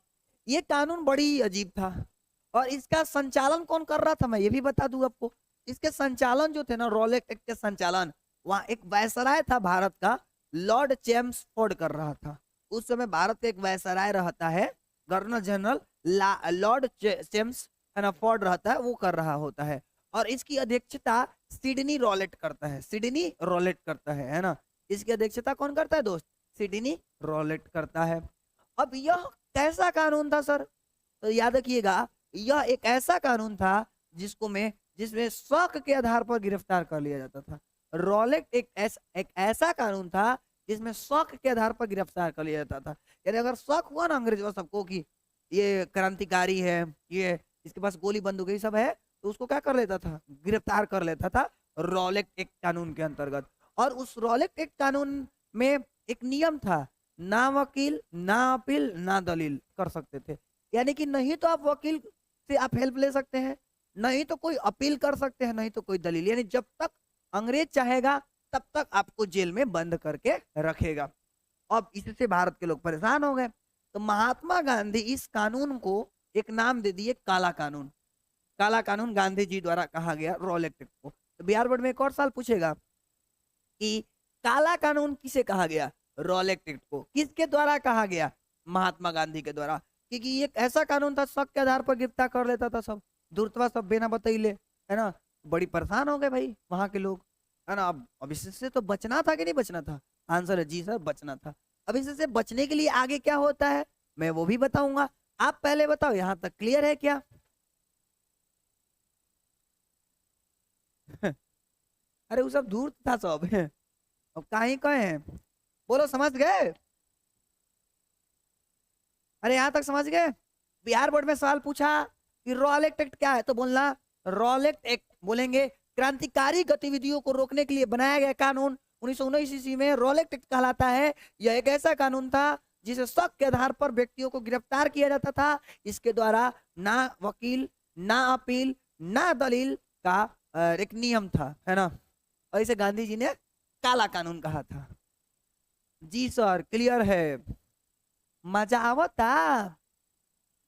ये कानून बड़ी अजीब था, और इसका संचालन कौन कर रहा था मैं ये भी बता दूं आपको। इसके संचालन जो थे ना, रॉलेट एक्ट के संचालन, वहां एक वायसराय था भारत का, लॉर्ड चेम्सफोर्ड कर रहा था। उस समय भारत का एक वायसराय रहता है, गवर्नर जनरल लॉर्ड चेम्स है ना फोर्ड रहता है, वो कर रहा होता है। और इसकी अध्यक्षता सिडनी रॉलेट करता है, सिडनी रॉलेट करता है ना। इसकी अध्यक्षता कौन करता है दोस्त, सिडनी रॉलेट करता है। अब यह कैसा कानून था सर, तो याद रखिएगा, यह एक ऐसा कानून था जिसमें शक के आधार पर गिरफ्तार कर लिया जाता था। रॉलेट एक ऐसा कानून था जिसमें शक के आधार पर गिरफ्तार कर लिया जाता था। यानी अगर शक हुआ ना अंग्रेजों सबको कि ये क्रांतिकारी है, ये इसके पास गोली बंदूक ये सब है, तो उसको क्या कर लेता था, गिरफ्तार कर लेता था रॉलेट एक्ट कानून के अंतर्गत। और उस रॉलेट एक्ट कानून में एक नियम था, ना वकील ना अपील ना दलील कर सकते थे। यानी कि नहीं तो आप वकील से आप हेल्प ले सकते हैं, नहीं तो कोई अपील कर सकते हैं, नहीं तो कोई दलील। यानी जब तक अंग्रेज चाहेगा तब तक आपको जेल में बंद करके रखेगा। अब इससे भारत के लोग परेशान हो गए, तो महात्मा गांधी इस कानून को एक नाम दे दिए काला कानून। काला कानून गांधी जी द्वारा कहा गया रॉलेट एक्ट को। तो बिहार बोर्ड में एक और साल पूछेगा कि काला कानून किसे कहा गया, रॉलेट एक्ट को किसके द्वारा कहा गया, महात्मा गांधी के द्वारा। क्योंकि ये ऐसा कानून था शक के आधार पर गिरफ्तार कर लेता था सब, धूर्तवा सब बिना बतैले, है ना। बड़ी परेशान हो गए भाई वहां के लोग, है ना। अब इससे तो बचना था कि नहीं बचना था, आंसर है जी सर बचना था। अब इससे बचने के लिए आगे क्या होता है मैं वो भी बताऊंगा, आप पहले बताओ यहां तक क्लियर है क्या। अरे वो सब धूर्त था सब। अब कहीं कहे हैं, बोलो समझ गए, अरे यहां तक समझ गए। बिहार बोर्ड में सवाल पूछा कि रॉलेट एक्ट क्या है, तो बोलना रॉलेट एक्ट, बोलेंगे क्रांतिकारी गतिविधियों को रोकने के लिए बनाया गया कानून 1919 ईस्वी में रॉलेट एक्ट कहलाता है। यह एक ऐसा कानून था जिसे शक के आधार पर व्यक्तियों को गिरफ्तार किया जाता था। इसके द्वारा ना वकील ना अपील ना दलील का एक नियम था, है ना। और इसे गांधी जी ने काला कानून कहा था। जी सर क्लियर है, मजा आवता,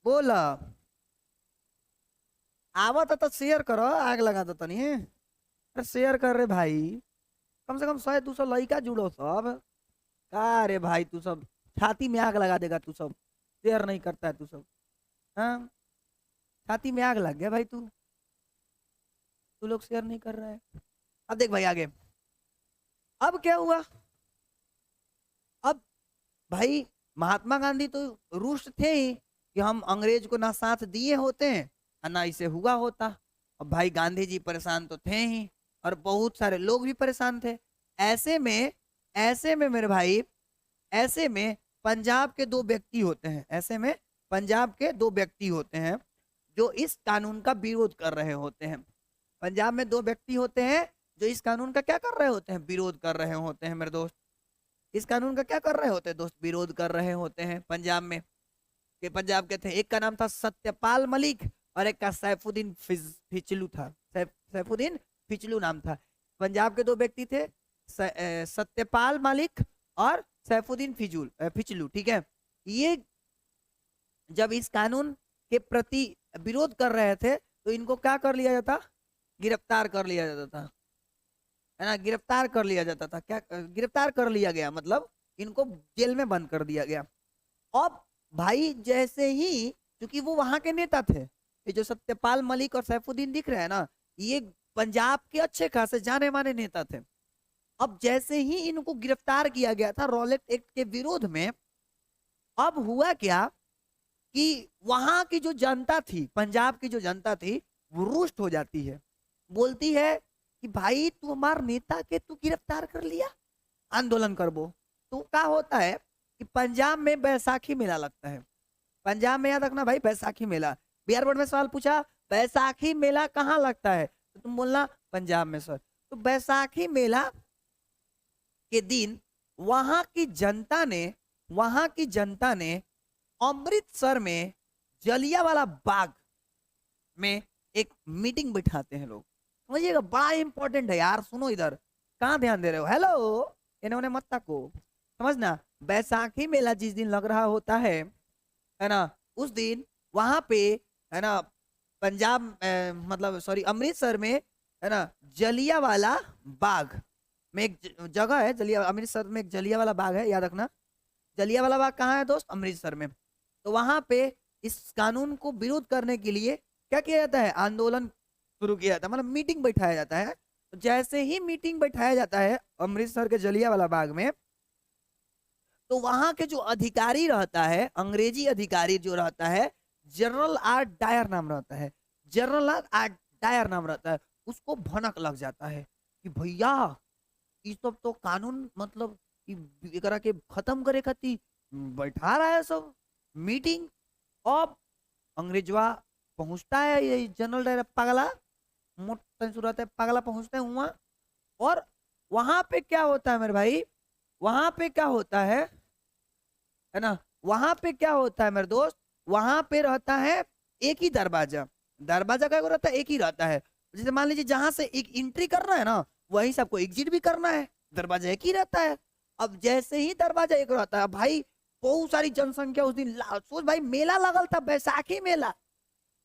बोल आवता तो शेयर करो, आग लगा दो तनी, अरे शेयर कर रे भाई, कम से कम 100-200 लड़का जुड़ो सब। का रे भाई तू सब छाती में आग लगा देगा, तू सब शेयर नहीं करता है तू सब, हाँ छाती में आग लग गया भाई तू लोग शेयर नहीं कर रहा है। अब देख भाई आगे, अब क्या हुआ, अब भाई महात्मा गांधी तो रुष्ट थे ही कि हम अंग्रेज को ना साथ दिए होते हैं और ना इसे हुआ होता। अब भाई गांधी जी परेशान तो थे ही, और बहुत सारे लोग भी परेशान थे। ऐसे में मेरे भाई ऐसे में पंजाब के दो व्यक्ति होते हैं, ऐसे में पंजाब के दो व्यक्ति होते हैं जो इस कानून का विरोध कर रहे होते हैं। पंजाब में दो व्यक्ति होते हैं जो इस कानून का क्या कर रहे होते हैं, विरोध कर रहे होते हैं मेरे दोस्त। इस कानून का क्या कर रहे होते हैं दोस्त, विरोध कर रहे होते हैं पंजाब में। के पंजाब के थे, एक का नाम था सत्यपाल मलिक और एक का सैफुद्दीन फिचलू था। सैफुद्दीन फिचलू नाम था। पंजाब के दो व्यक्ति थे, सत्यपाल मलिक और सैफुद्दीन फिचलू, ठीक है। ये जब इस कानून के प्रति विरोध कर रहे थे तो इनको क्या कर लिया जाता, गिरफ्तार कर लिया जाता था, है ना, गिरफ्तार कर लिया जाता था। क्या गिरफ्तार कर लिया गया, मतलब इनको जेल में बंद कर दिया गया। अब भाई जैसे ही, क्योंकि वो वहां के नेता थे, ये जो सत्यपाल मलिक और सैफुद्दीन दिख रहे हैं ना, ये पंजाब के अच्छे खासे जाने माने नेता थे। अब जैसे ही इनको गिरफ्तार किया गया था रॉलेट एक्ट के विरोध में, अब हुआ क्या कि वहां की जो जनता थी, पंजाब की जो जनता थी, वो रुष्ट हो जाती है, बोलती है कि भाई तू हमारे नेता के तू गिरफ्तार कर लिया, आंदोलन करबो। तो क्या होता है कि पंजाब में बैसाखी मेला लगता है। पंजाब में याद रखना भाई, बैसाखी मेला। बिहार बोर्ड में सवाल पूछा बैसाखी मेला कहाँ लगता है, तो तुम बोलना पंजाब में सर। तो बैसाखी मेला के दिन वहां की जनता ने अमृतसर में जलियांवाला बाग में एक मीटिंग बिठाते हैं लोग। समझिएगा, बड़ा इंपॉर्टेंट है यार, सुनो इधर, कहाँ ध्यान दे रहे हो, हेलो, इन्होंने मत को समझना। बैसाखी मेला जिस दिन लग रहा होता है ना, उस दिन वहां पे, है ना, पंजाब मतलब सॉरी अमृतसर में, है ना, जलियांवाला बाग में एक जगह है, अमृतसर में एक जलियांवाला बाग है, याद रखना। जलियांवाला बाग कहाँ है दोस्त, अमृतसर में। तो वहां पे इस कानून को विरोध करने के लिए क्या किया जाता है, आंदोलन शुरू किया जाता है, मतलब मीटिंग बैठाया जाता है। तो जैसे ही मीटिंग बैठाया जाता है अमृतसर के जलियांवाला बाग में, तो वहां के जो अधिकारी रहता है, अंग्रेजी अधिकारी जो रहता है, जनरल आर डायर नाम रहता है, जनरल आर डायर नाम रहता है, उसको भनक लग जाता है कि भैया ये सब तो कानून मतलब एकरा के खत्म करे खातिर बैठा रहा है सब मीटिंग। अब अंग्रेजवा पहुंचता है, ये जनरल डायर पगला मोटा सूरत है, पगला पहुंचता है वहां। और वहां पे क्या होता है मेरे भाई, वहां पे क्या होता है ना, वहां पे क्या होता है मेरे दोस्त, वहां पे रहता है एक ही दरवाजा। दरवाजा क्या रहता है, एक ही रहता है। जैसे मान लीजिए जहां से एक एंट्री करना है ना, वहीं से आपको एग्जिट भी करना है, दरवाजा एक ही रहता है। अब जैसे ही दरवाजा एक रहता है भाई, बहुत सारी जनसंख्या उस दिन, सोच भाई मेला लगल था, बैसाखी मेला,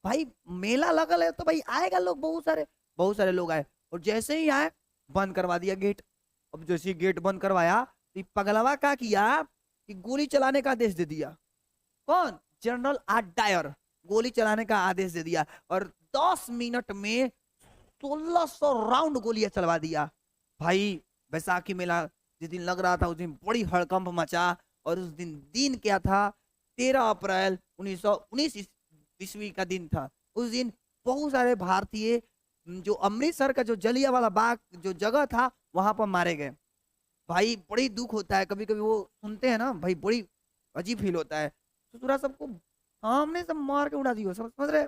भाई मेला लगल है तो भाई आएगा लोग, बहुत सारे लोग आए। और जैसे ही आए बंद करवा दिया गेट। अब जैसे ही गेट बंद करवाया तो पगलवा क्या किया कि गोली चलाने का आदेश दे दिया। कौन, जनरल आर डायर, गोली चलाने का आदेश दे दिया। और 10 मिनट में 1600 राउंड गोलियां चलवा दिया। भाई बैसाखी मेला जिस दिन लग रहा था उस दिन बड़ी हड़कंप मचा। और उस दिन क्या था, 13 अप्रैल 1919 ईस्वी का दिन था। उस दिन बहुत सारे भारतीय जो अमृतसर का जो जलियांवाला बाग जो जगह था वहां पर मारे गए। भाई बड़ी दुख होता है, कभी कभी वो सुनते हैं ना भाई, बड़ी अजीब फील होता है। तो पूरा सबको सामने से मार के उड़ा दियो, समझ रहे।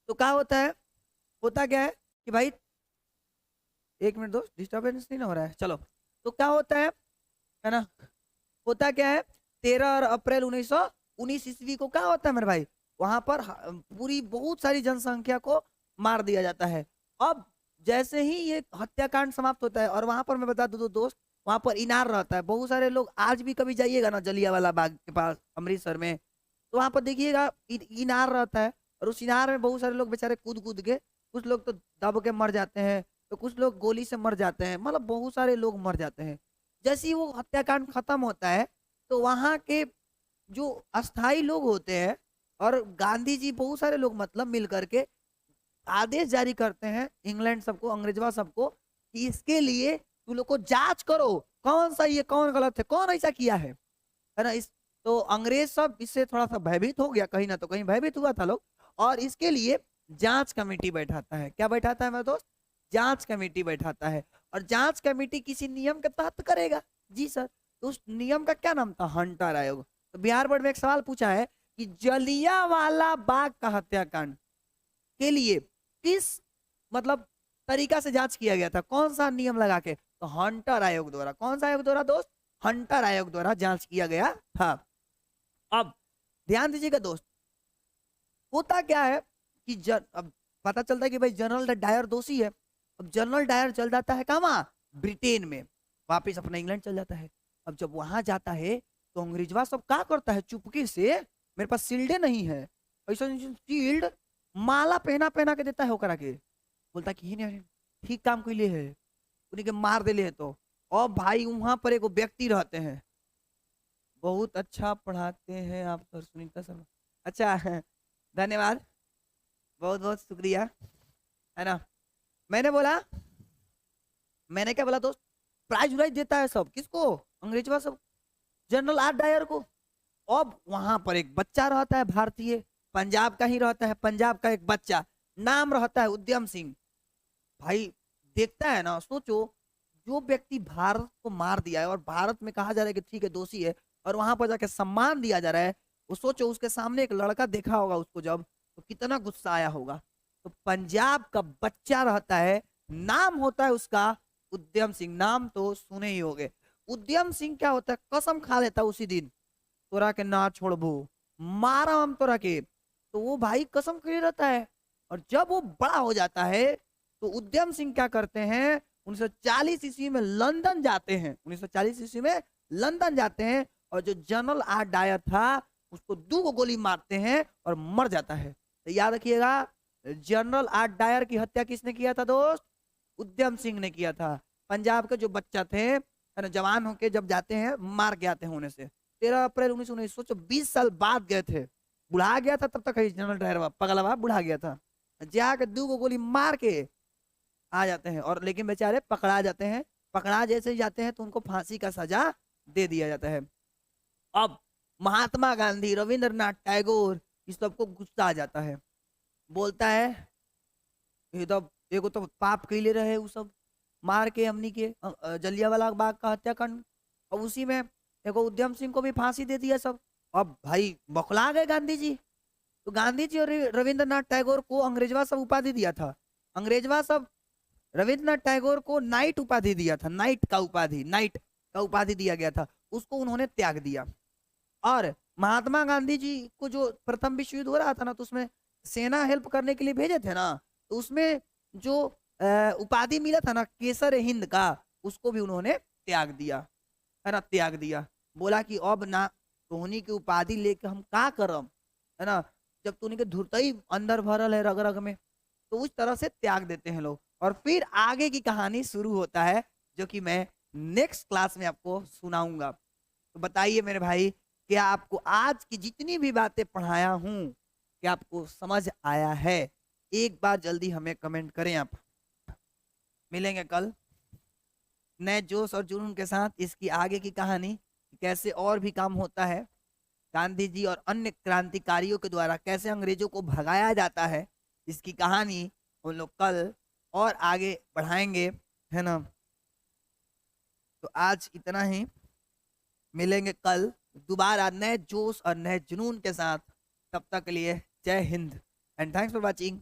तो क्या होता है, होता क्या है कि भाई, एक मिनट दोस्त, डिस्टर्बेंस नहीं ना हो रहा है, चलो। तो क्या होता है ना, होता क्या है, 13 अप्रैल 1919 ईस्वी को क्या होता है मेरे भाई, वहां पर पूरी बहुत सारी जनसंख्या को मार दिया जाता है। अब जैसे ही ये हत्याकांड समाप्त होता है, और वहां पर मैं बता दूं दोस्त, वहां पर इनार रहता है। बहुत सारे लोग आज भी कभी जाइएगा ना जलियांवाला बाग के पास अमृतसर में, तो वहां पर देखिएगा इनार रहता है। और उस इनार में बहुत सारे लोग बेचारे कूद कूद के, कुछ लोग तो दब के मर जाते हैं, तो कुछ लोग गोली से मर जाते हैं, मतलब बहुत सारे लोग मर जाते हैं। जैसे ही वो हत्याकांड खत्म होता है तो वहां के जो अस्थाई लोग होते हैं और गांधी जी, बहुत सारे लोग मतलब मिल करके आदेश जारी करते हैं इंग्लैंड सबको, अंग्रेजवा सबको, कि इसके लिए तू लोग को जांच करो, कौन सही है कौन गलत है, कौन ऐसा किया है ना। इस तो अंग्रेज सब इससे थोड़ा सा भयभीत हो गया, कहीं ना तो कहीं भयभीत हुआ था लोग। और इसके लिए जांच कमेटी बैठाता है। क्या बैठाता है मेरे दोस्त, जांच कमेटी बैठाता है। और जांच कमेटी किसी नियम के तहत करेगा, जी सर। तो उस नियम का क्या नाम था? हंटर आयोग। तो बिहार बोर्ड में एक सवाल पूछा है कि जलियांवाला बाग का हत्याकांड के लिए किस मतलब तरीका से जांच किया गया था, कौन सा नियम लगा के? तो हंटर आयोग द्वारा। कौन सा आयोग द्वारा दोस्त? हंटर आयोग द्वारा जांच किया गया था। अब ध्यान दीजिएगा दोस्त, होता क्या है कि अब पता चलता है कि भाई जनरल डायर दोषी है। अब जनरल डायर चल जाता है कहाँ? ब्रिटेन में, वापिस अपना इंग्लैंड चल जाता है। अब जब वहां जाता है तो अंग्रेजवा सब क्या करता है, चुपके से, मेरे पास शील्डे नहीं है, ऐसा शील्ड माला पहना पहना के देता है होकर के, बोलता कि नहीं ठीक काम के लिए है, उन्हीं के मार दे ले। तो और भाई वहां पर एक व्यक्ति रहते हैं, बहुत अच्छा पढ़ाते हैं आप सर सुनीता शर्मा। अच्छा धन्यवाद, बहुत बहुत शुक्रिया, है ना। मैंने बोला, मैंने क्या बोला दोस्त, प्राइज वाइज देता है सब, किसको? अंग्रेजवा सब, जनरल आर डायर को। अब वहां पर एक बच्चा रहता है भारतीय, पंजाब का ही रहता है, पंजाब का एक बच्चा, नाम रहता है उद्यम सिंह। भाई देखता है ना, सोचो जो व्यक्ति भारत को मार दिया है और भारत में कहा जा रहा है कि ठीक है दोषी है, और वहां पर जाके सम्मान दिया जा रहा है, वो सोचो उसके सामने एक लड़का देखा होगा उसको जब, तो कितना गुस्सा आया होगा। तो पंजाब का बच्चा रहता है, नाम होता है उसका उद्यम सिंह, नाम तो सुने ही होंगे। उद्यम सिंह क्या होता है, कसम खा लेता है उसी दिन, तोरा के ना छोड़बो, मारा हम तोरा के। तो वो भाई कसम खेले रहता है। और जब वो बड़ा हो जाता है तो उद्यम सिंह क्या करते हैं, 1940 ईस्वी में लंदन जाते हैं, 1940 ईस्वी में लंदन जाते हैं, और जो जनरल आर डायर था उसको 2 गोली मारते हैं और मर जाता है। तो याद रखिएगा, जनरल आर डायर की हत्या किसने किया था दोस्त? उद्यम सिंह ने किया था। पंजाब के जो बच्चा थे, जवान होके जब जाते हैं, मार के आते हैं होने से। 13 अप्रैल 1919, सोचो 20 साल बाद गए थे, बुढ़ा गया था तब तक जनरल डायर पगला बुढ़ा गया था, जाके 2 गोली मार के आ जाते हैं। और लेकिन बेचारे पकड़ा जाते हैं, पकड़ा जैसे ही जाते हैं तो उनको फांसी का सजा दे दिया जाता है। अब महात्मा गांधी, रविंद्रनाथ टैगोर, इस सबको गुस्सा आ जाता है, बोलता है ये तो एगो तो पाप कैले रहे वो सब, मार के हमनी के जलियांवाला बाग का हत्याकांड, और उसी में एगो उद्यम सिंह को भी फांसी दे दिया सब। अब भाई बौखला गए गांधी जी। तो गांधी जी और रविंद्रनाथ टैगोर को अंग्रेजवा सब उपाधि दिया था, अंग्रेजवा सब रविंद्रनाथ टैगोर को नाइट उपाधि दिया था, नाइट का उपाधि दिया गया था, उसको उन्होंने त्याग दिया। और महात्मा गांधी जी को जो प्रथम विश्व युद्ध हो रहा था ना, तो उसमें सेना हेल्प करने के लिए भेजे थे ना, तो उसमें जो उपाधि मिला था ना केसर हिंद का, उसको भी उन्होंने त्याग दिया, है ना, त्याग दिया। बोला कि अब ना तोहनी की उपाधि लेके हम का करम, है ना, जब तोहनी के धुरतई अंदर भरल है रग रग में, तो उस तरह से त्याग देते हैं लोग। और फिर आगे की कहानी शुरू होता है, जो कि मैं नेक्स्ट क्लास में आपको सुनाऊंगा। तो बताइए मेरे भाई, क्या आपको आज की जितनी भी बातें पढ़ाया हूं, क्या आपको समझ आया है? एक बार जल्दी हमें कमेंट करें आप। मिलेंगे कल नए जोश और जुनून के साथ, इसकी आगे की कहानी कैसे और भी काम होता है, गांधी जी और अन्य क्रांतिकारियों के द्वारा कैसे अंग्रेजों को भगाया जाता है, इसकी कहानी हम लोग कल और आगे बढ़ाएंगे, है ना। तो आज इतना ही, मिलेंगे कल दोबारा नए जोश और नए जुनून के साथ। तब तक के लिए जय Hind and thanks for watching.